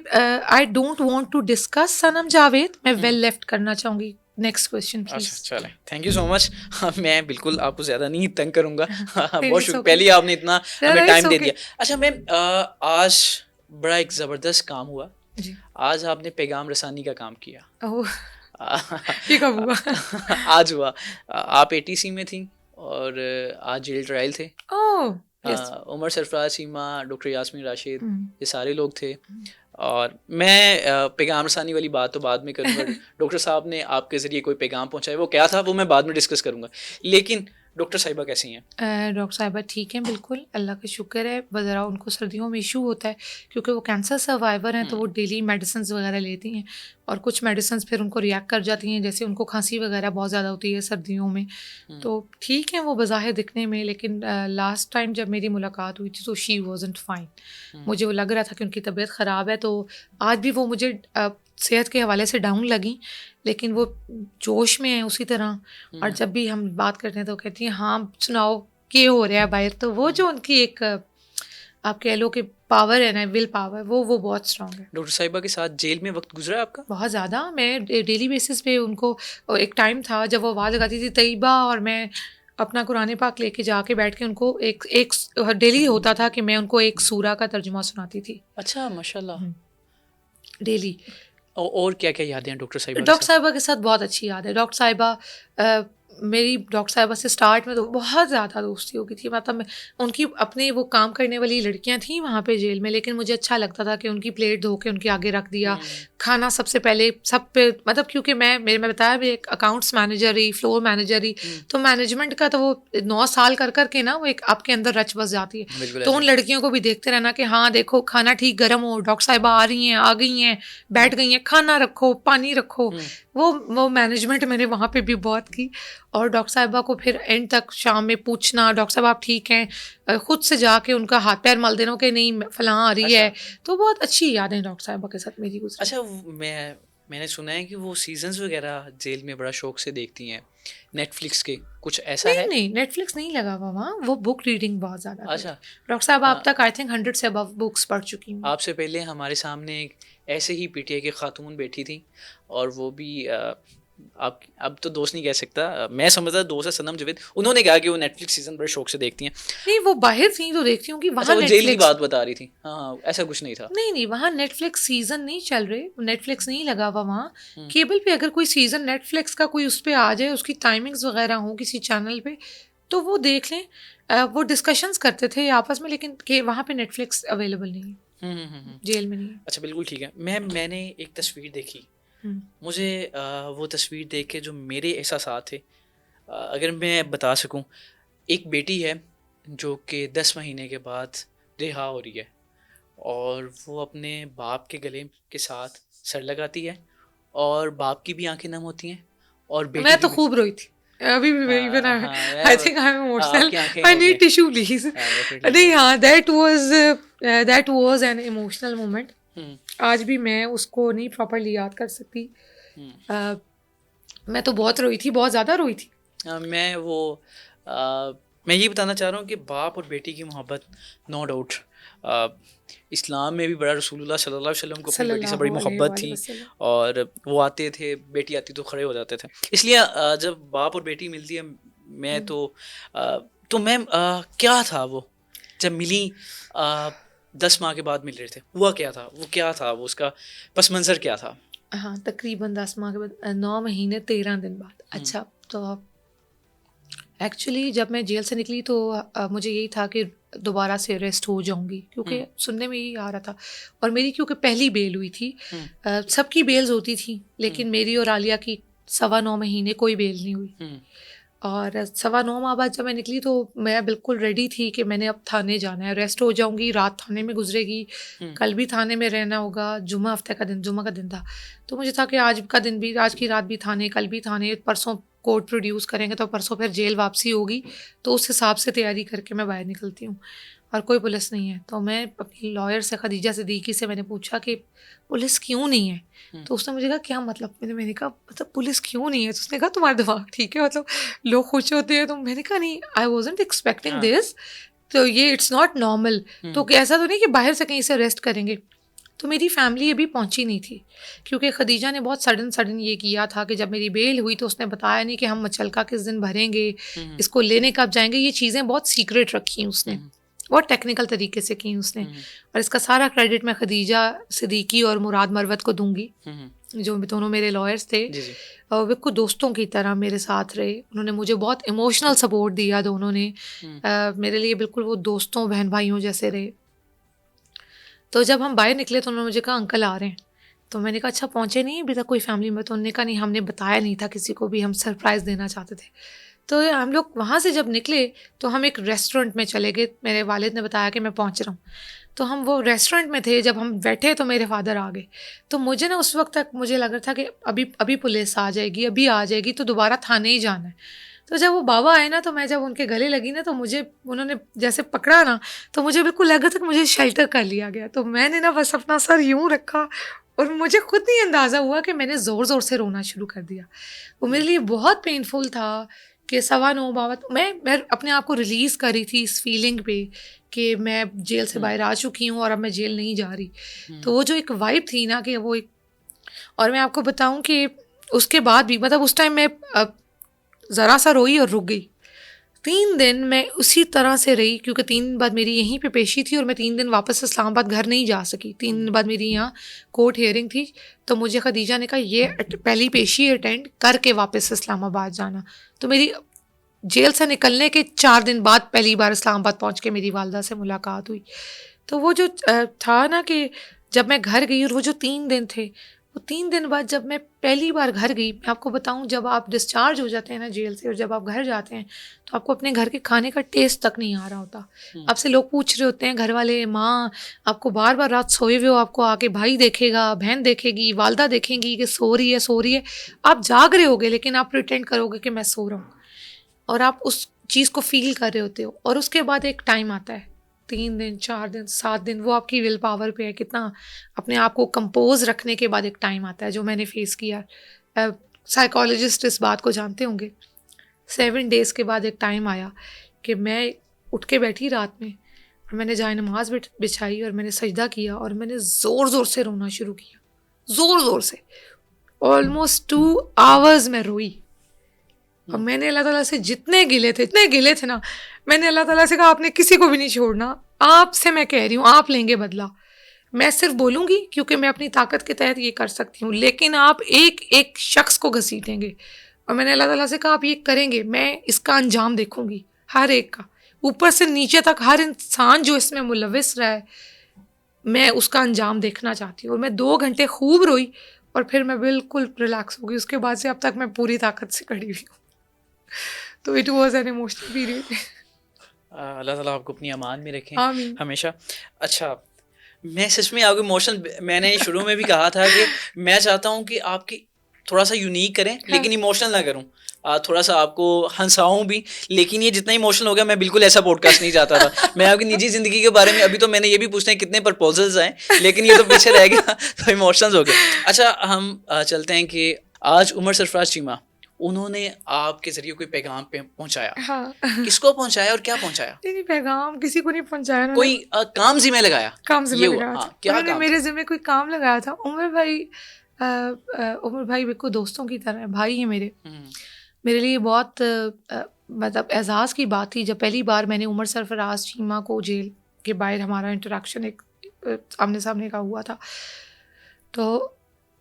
I don't want to discuss Sanam Javed, मैं वेल लेफ्ट करना चाहूँगी। Next question please. अच्छा चलें, थैंक यू सो मच। मैं बिल्कुल आपको ज़्यादा नहीं तंग करूँगा। बहुत शुक्रिया, okay. पहले ही आपने इतना हमें टाइम दे okay. दिया। अच्छा मैम, आज बड़ा एक ज़बरदस्त काम हुआ जी। आज आपने पैगाम रसानी का काम किया। ओह, ये कब हुआ? आज हुआ। आप एटीसी में थी और आज जेल ट्रायल थे। ओह, उमर सरफराज सीमा, डॉक्टर यास्मीन राशिद, ये सारे लोग थे। और मैं पैगाम रसानी वाली बात तो बाद में करूँगा। डॉक्टर साहब ने आपके ज़रिए कोई पैगाम पहुँचाया, वो क्या था वो मैं बाद में डिस्कस करूँगा। लेकिन डॉक्टर साहिबा कैसी हैं? डॉक्टर साहिबा ठीक हैं बिल्कुल, अल्लाह का शुक्र है। बस ज़रा उनको सर्दियों में इशू होता है क्योंकि वो कैंसर सर्वाइवर हैं, तो वो डेली मेडिसिन वगैरह लेती हैं और कुछ मेडिसिन फिर उनको रिएक्ट कर जाती हैं, जैसे उनको खांसी वगैरह बहुत ज़्यादा होती है सर्दियों में। तो ठीक है वो बज़ाहिर दिखने में, लेकिन लास्ट टाइम जब मेरी मुलाकात हुई थी तो शी वॉजंट फाइन। मुझे वो लग रहा था कि उनकी तबीयत ख़राब है, तो आज भी वो मुझे सेहत के हवाले से डाउन लगी, लेकिन वो जोश में है उसी तरह। और जब भी हम बात करते हैं तो कहती हैं हाँ सुनाओ क्या हो रहा है बाहर। तो वो जो उनकी एक आप कह लो कि पावर है ना, विल पावर, वो बहुत स्ट्रांग है। डॉक्टर साहिबा के साथ जेल में वक्त गुजरा आपका? बहुत ज़्यादा। मैं डेली बेसिस पे उनको, एक टाइम था जब वो आवाज़ लगाती थी तैयबा, और मैं अपना कुरान पाक लेके जाके बैठ के उनको एक डेली होता था कि मैं उनको एक सूरा का तर्जुमा सुनाती थी। अच्छा माशाल्लाह। डेली। और क्या क्या यादें हैं डॉक्टर साहिबा? डॉक्टर साहिबा के साथ बहुत अच्छी याद है। डॉक्टर साहिबा, मेरी डॉक्टर साहिबा से स्टार्ट में तो बहुत ज़्यादा दोस्ती हो गई थी। मतलब उनकी अपने वो काम करने वाली लड़कियां थी वहाँ पे जेल में, लेकिन मुझे अच्छा लगता था कि उनकी प्लेट धो के उनके आगे रख दिया, खाना सबसे पहले सब पे, मतलब क्योंकि मैं बताया भी एक अकाउंट्स मैनेजर रही, फ्लोर मैनेजर रही, तो मैनेजमेंट का तो वो 9 साल कर करके ना वो एक आपके अंदर रच बस जाती है। तो उन लड़कियों को भी देखते रहना कि हाँ देखो खाना ठीक गर्म हो, डॉक्टर साहिबा आ रही हैं, आ गई हैं, बैठ गई हैं, खाना रखो, पानी रखो। वो मैनेजमेंट मैंने वहाँ पे भी बहुत की। और डॉक्टर साहिबा को फिर एंड तक शाम में पूछना डॉक्टर साहब आप ठीक हैं, खुद से जाके उनका हाथ पैर मल देना कि नहीं फलां आ रही है। तो बहुत अच्छी यादें डॉक्टर साहिबा के साथ मेरी गुजरी। अच्छा मैंने सुना है कि वो सीजन्स वगैरह जेल में बड़ा शौक से देखती हैं नेटफ्लिक्स के, कुछ ऐसा है? नहीं नेटफ्लिक्स नहीं लगा हुआ वहाँ, वो बुक रीडिंग बहुत ज़्यादा। अच्छा डॉक्टर साहब आप तक आई थिंक 100 से अबव बुक्स पढ़ चुकी हूँ। आपसे पहले हमारे सामने एक ऐसे ही पीटीआई की खातून बैठी थी और वो भी आप अब तो दोस्त नहीं कह सकता, मैं समझता दोस्त है सनम जावेद। उन्होंने कहा कि वो नेटफ्लिक्स सीजन बड़े शौक से देखती हैं। नहीं वो बाहर थी तो देखती हूँ कि वहाँ वो जेल की बात बता रही थी। हाँ ऐसा कुछ नहीं था। नहीं वहाँ नेटफ्लिक्स सीजन नहीं चल रहे, नेटफ्लिक्स नहीं लगा हुआ वहाँ। केबल पे अगर कोई सीजन नेटफ्लिक्स का कोई उस पर आ जाए, उसकी टाइमिंग्स वगैरह हो किसी चैनल पे, तो वो देख लें। वो डिस्कशंस करते थे आपस में, लेकिन वहाँ पे नेटफ्लिक्स अवेलेबल नहीं है, जेल में नहीं है। अच्छा बिल्कुल ठीक है। मैंने एक तस्वीर देखी, मुझे वो तस्वीर देख के जो मेरे एहसासात थे अगर मैं बता सकूं, एक बेटी है जो कि 10 महीने के बाद रिहा हो रही है और वो अपने बाप के गले के साथ सर लगाती है और बाप की भी आंखें नम होती हैं और बेटी मैं तो खूब रोई थी अभी भी। Even I think I am emotional, I need tissue please. नहीं हाँ that was an emotional moment. आज भी मैं उसको नहीं प्रॉपर्ली याद कर सकती। मैं तो बहुत रोई थी, बहुत ज़्यादा रोई थी। मैं ये बताना चाह रहा हूँ कि बाप और बेटी की मोहब्बत नो डाउट इस्लाम में भी बड़ा, रसूलुल्लाह सल्लल्लाहु अलैहि वसल्लम को अपनी बेटी से बड़ी मोहब्बत थी और वो आते थे, बेटी आती तो खड़े हो जाते थे। इसलिए जब बाप और बेटी मिलती है, मैं तो मैम क्या था वो जब मिली 10 माह के बाद मिल रहे थे, हुआ क्या था, वो क्या था, वो उसका पस मंज़र क्या था? हाँ तकरीबन 10 माह के बाद 9 महीने 13 दिन बाद। अच्छा तो एक्चुअली जब मैं जेल से निकली तो मुझे यही था कि दोबारा से अरेस्ट हो जाऊंगी, क्योंकि सुनने में यही आ रहा था। और मेरी क्योंकि पहली बेल हुई थी, सबकी बेल्स होती थी लेकिन मेरी और आलिया की 9.25 महीने कोई बेल नहीं हुई। और 9:15 बाद जब मैं निकली तो मैं बिल्कुल रेडी थी कि मैंने अब थाने जाना है, अरेस्ट हो जाऊंगी, रात थाने में गुजरेगी, कल भी थाने में रहना होगा, जुम्मा हफ्ते का दिन, जुम्मा का दिन था। तो मुझे था कि आज का दिन भी, आज की रात भी थाने, कल भी थाने, परसों कोर्ट प्रोड्यूस करेंगे तो परसों फिर जेल वापसी होगी, तो उस हिसाब से तैयारी करके मैं बाहर निकलती हूँ और कोई पुलिस नहीं है। तो मैं अपनी लॉयर से, खदीजा सिद्दीकी से मैंने पूछा कि पुलिस क्यों नहीं है? तो उसने मुझे कहा क्या मतलब? मैंने कहा मतलब पुलिस क्यों नहीं है? तो उसने कहा तुम्हारा दिमाग ठीक है, मतलब लोग खुश होते हैं। तो मैंने कहा नहीं, आई वॉजंट एक्सपेक्टिंग दिस, तो ये इट्स नॉट नॉर्मल। तो ऐसा तो नहीं कि बाहर से कहीं से अरेस्ट करेंगे। तो मेरी फैमिली अभी पहुंची नहीं थी क्योंकि खदीजा ने बहुत सडन ये किया था कि जब मेरी बेल हुई तो उसने बताया नहीं कि हम मुचलका किस दिन भरेंगे, इसको लेने कब जाएंगे, ये चीज़ें बहुत सीक्रेट रखी उसने, बहुत टेक्निकल तरीके से की उसने। और इसका सारा क्रेडिट मैं खदीजा सिद्दीकी और मुराद मरवत को दूंगी, जो दोनों मेरे लॉयर्स थे। और वे कुछ दोस्तों की तरह मेरे साथ रहे, उन्होंने मुझे बहुत इमोशनल सपोर्ट दिया दोनों ने। मेरे लिए बिल्कुल वो दोस्तों बहन भाइयों जैसे रहे। तो जब हम बाहर निकले तो उन्होंने मुझे कहा अंकल आ रहे हैं। तो मैंने कहा अच्छा पहुँचे नहीं अभी तक कोई फैमिली में? तो उन्होंने कहा नहीं, हमने बताया नहीं था किसी को भी, हम सरप्राइज़ देना चाहते थे। तो हम लोग वहाँ से जब निकले तो हम एक रेस्टोरेंट में चले गए, मेरे वालिद ने बताया कि मैं पहुँच रहा हूँ। तो हम वो रेस्टोरेंट में थे, जब हम बैठे तो मेरे फादर आ गए। तो मुझे ना उस वक्त तक मुझे लग रहा था कि अभी पुलिस आ जाएगी, अभी आ जाएगी तो दोबारा थाने ही जाना है। तो जब वो बाबा आए ना, तो मैं जब उनके गले लगी ना, तो मुझे उन्होंने जैसे पकड़ा ना, तो मुझे बिल्कुल लगा था कि मुझे शेल्टर कर लिया गया। तो मैंने ना बस अपना सर यूं रखा और मुझे खुद नहीं अंदाज़ा हुआ कि मैंने ज़ोर ज़ोर से रोना शुरू कर दिया। वो मेरे लिए बहुत पेनफुल था कि 9:15 बाबा, मैं अपने आप को रिलीज़ कर रही थी इस फीलिंग पे कि मैं जेल से बाहर आ चुकी हूँ और अब मैं जेल नहीं जा रही। तो वो जो एक वाइब थी ना कि वो एक, और मैं आपको बताऊँ कि उसके बाद भी मतलब उस टाइम मैं ज़रा सा रोई और रुक गई। 3 दिन मैं उसी तरह से रही क्योंकि 3 दिन बाद मेरी यहीं पे पेशी थी और मैं 3 दिन वापस इस्लामाबाद घर नहीं जा सकी। 3 दिन बाद मेरी यहाँ कोर्ट हियरिंग थी, तो मुझे खदीजा ने कहा ये पहली पेशी अटेंड करके वापस इस्लामाबाद जाना। तो मेरी जेल से निकलने के 4 दिन बाद पहली बार इस्लामाबाद पहुँच के मेरी वालदा से मुलाकात हुई। तो वो जो था ना कि जब मैं घर गई और वो जो 3 दिन थे, वो 3 दिन बाद जब मैं पहली बार घर गई, मैं आपको बताऊं, जब आप डिस्चार्ज हो जाते हैं ना जेल से और जब आप घर जाते हैं तो आपको अपने घर के खाने का टेस्ट तक नहीं आ रहा होता। आपसे लोग पूछ रहे होते हैं, घर वाले, माँ आपको बार बार रात सोए हुए हो, आपको आके भाई देखेगा, बहन देखेगी, वालदा देखेंगी कि सो रही है सो रही है। आप जाग रहे होगे लेकिन आप प्रिटेंड करोगे कि मैं सो रहा हूँ और आप उस चीज़ को फील कर रहे होते हो। और उसके बाद एक टाइम आता है, 3 दिन, 4 दिन, 7 दिन, वो आपकी विल पावर पे है, कितना अपने आप को कंपोज रखने के बाद एक टाइम आता है जो मैंने फेस किया। साइकोलॉजिस्ट इस बात को जानते होंगे। 7 डेज़ के बाद एक टाइम आया कि मैं उठ के बैठी रात में और मैंने जाए नमाज बिछाई और मैंने सजदा किया और मैंने ज़ोर ज़ोर से रोना शुरू किया, ज़ोर ज़ोर से। ऑलमोस्ट 2 आवर्स मैं रोई और मैंने अल्लाह ताला से जितने गिले थे ना, मैंने अल्लाह ताला से कहा आपने किसी को भी नहीं छोड़ना, आपसे मैं कह रही हूँ आप लेंगे बदला। मैं सिर्फ बोलूँगी क्योंकि मैं अपनी ताकत के तहत ये कर सकती हूँ, लेकिन आप एक एक शख्स को घसीटेंगे। और मैंने अल्लाह ताला से कहा आप ये करेंगे, मैं इसका अंजाम देखूँगी, हर एक का, ऊपर से नीचे तक हर इंसान जो इसमें मुलविस रहा है, मैं उसका अंजाम देखना चाहती हूँ। और मैं 2 घंटे खूब रोई और फिर मैं बिल्कुल रिलैक्स हो गई। उसके बाद से अब तक मैं पूरी ताकत से खड़ी हुई हूँ। तो it was an emotional period. अल्लाह ताला आपको अपनी अमान में रखें आमीन। हमेशा। अच्छा, मैं सच में आपको इमोशनल, मैंने शुरू में भी कहा था कि मैं चाहता हूँ कि आपकी थोड़ा सा यूनिक करें लेकिन इमोशनल ना करूँ, थोड़ा सा आपको हंसाऊं भी, लेकिन ये जितना इमोशनल हो गया, मैं बिल्कुल ऐसा पॉडकास्ट नहीं चाहता था। मैं आपकी निजी ज़िंदगी के बारे में, अभी तो मैंने ये भी पूछना है कितने प्रपोजल्स आए, लेकिन ये तो पीछे रह गया तो इमोशनल हो गया। अच्छा, हम चलते हैं कि आज उमर सरफराज चीमा, उन्होंने आपके ज़रिए कोई पैगाम पहुंचाया। हाँ। किसको पहुंचाया और क्या पहुंचाया? नहीं पैगाम किसी को नहीं पहुंचाया ना, कोई काम जिम्मे लगाया? काम ये जिम्मे हुआ, लगाया हाँ, था क्या उन्होंने, काम मेरे था? जिम्मे कोई काम लगाया था। उमर भाई बिल्कुल दोस्तों की तरह है, भाई है मेरे। मेरे लिए बहुत मतलब एजाज़ की बात थी जब पहली बार मैंने उमर सरफराज चीमा को जेल के बाहर हमारा इंटरेक्शन एक आमने सामने का हुआ था। तो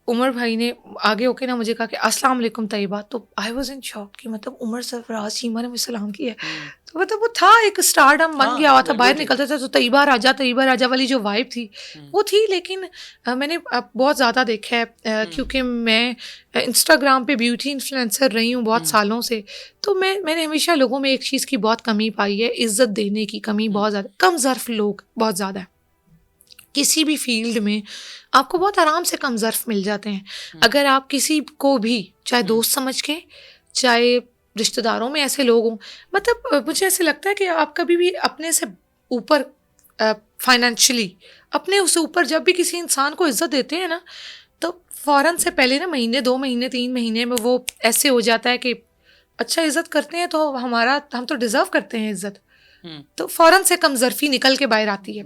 उमर भाई ने आगे होके ना मुझे कहा कि अस्सलाम वालेकुम तैयबा। तो आई वाज इन शॉक कि मतलब उमर सरफराज चीमा ने मुझे सलाम किया है। तो मतलब वो था एक स्टारडम बन हाँ, गया हुआ था, बाहर बिल्कुल निकलता था तो तैयबा राजा वाली जो वाइब थी वो थी। लेकिन मैंने अब बहुत ज़्यादा देखा है क्योंकि मैं इंस्टाग्राम पे ब्यूटी इन्फ्लुएंसर रही हूँ बहुत सालों से, तो मैंने हमेशा लोगों में एक चीज़ की बहुत कमी पाई है, इज्जत देने की कमी बहुत ज़्यादा, कम ज़र्फ लोग बहुत ज़्यादा है। किसी भी फील्ड में आपको बहुत आराम से कम ज़र्फ मिल जाते हैं। अगर आप किसी को भी चाहे दोस्त समझ के, चाहे रिश्तेदारों में ऐसे लोग हों, मतलब मुझे ऐसे लगता है कि आप कभी भी अपने से ऊपर फाइनेंशियली अपने उससे ऊपर जब भी किसी इंसान को इज्जत देते हैं ना, तो फ़ौरन से पहले ना महीने 2 महीने 3 महीने में वो ऐसे हो जाता है कि अच्छा इज्जत करते हैं तो हम तो डिज़र्व करते हैं इज्जत, तो फ़ौरन से कमज़र्फ़ी निकल के बाहर आती है।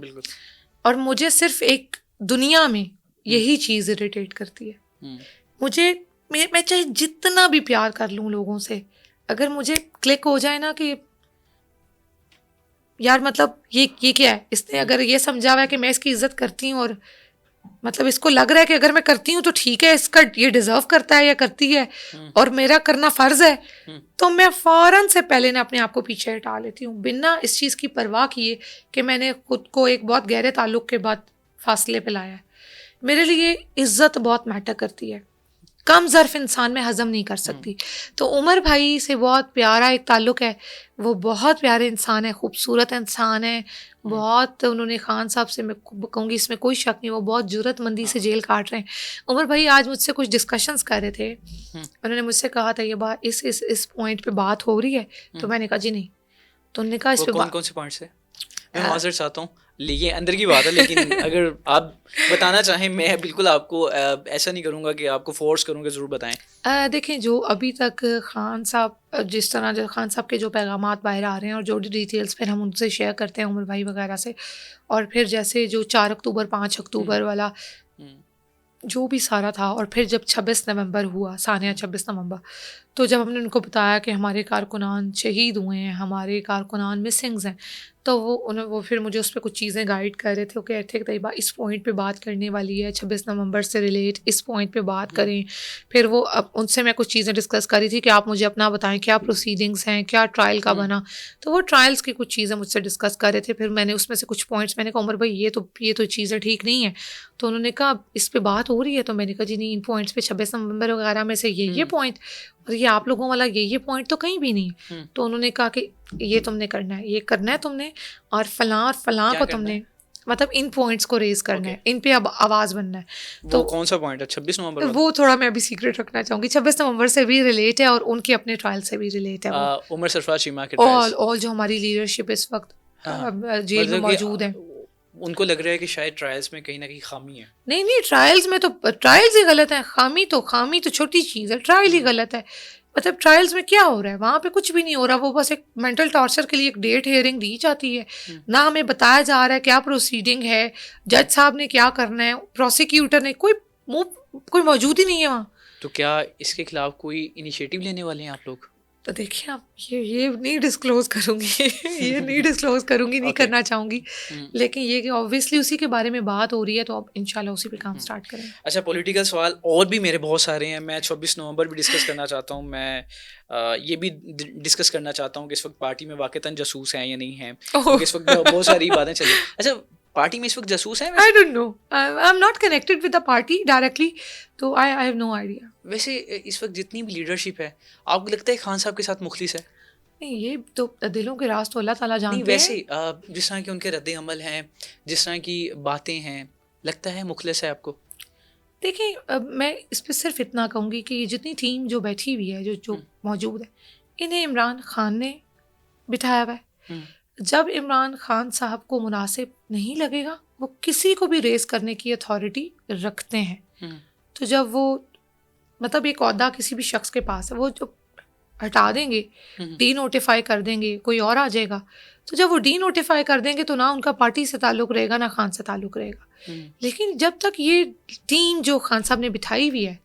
और मुझे सिर्फ एक दुनिया में यही चीज़ इरिटेट करती है। मुझे मैं चाहे जितना भी प्यार कर लूँ लोगों से, अगर मुझे क्लिक हो जाए ना कि यार मतलब ये क्या है, इसने अगर ये समझा हुआ है कि मैं इसकी इज्जत करती हूँ और मतलब इसको लग रहा है कि अगर मैं करती हूँ तो ठीक है, इसका ये डिजर्व करता है या करती है और मेरा करना फ़र्ज़ है, तो मैं फ़ौरन से पहले ना अपने आप को पीछे हटा लेती हूँ बिना इस चीज़ की परवाह किए कि मैंने खुद को एक बहुत गहरे ताल्लुक़ के बाद फासले पे लाया है। मेरे लिए इज़्ज़त बहुत मैटर करती है, कम ज़र्फ़ इंसान में हज़म नहीं कर सकती। तो उमर भाई से बहुत प्यारा एक ताल्लुक़ है, वो बहुत प्यारे इंसान है, खूबसूरत इंसान है, बहुत उन्होंने खान साहब से मैं कहूँगी इसमें कोई शक नहीं, वो बहुत जुर्रतमंदी से जेल काट रहे हैं। उमर भाई आज मुझसे कुछ डिस्कशंस कर रहे थे, उन्होंने मुझसे कहा था ये बात इस पॉइंट पे बात हो रही है, तो मैंने कहा जी नहीं, तो उन्होंने कहा इस पे कौन से पॉइंट से? मैं माजरत चाहता हूँ, ये अंदर की बात है, लेकिन अगर आप बताना चाहें मैं बिल्कुल आपको ऐसा नहीं करूँगा कि आपको फोर्स करूँगा, ज़रूर बताएं। देखें जो अभी तक खान साहब जिस तरह जो खान साहब के जो पैगामात बाहर आ रहे हैं और जो डिटेल्स फिर हम उनसे शेयर करते हैं उमर भाई वगैरह से, और फिर जैसे जो 4 अक्टूबर 5 अक्टूबर वाला जो भी सारा था, और फिर जब 26 नवंबर हुआ, सानिया 26 नवंबर, तो जब हमने उनको बताया कि हमारे कारकुनान शहीद हुए हैं, हमारे कारकुनान मिसिंग्स हैं, तो वो फिर मुझे उस पर कुछ चीज़ें गाइड कर रहे थे। वो कहते थे तैयबा इस पॉइंट पे बात करने वाली है, 26 नवंबर से रिलेट इस पॉइंट पे बात करें। फिर वो अब उनसे मैं कुछ चीज़ें डिस्कस कर रही थी कि आप मुझे अपना बताएं क्या प्रोसीडिंग्स हैं, क्या ट्रायल का बना, तो वो ट्रायल्स की कुछ चीज़ें मुझसे डिस्कस कर रहे थे। फिर मैंने उसमें से कुछ पॉइंट्स मैंने कहा उमर भाई ये तो चीज़ें ठीक नहीं है, तो उन्होंने कहा इस पर बात हो रही है, तो मैंने कहा जी नहीं, इन पॉइंट्स पे 26 नवंबर वगैरह में से ये पॉइंट और ये आप लोगों वाला ये पॉइंट तो कहीं भी नहीं है। तो उन्होंने कहा कि ये तुमने करना है, ये करना है तुमने, और फलां को तुमने मतलब इन पॉइंट्स को रेज करना है, इन पे अब आवाज़ बनना है। तो कौन सा पॉइंट है 26 नवंबर? वो थोड़ा मैं अभी सीक्रेट रखना चाहूँगी, 26 नवंबर से भी रिलेट है और उनके अपने ट्रायल से भी रिलेट है। उमर सरफराज चीमा के ट्रायल्स, ऑल जो हमारी लीडरशिप इस वक्त जेल में मौजूद है, उनको लग रहा है कि शायद ट्रायल्स में कहीं ना कहीं खामी है। नहीं ट्रायल्स में तो ट्रायल्स ही गलत है, खामी तो छोटी चीज़ है, ट्रायल ही गलत है। मतलब ट्रायल्स में क्या हो रहा है, वहाँ पे कुछ भी नहीं हो रहा, वो बस एक मेंटल टॉर्चर के लिए एक डेट हियरिंग दी जाती है, ना हमें बताया जा रहा है क्या प्रोसीडिंग है, जज साहब ने क्या करना है, प्रोसिक्यूटर ने कोई मौजूद ही नहीं है वहाँ। तो क्या इसके खिलाफ कोई इनिशिएटिव लेने वाले हैं आप लोग? तो देखिए आप ये नहीं डिस्क्लोज करूँगी ये नहीं डिस्क्लोज करूँगी, नहीं करना चाहूँगी, लेकिन ये कि ऑब्वियसली उसी के बारे में बात हो रही है, तो अब इंशाल्लाह उसी पे काम स्टार्ट करेंगे। अच्छा, पॉलिटिकल सवाल और भी मेरे बहुत सारे हैं, मैं 26 नवंबर भी डिस्कस करना चाहता हूँ, मैं ये भी डिस्कस करना चाहता हूँ कि इस वक्त पार्टी में वाकईतन जासूस हैं या नहीं हैं, क्योंकि इस वक्त बहुत सारी बातें चली। अच्छा, पार्टी में इस वक्त जासूस हैं? I don't know, I am not connected with the party directly, तो आई हैव नो आइडिया। वैसे इस वक्त जितनी भी लीडरशिप है, आपको लगता है खान साहब के साथ मुखलिस है? नहीं, ये तो दिलों के राज तो अल्लाह ताला जानते हैं। वैसे जिस तरह के उनके रद्द अमल हैं, जिस तरह की बातें हैं, लगता है मुखलिस है आपको? देखिए मैं इस पर सिर्फ इतना कहूँगी कि ये जितनी टीम जो बैठी हुई है, जो मौजूद है, इन्हें इमरान खान ने बिठाया हुआ है। जब इमरान खान साहब को मुनासिब नहीं लगेगा, वो किसी को भी रेस करने की अथॉरिटी रखते हैं। तो जब वो मतलब एक ओहदा किसी भी शख्स के पास है, वो जो हटा देंगे, डी नोटिफाई कर देंगे, कोई और आ जाएगा, तो जब वो डी नोटिफाई कर देंगे तो ना उनका पार्टी से ताल्लुक़ रहेगा, ना खान से ताल्लुक़ रहेगा। लेकिन जब तक ये टीम जो खान साहब ने बिठाई हुई है,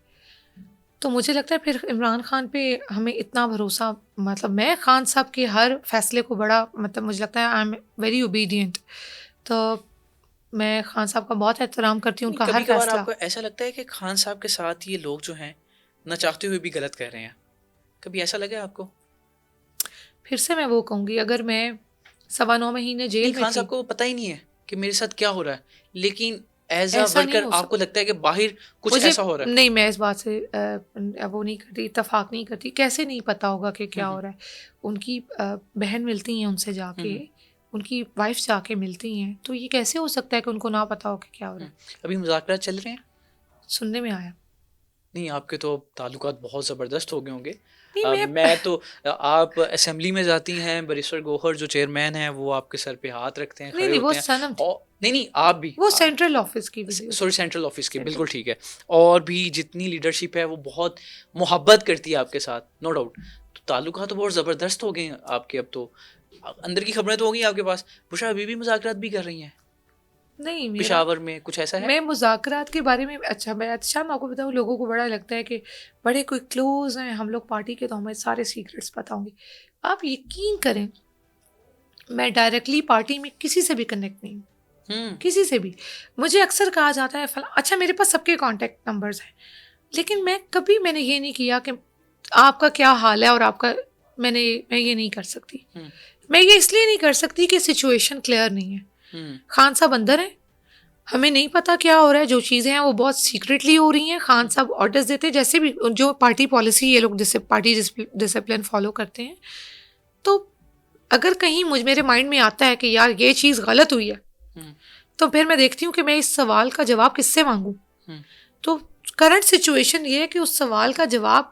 तो मुझे लगता है फिर इमरान खान पे हमें इतना भरोसा, मतलब मैं खान साहब के हर फैसले को बड़ा, मतलब मुझे लगता है आई एम वेरी ओबीडियंट, तो मैं खान साहब का बहुत एहतराम करती हूँ, उनका हर फैसला। आपको ऐसा लगता है कि खान साहब के साथ ये लोग जो हैं न चाहते हुए भी गलत कर रहे हैं? कभी ऐसा लगा आपको? फिर से मैं वो कहूँगी, अगर मैं 9.25 महीने जेल में खान थी, साहब को पता ही नहीं है कि मेरे साथ क्या हो रहा है, लेकिन एज अ ऐसा नहीं वर्कर हो आपको लगता है कि बाहर कुछ मुझे ऐसा हो रहा है? नहीं, मैं इस बात से वो नहीं करती, इत्तेफाक नहीं करती। कैसे नहीं पता होगा कि क्या हो रहा है? उनकी बहन मिलती हैं उनसे जाके, उनकी वाइफ जाके मिलती हैं, तो ये कैसे हो सकता है कि उनको ना पता हो कि क्या हो रहा है? अभी मुज़ाकरात चल रहे हैं? सुनने में आया। नहीं, आपके तो ताल्लुकात बहुत ज़बरदस्त हो गए होंगे। नहीं मैं मैं तो आप असेंबली में जाती हैं, बैरिस्टर गौहर जो चेयरमैन हैं वो आपके सर पे हाथ रखते हैं, नहीं खड़े नहीं, वो होते हैं। सनम थी, और नहीं आप भी वो सेंट्रल ऑफिस की वीडियो थी। सॉरी सेंट्रल ऑफिस की, सेंट्रल। बिल्कुल ठीक है। और भी जितनी लीडरशिप है वो बहुत मोहब्बत करती है आपके साथ, नो डाउट। तो ताल्लुकात तो बहुत ज़बरदस्त हो गए हैं आपके। अब तो अंदर की खबरें तो हो गई आपके पास, बुशरा अभी भी मुज़ाकरात भी कर रही हैं नहीं मेरा, पेशावर में, कुछ ऐसा है? मैं मुज़ाकरात के बारे में, अच्छा मैं आपको बताऊँ, लोगों को बड़ा लगता है कि बड़े कोई क्लोज हैं हम लोग पार्टी के, तो हमें सारे सीक्रेट्स पता होंगे। आप यकीन करें, मैं डायरेक्टली पार्टी में किसी से भी कनेक्ट नहीं हूँ, किसी से भी। मुझे अक्सर कहा जाता है फला, अच्छा मेरे पास सबके कॉन्टेक्ट नंबर्स हैं, लेकिन मैंने ये नहीं किया कि आपका क्या हाल है और आपका, मैं ये नहीं कर सकती। मैं ये इसलिए नहीं कर सकती कि सिचुएशन क्लियर नहीं है। खान साहब अंदर हैं, हमें नहीं पता क्या हो रहा है, जो चीज़ें हैं वो बहुत सीक्रेटली हो रही हैं। खान साहब ऑर्डर्स देते हैं, जैसे भी जो पार्टी पॉलिसी ये लोग जिससे पार्टी डिसिप्लिन फॉलो करते हैं। तो अगर कहीं मेरे माइंड में आता है कि यार ये चीज़ गलत हुई है, तो फिर मैं देखती हूँ कि मैं इस सवाल का जवाब किससे मांगूँ। तो करंट सिचुएशन ये है कि उस सवाल का जवाब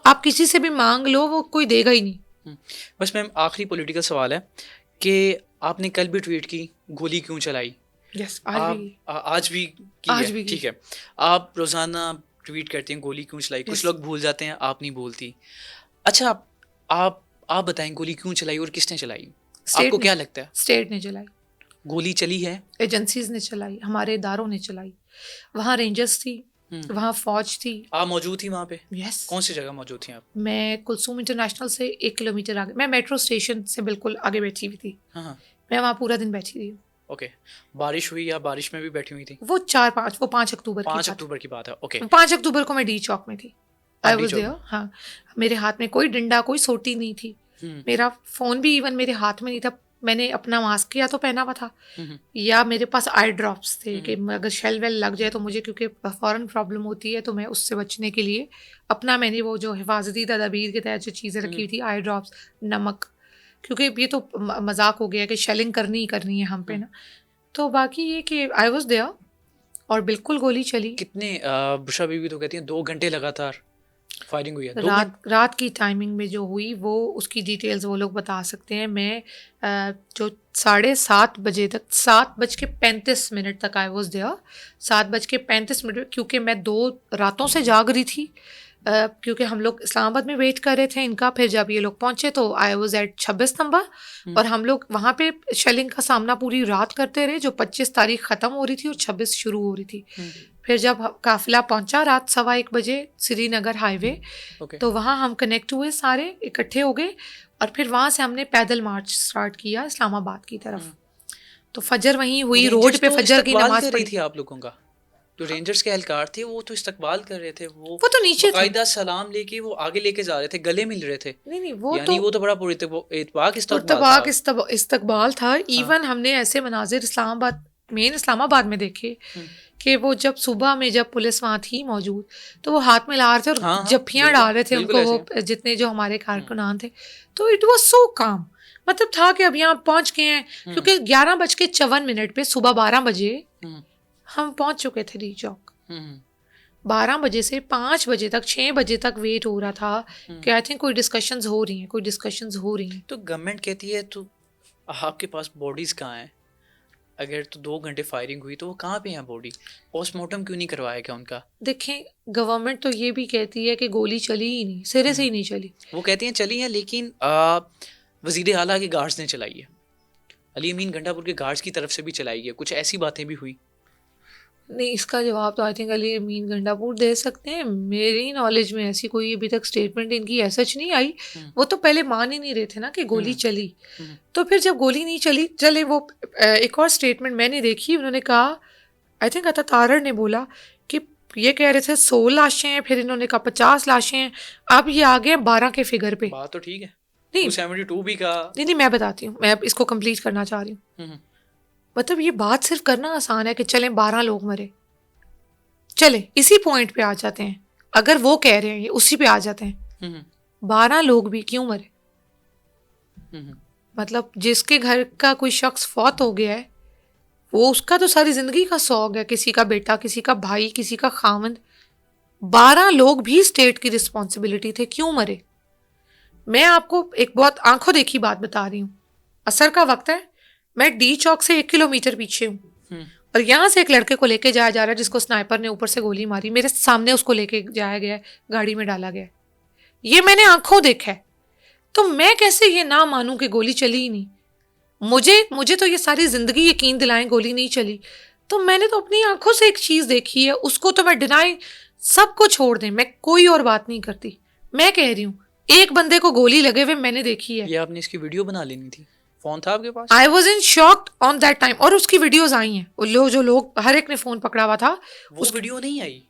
आप किसी से भी मांग लो, वो कोई देगा ही नहीं। बस मैम आखिरी पॉलिटिकल सवाल है कि आपने कल भी ट्वीट की, गोली क्यों चलाई? यस, आज भी की आज है, भी की। ठीक है। आप रोज़ाना ट्वीट करते हैं गोली क्यों चलाई, कुछ Yes. लोग भूल जाते हैं, आप नहीं भूलती। अच्छा आप बताएं गोली क्यों चलाई और किसने चलाई? आपको क्या लगता है? स्टेट ने चलाई, गोली चली है? एजेंसीज ने चलाई, हमारे इदारों ने चलाई। वहाँ रेंजर्स थी, वहाँ फौज थी। आप मौजूद थी वहाँ पे? यस। कौन सी जगह मौजूद थी आप? मैं कुलसूम इंटरनेशनल से 1 किलोमीटर आगे, मैं मेट्रो स्टेशन से बिल्कुल आगे बैठी हुई थी। हाँ मैं वहाँ पूरा दिन बैठी थी। ओके। बारिश हुई या बारिश में भी बैठी हुई थी? वो 5 अक्टूबर की 5 बात। अक्टूबर की बात है, ओके। 5 अक्टूबर को मैं डी चौक में थी, I D was Chowk there. हाँ, मेरे हाथ में कोई डंडा, कोई सोटी नहीं थी, मेरा फ़ोन भी इवन मेरे हाथ में नहीं था। मैंने अपना मास्क या तो पहना हुआ था, या मेरे पास आई ड्रॉप्स थे कि अगर शेल वेल लग जाए तो मुझे, क्योंकि फ़ौरन प्रॉब्लम होती है, तो मैं उससे बचने के लिए अपना, मैंने वो जो हिफाजती तदाबीर के तहत जो चीज़ें रखी हुई थी, आई ड्रॉप्स, नमक, क्योंकि ये तो मजाक हो गया कि शेलिंग करनी ही करनी है हम पे ना। तो बाकी ये कि आई वाज देयर और बिल्कुल गोली चली। कितने बुशरा बीबी तो कहती हैं 2 घंटे लगातार फायरिंग हुई है। रात की टाइमिंग में जो हुई, वो उसकी डिटेल्स वो लोग बता सकते हैं। मैं जो 7:30 बजे तक, 7:35 तक आई वॉज देयर, 7:35, क्योंकि मैं 2 रातों से जाग रही थी, क्योंकि हम लोग इस्लामाबाद में वेट कर रहे थे इनका। फिर जब ये लोग पहुंचे तो आई वॉज एट 26 नंबर, और हम लोग वहाँ पे शेलिंग का सामना पूरी रात करते रहे, जो 25 तारीख ख़त्म हो रही थी और 26 शुरू हो रही थी। फिर जब काफिला पहुंचा रात 1:15 बजे श्रीनगर हाईवे, तो वहाँ हम कनेक्ट हुए, सारे इकट्ठे हो गए, और फिर वहाँ से हमने पैदल मार्च स्टार्ट किया इस्लामाबाद की तरफ। तो फजर वहीं हुई, रोड पे फजर की नमाज पढ़ी थी आप लोगों का। जो रेंजर्स के एहलकार थे वो तो इस्तकबाल कर रहे थे, वो तो नीचे बाकायदा सलाम लेके वो आगे लेके जा रहे थे, गले मिल रहे थे। नहीं वो तो बड़ा इत्तबाक इस्तकबाल था। इवन हमने ऐसे मनाजिर इस्लामाबाद में देखे कि वो जब सुबह में, जब पुलिस वहाँ थी मौजूद, तो वो हाथ में ला रहे थे और जफ्फियाँ डाल रहे थे उनको, वो जितने जो हमारे कारकुनान थे। तो इट वाज सो काम, मतलब था कि अब यहाँ पहुँच गए हैं, क्योंकि 11:54 पे सुबह 12 बजे हम पहुँच चुके थे डी चौक। 12 बजे से 5 बजे तक, 6 बजे तक वेट हो रहा था कि आई थिंक कोई डिस्कशंस हो रही हैं। तो गवर्नमेंट कहती है तो आपके पास बॉडीज कहाँ हैं? अगर तो 2 घंटे फायरिंग हुई तो वो कहाँ पे हैं बॉडी? पोस्टमार्टम क्यों नहीं करवाया गया उनका? देखें, गवर्नमेंट तो ये भी कहती है कि गोली चली ही नहीं, सिरे से ही नहीं चली। वो कहती हैं चली है, लेकिन वजीर आला के गार्ड्स ने चलाई है, अली अमीन गंडापुर के गार्ड्स की तरफ से भी चलाई है, कुछ ऐसी बातें भी हुई। नहीं, इसका जवाब तो आई थिंक अली अमीन गंडापुर दे सकते हैं। मेरी नॉलेज में ऐसी कोई अभी तक स्टेटमेंट इनकी ऐसा नहीं आई। वो तो पहले मान ही नहीं रहे थे ना कि गोली चली। तो फिर जब गोली नहीं चले, वो एक और स्टेटमेंट मैंने देखी, उन्होंने कहा, आई थिंक अता तारड़ ने बोला कि ये कह रहे थे 100 लाशें हैं, फिर इन्होंने कहा 50 लाशें हैं, अब ये आ गए 12 के फिगर पे। बात तो ठीक है। नहीं 272 भी कहा। नहीं, मैं बताती हूँ, मैं इसको कंप्लीट करना चाह रही हूँ। मतलब ये बात सिर्फ करना आसान है कि चलें 12 लोग मरे, चले इसी पॉइंट पे आ जाते हैं, अगर वो कह रहे हैं ये उसी पे आ जाते हैं। 12 लोग भी क्यों मरे? मतलब जिसके घर का कोई शख्स फौत हो गया है, वो उसका तो सारी जिंदगी का शौक है, किसी का बेटा, किसी का भाई, किसी का खामंद। 12 लोग भी स्टेट की रिस्पॉन्सिबिलिटी थे, क्यों मरे? मैं आपको एक बहुत आंखों देखी बात बता रही हूँ। असर का वक्त है, मैं डी चौक से 1 किलोमीटर पीछे हूँ और यहाँ से एक लड़के को लेके जाया जा रहा है जिसको स्नाइपर ने ऊपर से गोली मारी, मेरे सामने उसको लेके जाया गया है, गाड़ी में डाला गया है, ये मैंने आंखों देखा है। तो मैं कैसे ये ना मानूं कि गोली चली ही नहीं? मुझे तो ये सारी जिंदगी यकीन दिलाएं गोली नहीं चली, तो मैंने तो अपनी आंखों से एक चीज देखी है, उसको तो मैं डिनाई, सबको छोड़ दें, मैं कोई और बात नहीं करती, मैं कह रही हूँ एक बंदे को गोली लगे हुए मैंने देखी है। ये आपने इसकी वीडियो बना लेनी थी, फोन था आपके पास? I was in shocked on that time, और उसकी वीडियोज आई हैं, जो लोग हर एक ने फोन पकड़ा हुआ था, वो वीडियो नहीं आई है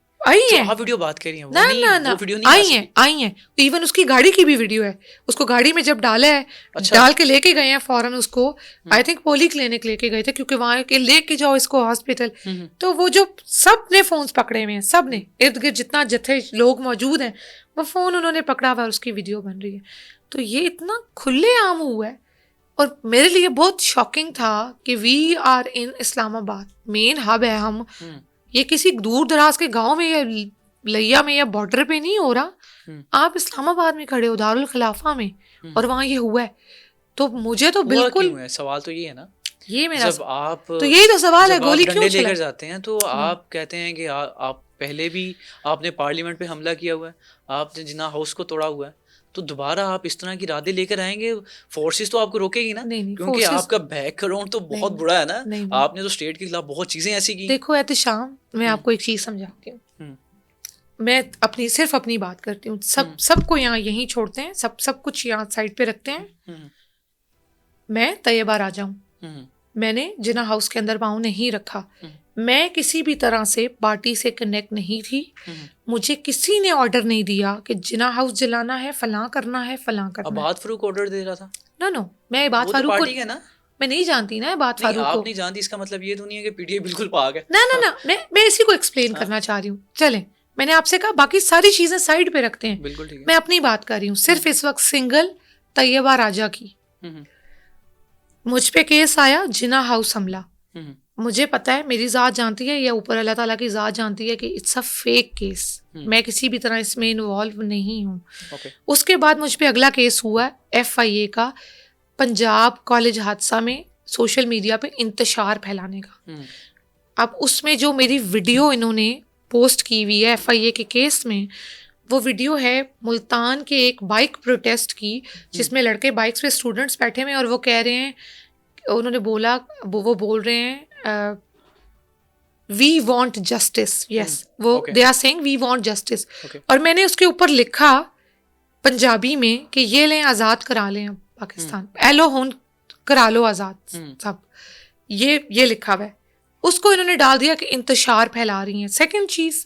आप वीडियो बात कर रही हैं, ना वो वीडियो नहीं आई हैं। इवन उसकी गाड़ी की भी वीडियो है, उसको गाड़ी में जब डाला है, अच्छा। डाल के लेके गए हैं फौरन उसको, आई थिंक पोली क्लिनिक लेके गए थे, क्योंकि वहां के लेके जाओ इसको हॉस्पिटल, तो वो जो सब ने फोन पकड़े हुए हैं, सब ने, इर्द गिर्द जितना जत्थे लोग मौजूद हैं, वो फोन उन्होंने पकड़ा हुआ है, उसकी वीडियो बन रही है। तो ये इतना खुले आम हुआ है, और मेरे लिए बहुत शॉकिंग था कि we are in Islamabad, main hub है हम, ये किसी दूर दराज के गांव में या लैया में या बॉर्डर पे नहीं हो रहा, आप इस्लामाबाद में खड़े हो, दारुल खिलाफा में, और वहां ये हुआ है। तो मुझे तो बिल्कुल सवाल तो ये है ना, ये मेरा जब आप, तो यही तो सवाल है, गोली क्यों लेकर जाते हैं तो आप कहते हैं कि आप पहले भी आपने पार्लियामेंट पे हमला किया हुआ है, आपने जिन्ना हाउस को तोड़ा हुआ है, तो दोबारा आप इस तरह की इरादे लेकर आएंगे, फोर्सेस तो आपको रोकेगी ना? नहीं, क्योंकि आपका बैकग्राउंड तो बहुत बुरा है ना, आपने तो स्टेट के खिलाफ बहुत चीजें ऐसी की। देखो एहतिशाम, मैं आपको एक चीज समझाती हूँ, मैं सिर्फ अपनी बात करती हूँ, सबको यहाँ यहीं छोड़ते हैं, सब कुछ यहाँ साइड पे रखते हैं। मैं तैयबा राजा हूँ, मैंने जिना हाउस के अंदर पाँव नहीं रखा, मैं किसी भी तरह से पार्टी से कनेक्ट नहीं थी, मुझे किसी ने ऑर्डर नहीं दिया कि जिना हाउस जलाना है, फलां करना है, फलां करना है। अबाद फारूक ऑर्डर दे रहा था? नो मैं अबाद फारूक को ना मैं नहीं जानती ना, अबाद फारूक को आप नहीं जानती, इसका मतलब ये तो नहीं है कि पीटीआई बिल्कुल पाक है। ना मैं इसी को एक्सप्लेन करना चाह रही हूँ। चलें, मैंने आपसे कहा बाकी सारी चीजें साइड पे रखते हैं, बिल्कुल ठीक है। मैं अपनी बात कर रही हूँ सिर्फ इस वक्त सिंगल तैयबा राजा की। मुझ पे केस आया जिना हाउस हमला, मुझे पता है, मेरी ज़ात जानती है या ऊपर अल्लाह ताला की ज़ात जानती है कि इट्स अ फेक केस, मैं किसी भी तरह इसमें इन्वॉल्व नहीं हूँ। उसके बाद मुझ पे अगला केस हुआ FIA का, पंजाब कॉलेज हादसा में सोशल मीडिया पे इंतशार फैलाने का। अब उसमें जो मेरी वीडियो इन्होंने पोस्ट की हुई है FIA के केस में, वो वीडियो है मुल्तान के एक बाइक प्रोटेस्ट की, जिसमें लड़के बाइक्स पे स्टूडेंट्स बैठे हुए हैं, और वो कह रहे हैं, उन्होंने बोला, वो बोल रहे हैं वी वॉन्ट जस्टिस, यस, वो they are saying we want justice, और मैंने उसके ऊपर लिखा पंजाबी में कि ये लें आज़ाद करा लें पाकिस्तान, एलो होन करा लो आज़ाद सब, ये लिखा हुआ है। उसको इन्होंने डाल दिया कि इंतशार फैला रही हैं। सेकंड चीज़,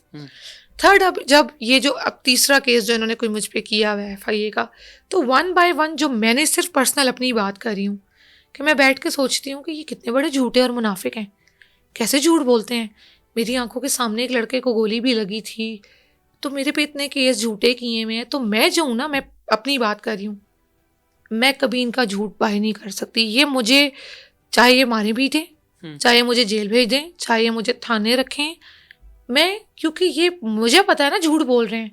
थर्ड, अब जब ये जो अब तीसरा केस जो इन्होंने कोई मुझ पे किया हुआ है FIA का, तो 1 by 1 जो मैंने सिर्फ पर्सनल अपनी बात कर रही हूँ कि मैं बैठ के सोचती हूँ कि ये कितने बड़े झूठे और मुनाफिक हैं, कैसे झूठ बोलते हैं। मेरी आंखों के सामने एक लड़के को गोली भी लगी थी, तो मेरे पे इतने केस झूठे किए हुए हैं। तो मैं जो हूँ ना, मैं अपनी बात कर रही हूँ, मैं कभी इनका झूठ बाहर नहीं कर सकती। ये मुझे चाहे ये मारे भी दें, चाहे मुझे जेल भेज दें, चाहे मुझे थाने रखें, मैं, क्योंकि ये मुझे पता है ना झूठ बोल रहे हैं,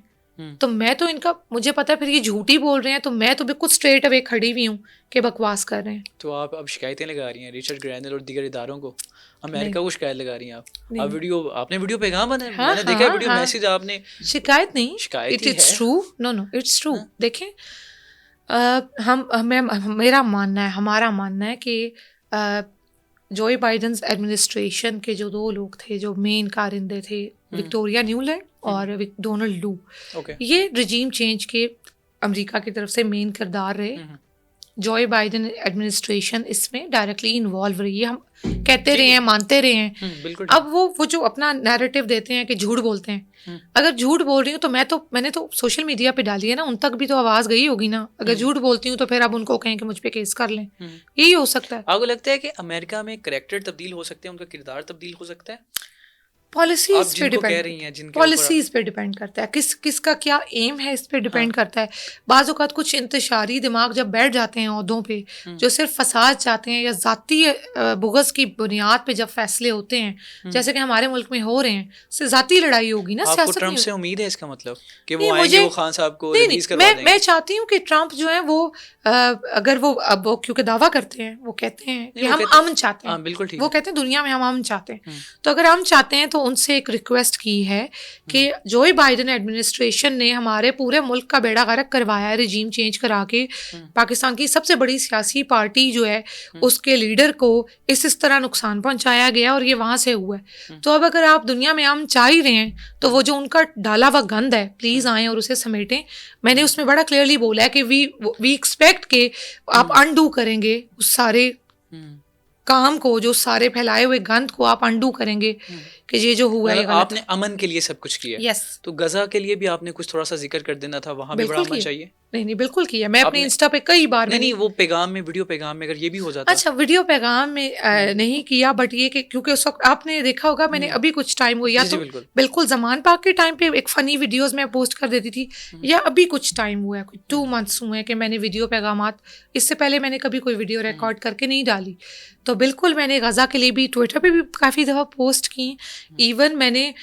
तो मैं तो इनका, मुझे पता है फिर ये झूठ ही बोल रहे हैं, तो मैं तो बिल्कुल स्ट्रेट अवे खड़ी हुई हूँ कि बकवास कर रहे हैं। तो आप अब शिकायतें लगा रही हैं रिचर्ड ग्रैनल और दीगर इदारों को, अमेरिका को शिकायत लगा रही हैं आप वीडियो, आपने वीडियो पैगाम मैंने देखा वीडियो मैसेज, आपने शिकायत नहीं, शिकायत it's true, no it's true. देखें, मेरा मानना है, हमारा मानना है कि जोए बाइडेन एडमिनिस्ट्रेशन के जो 2 लोग थे जो मेन कारिंदे थे, विक्टोरिया न्यूलैंड और डोनाल्ड लू, ये रजीम चेंज के अमेरिका की तरफ से मेन किरदार रहे, जॉय बाइडेन एडमिनिस्ट्रेशन इसमें डायरेक्टली इन्वॉल्व रही है, हम कहते रहे हैं, मानते रहे हैं। बिल्कुल। अब वो जो अपना नैरेटिव देते हैं कि झूठ बोलते हैं, अगर झूठ बोल रही हूँ तो मैंने तो सोशल मीडिया पे डाली है ना, उन तक भी तो आवाज़ गई होगी ना। अगर झूठ बोलती हूँ तो फिर अब उनको कहें कि मुझ पे केस कर लें, यही हो सकता है। आपको लगता है कि अमेरिका में करैक्टर तब्दील हो सकते हैं, उनका किरदार तब्दील हो सकता है? पॉलिसीज पे डिपेंड करता है, किसका क्या एम है, इस पे डिपेंड करता है। बाज़ औक़ात कुछ इंतशारी दिमाग जब बैठ जाते हैं ओहदों पे, जो सिर्फ फसाद चाहते हैं या ज़ाती बुग़्ज़ की बुनियाद पे जब फैसले होते हैं, जैसे कि हमारे मुल्क में हो रहे हैं, उससे ज़ाती लड़ाई होगी ना। आपको ट्रंप से उम्मीद है इसका मतलब कि वो आएंगे, वो खान साहब को रिलीज करवा देंगे? मैं चाहती हूँ कि ट्रंप जो है वो अगर वो क्योंकि दावा करते हैं, वो कहते हैं कि हम अमन चाहते हैं, बिल्कुल ठीक, वो कहते हैं दुनिया में हम अमन चाहते हैं। तो अगर हम चाहते हैं तो उनसे एक रिक्वेस्ट की है कि जोए बाइडेन एडमिनिस्ट्रेशन ने हमारे पूरे मुल्क का बेड़ा गर्क करवाया है रिजीम चेंज करा के। पाकिस्तान की सबसे बड़ी सियासी पार्टी जो है उसके लीडर को इस तरह नुकसान पहुंचाया गया और ये वहाँ से हुआ है। तो अब अगर आप दुनिया में अमन चाह ही रहे हैं तो वो जो उनका डाला हुआ गंद है, प्लीज़ आएँ और उसे समेटें। मैंने उसमें बड़ा क्लियरली बोला है कि वी एक्सपेक्ट के आप अनडू करेंगे उस सारे काम को, जो सारे फैलाए हुए गंद को आप अनडू करेंगे कि ये जो हुआ है। आपने अमन के लिए सब कुछ किया। यस। तो गजा के लिए भी आपने कुछ थोड़ा सा जिक्र कर देना था, वहाँ भी बड़ा अमन चाहिए। नहीं बिल्कुल किया, मैं अपने इंस्टा पे कई बार नहीं वो पैगाम में, वीडियो पैगाम में अगर ये भी हो जाता। अच्छा, वीडियो पैगाम में नहीं किया, बट ये कि क्योंकि उस वक्त आपने देखा होगा मैंने अभी कुछ टाइम हुआ, या तो बिल्कुल जमान पाक के टाइम पे एक फ़नी वीडियोस में पोस्ट कर देती थी, या अभी कुछ टाइम हुआ है, कुछ 2 मंथ्स हुए हैं कि मैंने वीडियो पैगामात, इससे पहले मैंने कभी कोई वीडियो रिकॉर्ड करके नहीं डाली। तो बिल्कुल मैंने गज़ा के लिए भी ट्विटर पे भी काफ़ी दफ़ा पोस्ट की। इवन मैंने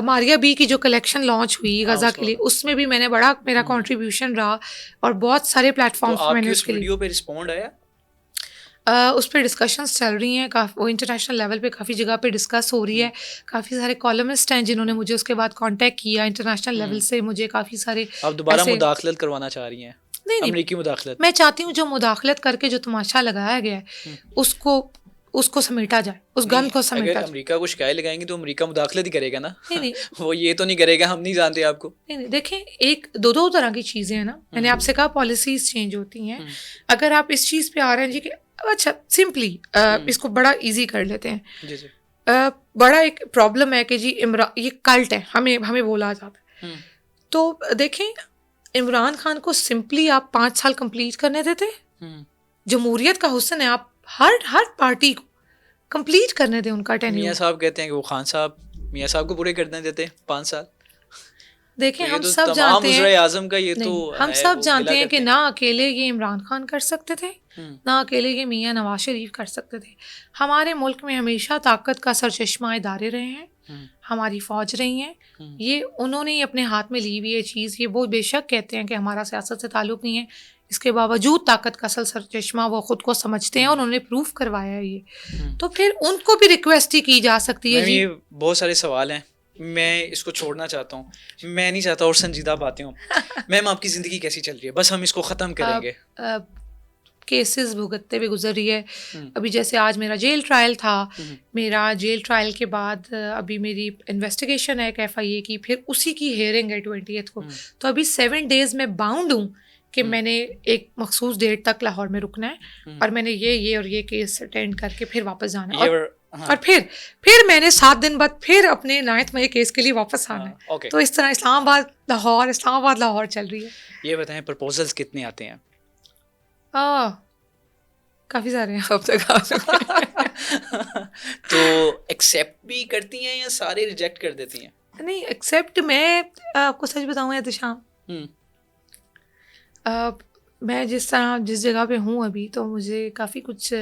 मारिया बी की जो कलेक्शन लॉन्च हुई गज़ा के लिए, उसमें भी मैंने बड़ा मेरा कंट्रीब्यूशन रहा और बहुत सारे प्लेटफॉर्म्स पे मैंने उसके वीडियो पे रिस्पॉन्ड आया। उस पर डिस्कशंस चल रही हैं, वो इंटरनेशनल लेवल पे काफ़ी जगह पे डिस्कस हो रही है। काफ़ी सारे कॉलमिस्ट हैं जिन्होंने मुझे उसके बाद कांटेक्ट किया इंटरनेशनल लेवल से, मुझे काफ़ी सारे। आप दोबारा मुदाखलत करवाना चाह रही हैं? नहीं, अमेरिकी मुदाखलत। मैं चाहती हूँ जो मुदाखलत करके जो तमाशा लगाया गया है उसको समेटा जाए, उस गंद को समेटा जाए। अमेरिका को शिकायत लगाएंगे तो अमेरिका मुदाखलत ही करेगा ना। नहीं वो ये तो नहीं करेगा हम नहीं जानते आपको। नहीं देखें, एक दो तरह की चीज़ें हैं ना। मैंने आपसे कहा पॉलिसीज चेंज होती हैं। अगर आप इस चीज़ पे आ रहे हैं जी कि अच्छा सिंपली इसको बड़ा इजी कर लेते हैं जी। बड़ा एक प्रॉब्लम है कि जी ये कल्ट है, हमें बोला जाता है। तो देखें, इमरान खान को सिंपली आप 5 साल कंप्लीट करने देते। जमहूरियत का हुस्न है, आप हर पार्टी को कंप्लीट करने दें उनका टेन्योर। मियाँ साहब कहते हैं कि वो खान साहब मियाँ साहब को पूरे करने देते हैं 5 साल। देखें हम सब जानते हैं, आज़म का ये तो हम सब जानते हैं कि ना अकेले ये इमरान खान कर सकते थे, ना अकेले ये मियाँ नवाज शरीफ कर सकते थे। हमारे मुल्क में हमेशा ताकत का सरचश्मा इदारे रहे हैं, हमारी फ़ौज रही हैं, ये उन्होंने ही अपने हाथ में ली हुई ये चीज़। ये वो बेशक कहते हैं कि हमारा सियासत से ताल्लुक़ नहीं है, इसके बावजूद ताकत का सरचश्मा वो ख़ुद को समझते हैं और उन्होंने प्रूफ करवाया है ये। तो फिर उनको भी रिक्वेस्ट ही की जा सकती है। ये बहुत सारे सवाल हैं, मैं इसको छोड़ना चाहता हूँ, मैं नहीं चाहता और संजीदा बातें हों। मैम आपकी ज़िंदगी कैसी चल रही है, बस हम इसको ख़त्म करेंगे। केसेस भुगतते हुए गुजर रही है। अभी जैसे आज मेरा जेल ट्रायल था, मेरा जेल ट्रायल के बाद अभी मेरी इन्वेस्टिगेशन है एक FIA की, फिर उसी की हेयरिंग है 20th को। तो अभी 7 डेज़ में बाउंड हूँ कि मैंने एक मखसूस डेट तक लाहौर में रुकना है और मैंने ये केस अटेंड करके फिर वापस जाना है। और फिर मैंने 7 दिन बाद फिर अपने 9th मई केस के लिए वापस आना है। तो इस तरह इस्लामाबाद लाहौर चल रही है। ये बताएं प्रपोजल्स कितने आते हैं? काफ़ी सारे हैं अब तक। तो एक्सेप्ट भी करती हैं या सारे रिजेक्ट कर देती हैं? नहीं, एक्सेप्ट मैं आपको सच बताऊँ एहतशाम, मैं जिस जगह पे हूँ अभी, तो मुझे काफ़ी कुछ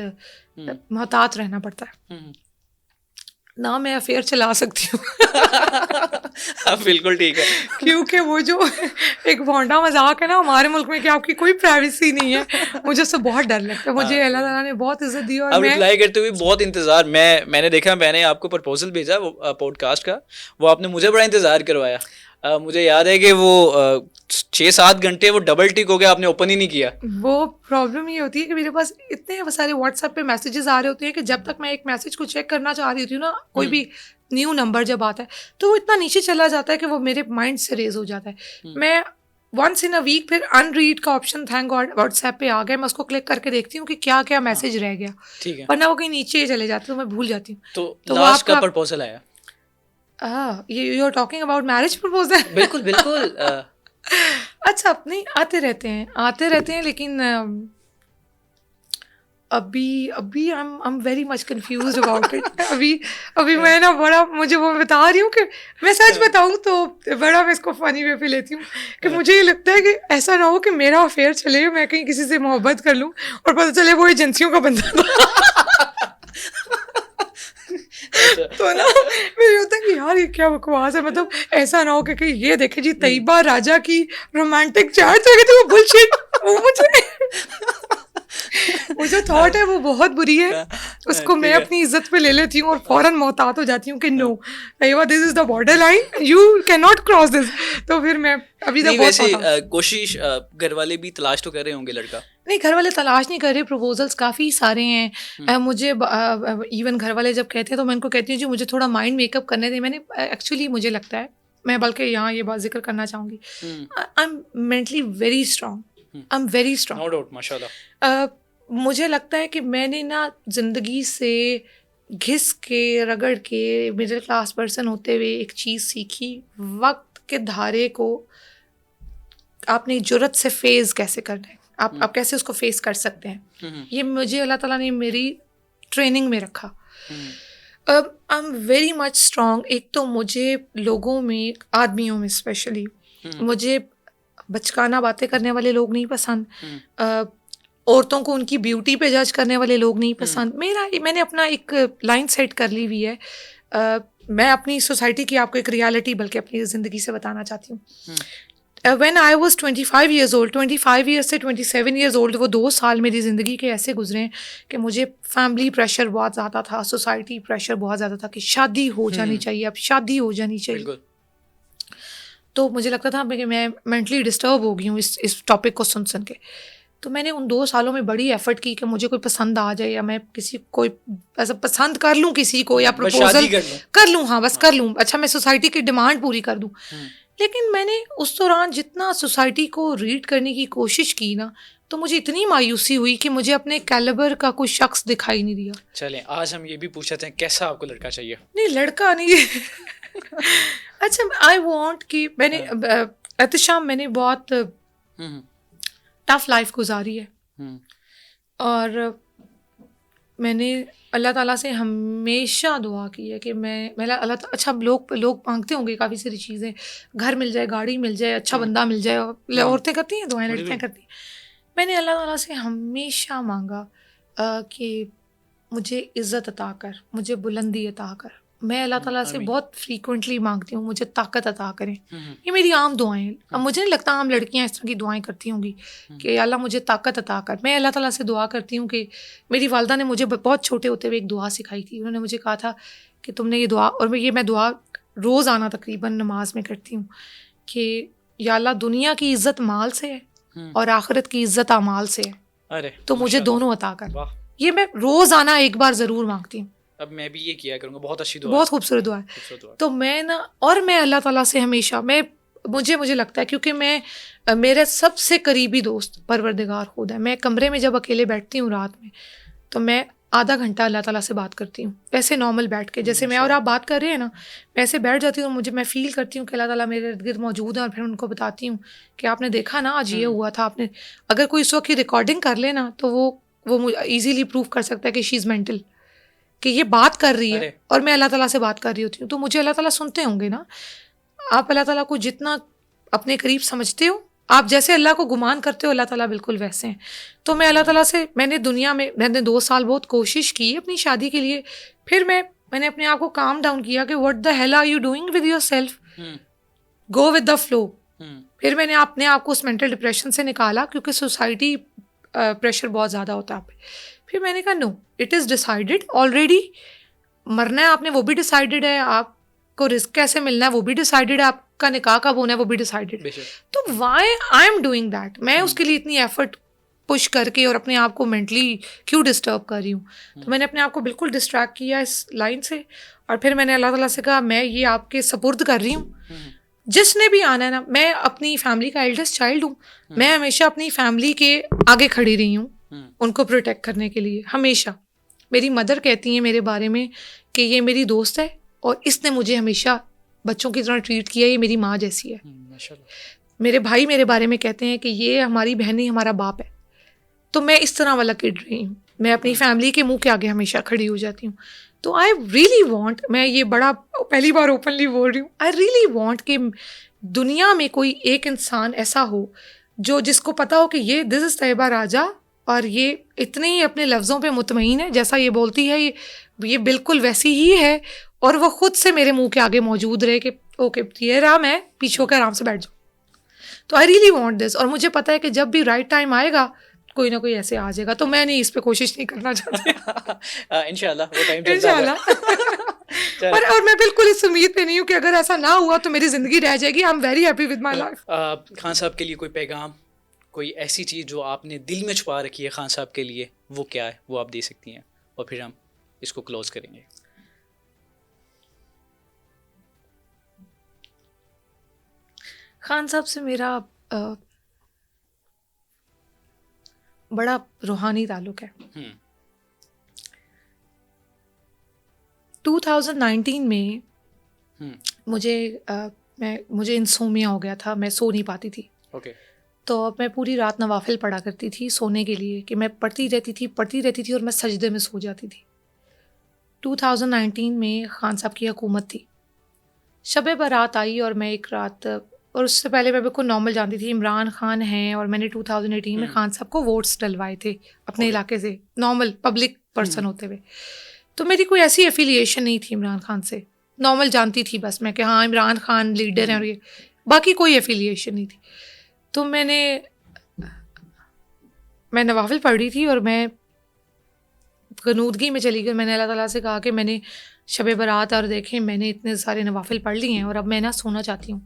मोहतात रहना पड़ता है ना। मैं अफेयर चला सकती हूँ। बिल्कुल ठीक है, क्योंकि वो जो एक भोंडा मजाक है ना हमारे मुल्क में कि आपकी कोई प्राइवेसी नहीं है, मुझे उससे बहुत डर लगता है। मुझे अल्लाह ताला ने बहुत इज्जत दी और मैं रिप्लाई करते हुए बहुत इंतजार, मैंने देखा, मैंने आपको प्रपोजल भेजा वो पॉडकास्ट का, वो आपने मुझे बड़ा इंतजार करवाया। मुझे याद है कि वो 6-7 घंटे वो डबल टिक हो गया, आपने ओपन ही नहीं किया। वो प्रॉब्लम ये होती है कि मेरे पास इतने सारे व्हाट्सएप पे मैसेजेस आ रहे होते हैं कि जब तक मैं एक मैसेज को चेक करना चाह रही होती हूँ ना, कोई भी न्यू नंबर जब आता है तो वो इतना नीचे चला जाता है कि वो मेरे माइंड से रेज हो जाता है। मैं वंस इन अ वीक फिर अनरीड का ऑप्शन थैंक गॉड व्हाट्सएप पे आ गया, मैं उसको क्लिक करके देखती हूँ कि क्या क्या मैसेज रह गया, ठीक है, वरना वो कहीं नीचे ही चले जाते तो मैं भूल जाती हूँ। तो लास्ट का प्रपोजल आया? You are talking about marriage proposal? बिल्कुल बिल्कुल। अच्छा, नहीं आते रहते हैं लेकिन अभी I am very much confused about it. अभी मैं ना बड़ा, मुझे वो बता रही हूँ कि मैं सच बताऊँ तो बड़ा मैं इसको फनी वे पे लेती हूँ कि मुझे ये लगता है कि ऐसा ना हो कि मेरा अफेयर चले, मैं कहीं किसी से मोहब्बत कर लूँ और पता चले वो एजेंसियों का बंदा था। तो ना मेरे होता है कि यार ये क्या बकवास है, मतलब ऐसा ना हो कि ये देखे जी तैयबा राजा की रोमांटिक चैट है तो वो बुलशिट, वो वो जो थॉट है वो बहुत बुरी है, उसको मैं अपनी इज्जत पे ले लेती हूँ और फौरन मोहतात हो जाती हूँ कि no Tayyaba this is the border line, you can not cross this. तो फिर मैं अभी तक वैसे कोशिश घर वाले भी तलाश तो कर रहे होंगे लड़का? नहीं, घर वाले तलाश नहीं कर रहे, प्रपोजल्स काफ़ी सारे हैं। मुझे इवन घर वाले जब कहते हैं तो मैं उनको कहती हूँ जी मुझे थोड़ा माइंड मेकअप करने दें। मैंने एक्चुअली मुझे लगता है, मैं बल्कि यहाँ ये बात जिक्र करना चाहूँगी, I am mentally very strong, I am very strong, no doubt, माशाल्लाह। मुझे लगता है कि मैंने ना ज़िंदगी से घिस के रगड़ के मिडिल क्लास पर्सन होते हुए एक चीज़ सीखी, वक्त के धारे को आपने जुर्रत से फेस कैसे करना है, आप कैसे उसको फेस कर सकते हैं, ये मुझे अल्लाह ताला ने मेरी ट्रेनिंग में रखा। आई एम वेरी मच स्ट्रॉन्ग। एक तो मुझे लोगों में, आदमियों में स्पेशली, मुझे बचकाना बातें करने वाले लोग नहीं पसंद, औरतों को उनकी ब्यूटी पे जज करने वाले लोग नहीं पसंद। मैंने अपना एक लाइन सेट कर ली हुई है। मैं अपनी सोसाइटी की आपको एक रियलिटी बल्कि अपनी ज़िंदगी से बताना चाहती हूँ। When I was 25 years old, 25 years से 27 years old, वो 2 साल मेरी ज़िंदगी के ऐसे गुजरे हैं कि मुझे फैमिली प्रेशर बहुत ज़्यादा था, सोसाइटी प्रेशर बहुत ज़्यादा था कि शादी हो जानी चाहिए, अब शादी हो जानी चाहिए। तो मुझे लगता था कि मैं मेंटली डिस्टर्ब हो गई हूँ इस टॉपिक को सुन के। तो मैंने उन 2 सालों में बड़ी एफर्ट की कि मुझे कोई पसंद आ जाए, या मैं किसी कोई ऐसा पसंद कर लूँ किसी को, या प्रपोजल कर लूँ, हाँ बस कर लूँ, अच्छा मैं सोसाइटी की डिमांड पूरी कर दूँ। लेकिन मैंने उस दौरान जितना सोसाइटी को रीड करने की कोशिश की ना, तो मुझे इतनी मायूसी हुई कि मुझे अपने कैलिबर का कोई शख्स दिखाई नहीं दिया। चलें आज हम ये भी पूछते हैं कैसा आपको लड़का चाहिए? नहीं, लड़का नहीं अच्छा, आई वॉन्ट कि मैंने एहतशाम मैंने बहुत टफ लाइफ गुजारी है, और मैंने अल्लाह ताला से हमेशा दुआ की है कि मैं अल्लाह, अच्छा लोग मांगते होंगे काफ़ी सारी चीज़ें, घर मिल जाए, गाड़ी मिल जाए, अच्छा बंदा मिल जाए, औरतें करती हैं दुआएं, लड़कियाँ करती हैं। मैंने अल्लाह ताला से हमेशा मांगा कि मुझे इज़्ज़त अता कर, मुझे बुलंदी अता कर। मैं अल्लाह ताला से बहुत फ्रीक्वेंटली मांगती हूँ मुझे ताकत अता करें, ये मेरी आम दुआएं हैं। अब मुझे नहीं लगता आम लड़कियाँ इस तरह की दुआएं करती होंगी कि अल्लाह मुझे ताकत अता कर। मैं अल्लाह ताला से दुआ करती हूँ कि मेरी वालदा ने मुझे बहुत छोटे होते हुए एक दुआ सिखाई थी। उन्होंने मुझे कहा था कि तुमने ये दुआ, और मैं दुआ रोज़ाना तकरीबन नमाज में करती हूँ कि या अल्लाह दुनिया की इज़्ज़त माल से है और आखिरत की इज़्ज़त अमाल से है, अरे तो मुझे दोनों अता कर। ये मैं रोज़ाना एक बार ज़रूर मांगती हूँ। अब मैं भी ये किया करूँगा, बहुत अच्छी दुआ, बहुत खूबसूरत दुआ है। तो मैं ना, और मैं अल्लाह ताला से हमेशा मुझे लगता है, क्योंकि मैं मेरे सबसे करीबी दोस्त परवरदिगार खुद है। मैं कमरे में जब अकेले बैठती हूँ रात में, तो मैं आधा घंटा अल्लाह ताला से बात करती हूँ, वैसे नॉर्मल बैठ के, जैसे मैं और आप बात कर रहे हैं ना, मैं ऐसे बैठ जाती हूँ, मैं फील करती हूँ कि अल्लाह ताला मेरे इर्द गिर्द मौजूद है, और फिर उनको बताती हूँ कि आपने देखा ना आज ये हुआ था, आपने अगर कोई इस वक्त की रिकॉर्डिंग कर ले ना, तो वो मुझे ईजीली प्रूव कर सकता है कि शी इज़ मेंटल, कि ये बात कर रही है और मैं अल्लाह ताला से बात कर रही होती हूँ। तो मुझे अल्लाह ताला सुनते होंगे ना। आप अल्लाह ताला को जितना अपने करीब समझते हो, आप जैसे अल्लाह को गुमान करते हो, अल्लाह ताला बिल्कुल वैसे हैं। तो मैं अल्लाह ताला से, मैंने 2 साल बहुत कोशिश की अपनी शादी के लिए। फिर मैंने अपने आप को काम डाउन किया कि what the hell are you doing with your self, go with the flow. फिर मैंने अपने आप को उस मेंटल डिप्रेशन से निकाला, क्योंकि सोसाइटी प्रेशर बहुत ज़्यादा होता है आप पे। फिर मैंने कहा no, it is decided already, मरना है आपने वो भी डिसाइडेड है, आपको रिस्क कैसे मिलना है वो भी डिसाइडेड है, आपका निकाह कब होना है वो भी डिसाइडेड है। तो why I am doing that? मैं उसके लिए इतनी एफर्ट पुश करके और अपने आप को मेंटली क्यों डिस्टर्ब कर रही हूँ? तो मैंने अपने आप को बिल्कुल डिस्ट्रैक्ट किया इस लाइन से, और फिर मैंने अल्लाह ताला से कहा मैं ये आपके सपुर्द कर रही हूँ, जिसने भी आना है ना, मैं अपनी फैमिली का एल्डेस्ट चाइल्ड हूँ, मैं हमेशा अपनी फैमिली के आगे खड़ी रही हूँ उनको प्रोटेक्ट करने के लिए। हमेशा मेरी मदर कहती हैं मेरे बारे में कि ये मेरी दोस्त है और इसने मुझे हमेशा बच्चों की तरह ट्रीट किया, ये मेरी माँ जैसी है। मेरे भाई मेरे बारे में कहते हैं कि ये हमारी बहन नहीं, हमारा बाप है। तो मैं इस तरह वाला किड रही हूँ, मैं अपनी फैमिली के मुंह के आगे हमेशा खड़ी हो जाती हूँ। तो आई रियली वॉन्ट, मैं ये बड़ा पहली बार ओपनली बोल रही हूँ, आई रियली वॉन्ट कि दुनिया में कोई एक इंसान ऐसा हो जो जिसको पता हो कि ये दिस इज़ तैयबा राजा और ये इतने ही अपने लफ्ज़ों पे मुतमईन है, जैसा ये बोलती है ये बिल्कुल वैसी ही है, और वो खुद से मेरे मुंह के आगे मौजूद रहे कि ओके ये रहा, मैं पीछे होकर आराम से बैठ जाऊँ। तो आई रियली वॉन्ट दिस, और मुझे पता है कि जब भी राइट टाइम आएगा कोई ना कोई ऐसे आ जाएगा, तो मैं नहीं इस पे कोशिश नहीं करना चाहती। इंशाल्लाह वो टाइम इंशाल्लाह। और मैं बिल्कुल इस उम्मीद पे नहीं हूँ कि अगर ऐसा ना हुआ तो मेरी ज़िंदगी रह जाएगी। आई am very happy with my life. Khan साहब के लिए कोई पैगाम, कोई ऐसी चीज़ जो आपने दिल में छुपा रखी है खान साहब के लिए, वो क्या है, वो आप दे सकती हैं, और फिर हम इसको क्लोज करेंगे। खान साहब से मेरा बड़ा रूहानी ताल्लुक़ है। 2019 में मुझे इंसोमिया हो गया था, मैं सो नहीं पाती थी। तो अब मैं पूरी रात नवाफिल पढ़ा करती थी सोने के लिए, कि मैं पढ़ती रहती थी और मैं सजदे में सो जाती थी। 2019 में खान साहब की हुकूमत थी, शब बारात आई और मैं एक रात, और उससे पहले मैं बिल्कुल नॉर्मल जानती थी इमरान खान हैं, और मैंने 2018 में खान साहब को वोट्स डलवाए थे अपने इलाके से, नॉर्मल पब्लिक पर्सन होते हुए। तो मेरी कोई ऐसी एफिलिएशन नहीं थी इमरान खान से, नॉर्मल जानती थी बस मैं कि हाँ इमरान खान लीडर हैं, और ये बाकी कोई एफिलिएशन नहीं थी। तो मैं नवाफिल पढ़ रही थी और मैं क़नूदगी में चली गई। मैंने अल्लाह ताला से कहा कि मैंने शब बारात और देखें मैंने इतने सारे नवाफिल पढ़ लिए हैं और अब मैं ना सोना चाहती हूँ,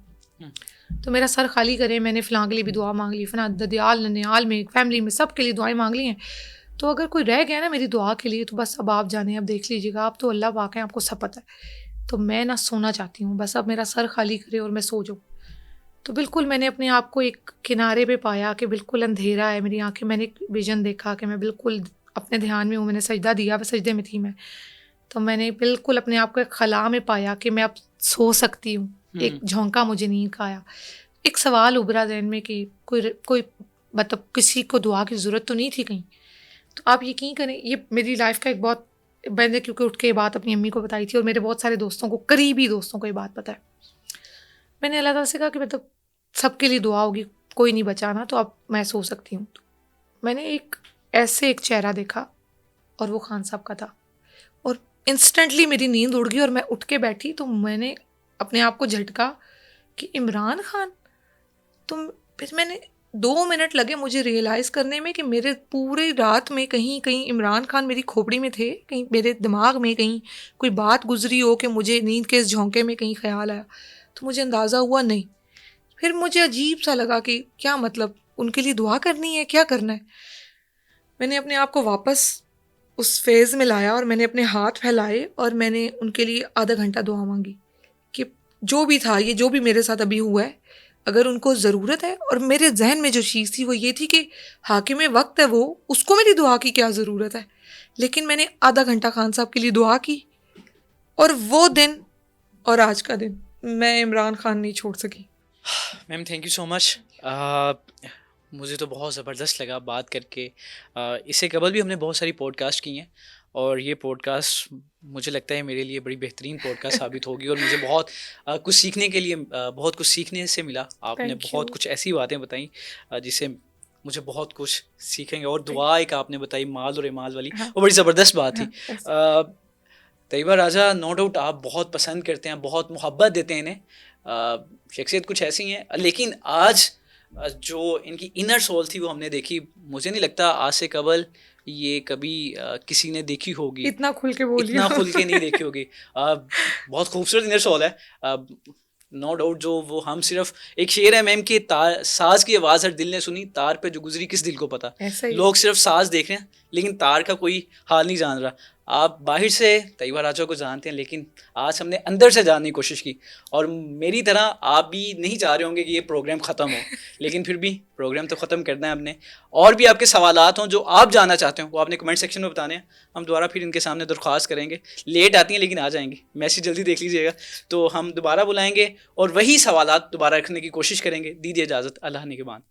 तो मेरा सर खाली करें। मैंने फ़लाँ के लिए भी दुआ मांग ली, फ़लाँ ददियाल ननियाल में फैमिली में सब के लिए दुआएं मांग ली हैं। तो अगर कोई रह गया ना मेरी दुआ के लिए, तो बस अब आप जाने, अब देख लीजिएगा, आप तो अल्लाह पाक हैं, आपको सब पता है। तो मैं ना सोना चाहती हूँ, बस अब मेरा सर खाली करे और मैं सो जाऊँ। तो बिल्कुल मैंने अपने आप को एक किनारे पे पाया कि बिल्कुल अंधेरा है, मेरी आंखें, मैंने एक विजन देखा कि मैं बिल्कुल अपने ध्यान में हूँ, मैंने सजदा दिया, मैं सजदे में थी मैं। तो मैंने बिल्कुल अपने आप को एक खला में पाया कि मैं अब सो सकती हूँ। एक झोंका मुझे नींद का आया, एक सवाल उभरा ज़हन में कि कोई मतलब किसी को दुआ की ज़रूरत तो नहीं थी कहीं। तो आप यकीन करें, ये मेरी लाइफ का एक बहुत, मैंने क्योंकि उठ के ये बात अपनी अम्मी को बताई थी और मेरे बहुत सारे दोस्तों को, करीबी दोस्तों को ये बात पता है। मैंने अल्लाह ताला से कहा कि मतलब सबके लिए दुआ होगी, कोई नहीं बचाना, तो अब मैं सो सकती हूँ। तो मैंने एक चेहरा देखा और वो खान साहब का था, और इंस्टेंटली मेरी नींद उड़ गई और मैं उठ के बैठी। तो मैंने अपने आप को झटका कि इमरान खान। तो फिर मैंने 2 मिनट लगे मुझे रियलाइज़ करने में कि मेरे पूरी रात में कहीं कहीं इमरान खान मेरी खोपड़ी में थे, कहीं मेरे दिमाग में कहीं कोई बात गुजरी हो कि मुझे नींद के इस झोंके में कहीं ख्याल आया। तो मुझे अंदाज़ा हुआ नहीं। फिर मुझे अजीब सा लगा कि क्या मतलब उनके लिए दुआ करनी है, क्या करना है। मैंने अपने आप को वापस उस फेज़ में लाया और मैंने अपने हाथ फैलाए और मैंने उनके लिए आधा घंटा दुआ मांगी कि जो भी था, ये जो भी मेरे साथ अभी हुआ है, अगर उनको ज़रूरत है। और मेरे जहन में जो चीज़ थी वो ये थी कि हाकिम वक्त है वो, उसको मेरी दुआ की क्या ज़रूरत है। लेकिन मैंने आधा घंटा खान साहब के लिए दुआ की, और वो दिन और आज का दिन मैं इमरान खान नहीं छोड़ सकी। Ma'am thank you so much. मुझे तो बहुत ज़बरदस्त लगा बात करके। इससे कबल भी हमने बहुत सारी पॉडकास्ट की हैं, और ये पॉडकास्ट मुझे लगता है मेरे लिए बड़ी बेहतरीन पॉडकास्ट साबित होगी, और मुझे बहुत कुछ सीखने के लिए बहुत कुछ सीखने से मिला। आपने बहुत कुछ ऐसी बातें बताई जिससे मुझे बहुत कुछ सीखेंगे। और दुआ एक आपने बताई माल और इमाल वाली, वो बड़ी ज़बरदस्त बात थी। तैयबा राजा नो डाउट आप बहुत पसंद करते हैं, बहुत मोहब्बत देते हैं इन्हें। शख्सियत कुछ ऐसी हैं, लेकिन आज जो इनकी इनर सोल थी वो हमने देखी। मुझे नहीं लगता आज से कबल ये कभी किसी ने देखी होगी, इतना खुल के बोलिए, इतना खुल के नहीं देखी होगी। बहुत खूबसूरत इनर सोल है, नो डाउट। जो वो हम सिर्फ एक शेर है मैम कि साज की आवाज़ हर दिल ने सुनी, तार पे जो गुजरी किस दिल को पता। लोग सिर्फ साज देख रहे हैं लेकिन तार का कोई हाल नहीं जान रहा। आप बाहर से तैयबा राजा को जानते हैं, लेकिन आज हमने अंदर से जानने की कोशिश की। और मेरी तरह आप भी नहीं चाह रहे होंगे कि ये प्रोग्राम ख़त्म हो, लेकिन फिर भी प्रोग्राम तो ख़त्म करना है हमने। और भी आपके सवालात हों जो आप जानना चाहते हो, वो आपने कमेंट सेक्शन में बताने हैं। हम दोबारा फिर इनके सामने दरख्वास्त करेंगे। लेट आती हैं लेकिन आ जाएंगी, मैसेज जल्दी देख लीजिएगा, तो हम दोबारा बुलाएंगे और वही सवालात दोबारा रखने की कोशिश करेंगे। दीजिए इजाज़त, अल्लाह ने के बाद।